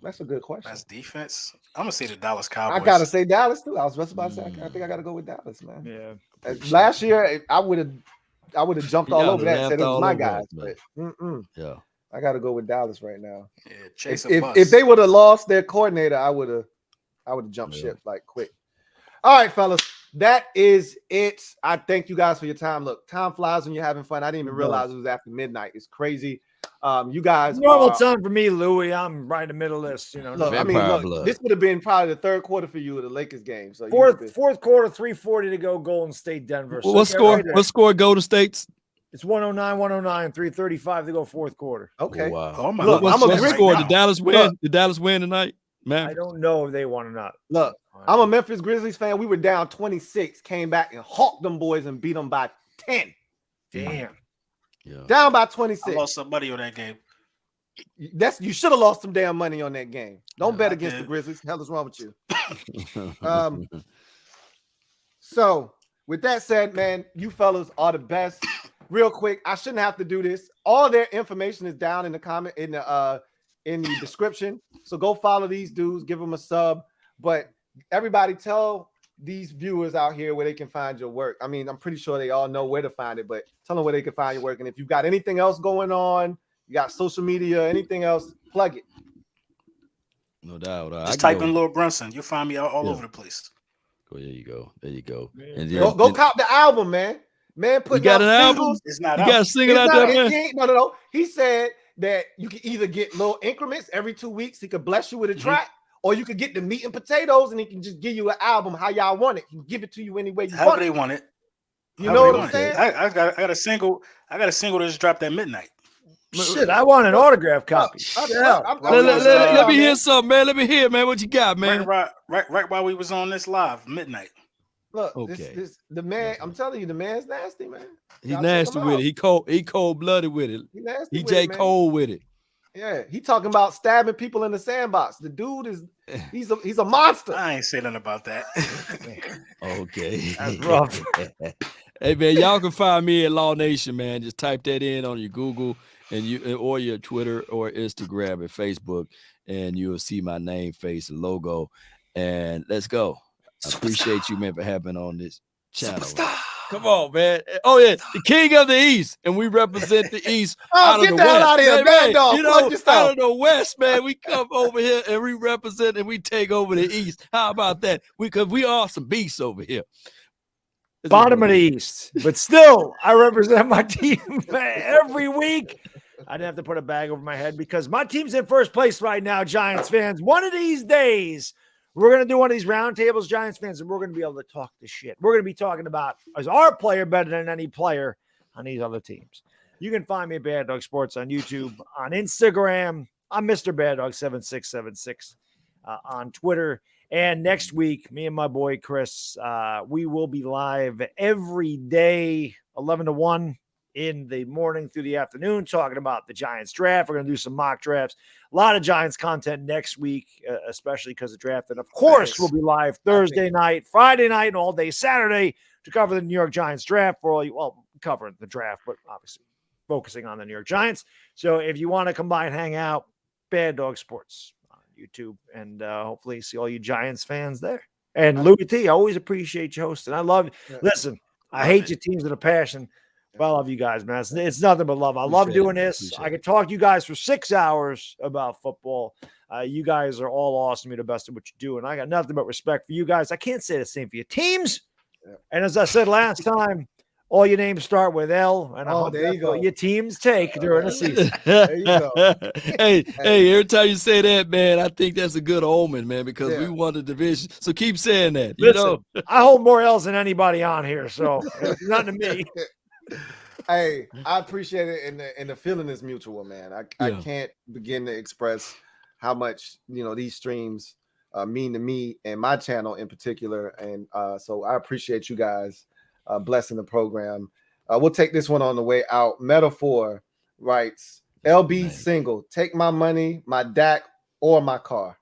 That's a good question. Best defense? I'm gonna say the Dallas Cowboys. I gotta say Dallas too. I was just about to say I think I gotta go with Dallas, man. Yeah. Last year I would have jumped all over that and said it was my guys, but yeah. I gotta go with Dallas right now. Yeah, chase if they would have lost their coordinator, I would have jumped ship like quick. All right, fellas. That is it. I thank you guys for your time. Look, time flies when you're having fun. I didn't even realize it was after midnight. It's crazy. You guys normal time for me, Louie. I'm right in the middle of this. Look, I mean, this would have been probably the third quarter for you of the Lakers game. So fourth quarter, 3:40 to go. Golden State, Denver. So what score? What score? Golden State's. It's 109, 3:35 to go fourth quarter. Okay. Oh, wow. Oh my Look, I'm a score. Did Dallas win? Did Dallas win tonight, man? I don't know if they won or not. Look, I'm a Memphis Grizzlies fan. We were down 26, came back and hawked them boys and beat them by 10. Damn. Yeah. Down by 26. I lost some money on that game. You should have lost some damn money on that game. Don't bet against the Grizzlies. The hell is wrong with you? So with that said, man, you fellas are the best. Real quick, I shouldn't have to do this. All their information is down in the comment in the description. So go follow these dudes, give them a sub. But everybody tell these viewers out here where they can find your work. I mean, I'm pretty sure they all know where to find it, but tell them where they can find your work. And if you've got anything else going on, you got social media, anything else, plug it. No doubt. Just type in Lil Brunson. You'll find me all over the place. There you go. And then, go cop the album, man. Man, put got an album. It's not. You got a single out there, man. No. He said that you can either get little increments every 2 weeks. He could bless you with a track, or you could get the meat and potatoes, and he can just give you an album how y'all want it. He can give it to you any way you want. How they want it. You know what I'm saying? I got a single. I got a single that just dropped at midnight. Shit, I want an autograph copy. Let me hear something, man. Let me hear, man. What you got, man? Right while we was on this live, midnight. Look, the man. I'm telling you, the man's nasty, man. He's nasty with it. He cold blooded with it. He J. Cole with it. Yeah, he talking about stabbing people in the sandbox. The dude he's a monster. I ain't saying nothing about that. Okay, that's rough. Hey man, y'all can find me at Law Nation, man. Just type that in on your Google or your Twitter or Instagram and Facebook, and you'll see my name, face, and logo. And let's go. I appreciate you, man, for having on this channel. Come on, man. Oh, yeah, the king of the East, and we represent the East. Get the hell out of here, man. You know, out of the West, man, we come over here and we represent and we take over the East. How about that? Because we are some beasts over here. Bottom of the East, but still, I represent my team every week. I didn't have to put a bag over my head because my team's in first place right now, Giants fans. One of these days, we're going to do one of these roundtables, Giants fans, and we're going to be able to talk this shit. We're going to be talking about, is our player better than any player on these other teams? You can find me at Bad Dog Sports on YouTube, on Instagram. I'm Mr. Bad Dog 7676 on Twitter. And next week, me and my boy Chris, we will be live every day, 11 to 1 in the morning through the afternoon, talking about the Giants draft. We're going to do some mock drafts. A lot of Giants content next week, especially because of draft. And of course, we'll be live Thursday night, Friday night, and all day Saturday to cover the New York Giants draft for all you. Well, covering the draft, but obviously focusing on the New York Giants. So if you want to come by and hang out, Bad Dog Sports on YouTube, and hopefully see all you Giants fans there. And Louie Tee, I always appreciate you hosting. I love you. Listen, I hate your teams with a passion. But I love you guys, man. It's nothing but love. I love doing this. I could talk to you guys for 6 hours about football. You guys are all awesome. You're the best at what you do. And I got nothing but respect for you guys. I can't say the same for your teams. And as I said last time, all your names start with L. And I hope there you go. What your teams take during the season. There you go. hey, every time you say that, man, I think that's a good omen, man, because we won the division. So keep saying that. Listen, I hold more L's than anybody on here. So it's nothing to me. Hey, I appreciate it, and the feeling is mutual, man. I can't begin to express how much these streams mean to me and my channel in particular, and so I appreciate you guys blessing the program. We'll take this one on the way out. Metaphor writes, "LB single, take my money, my DAC, or my car."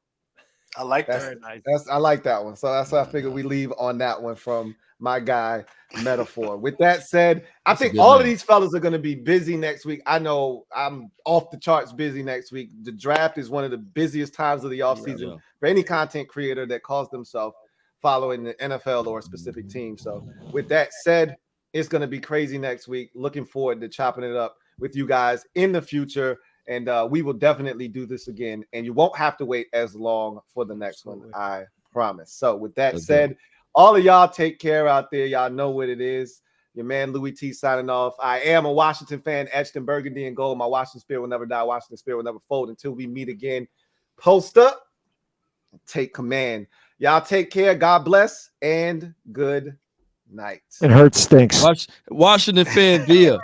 I like that. Very nice. I like that one. So that's why I figured we leave on that one from my guy Metaphor. With that said, I think all of these fellas are going to be busy next week. I know I'm off the charts busy next week. The draft is one of the busiest times of the offseason for any content creator that calls themselves following the NFL or a specific team. So with that said, it's going to be crazy next week. Looking forward to chopping it up with you guys in the future. And we will definitely do this again. And you won't have to wait as long for the next one, I promise. So with that said, all of y'all take care out there. Y'all know what it is. Your man Louie Tee signing off. I am a Washington fan, etched in burgundy and gold. My Washington spirit will never die. Washington spirit will never fold until we meet again. Post up and take command. Y'all take care. God bless and good night. It hurts, stinks. Washington fan via.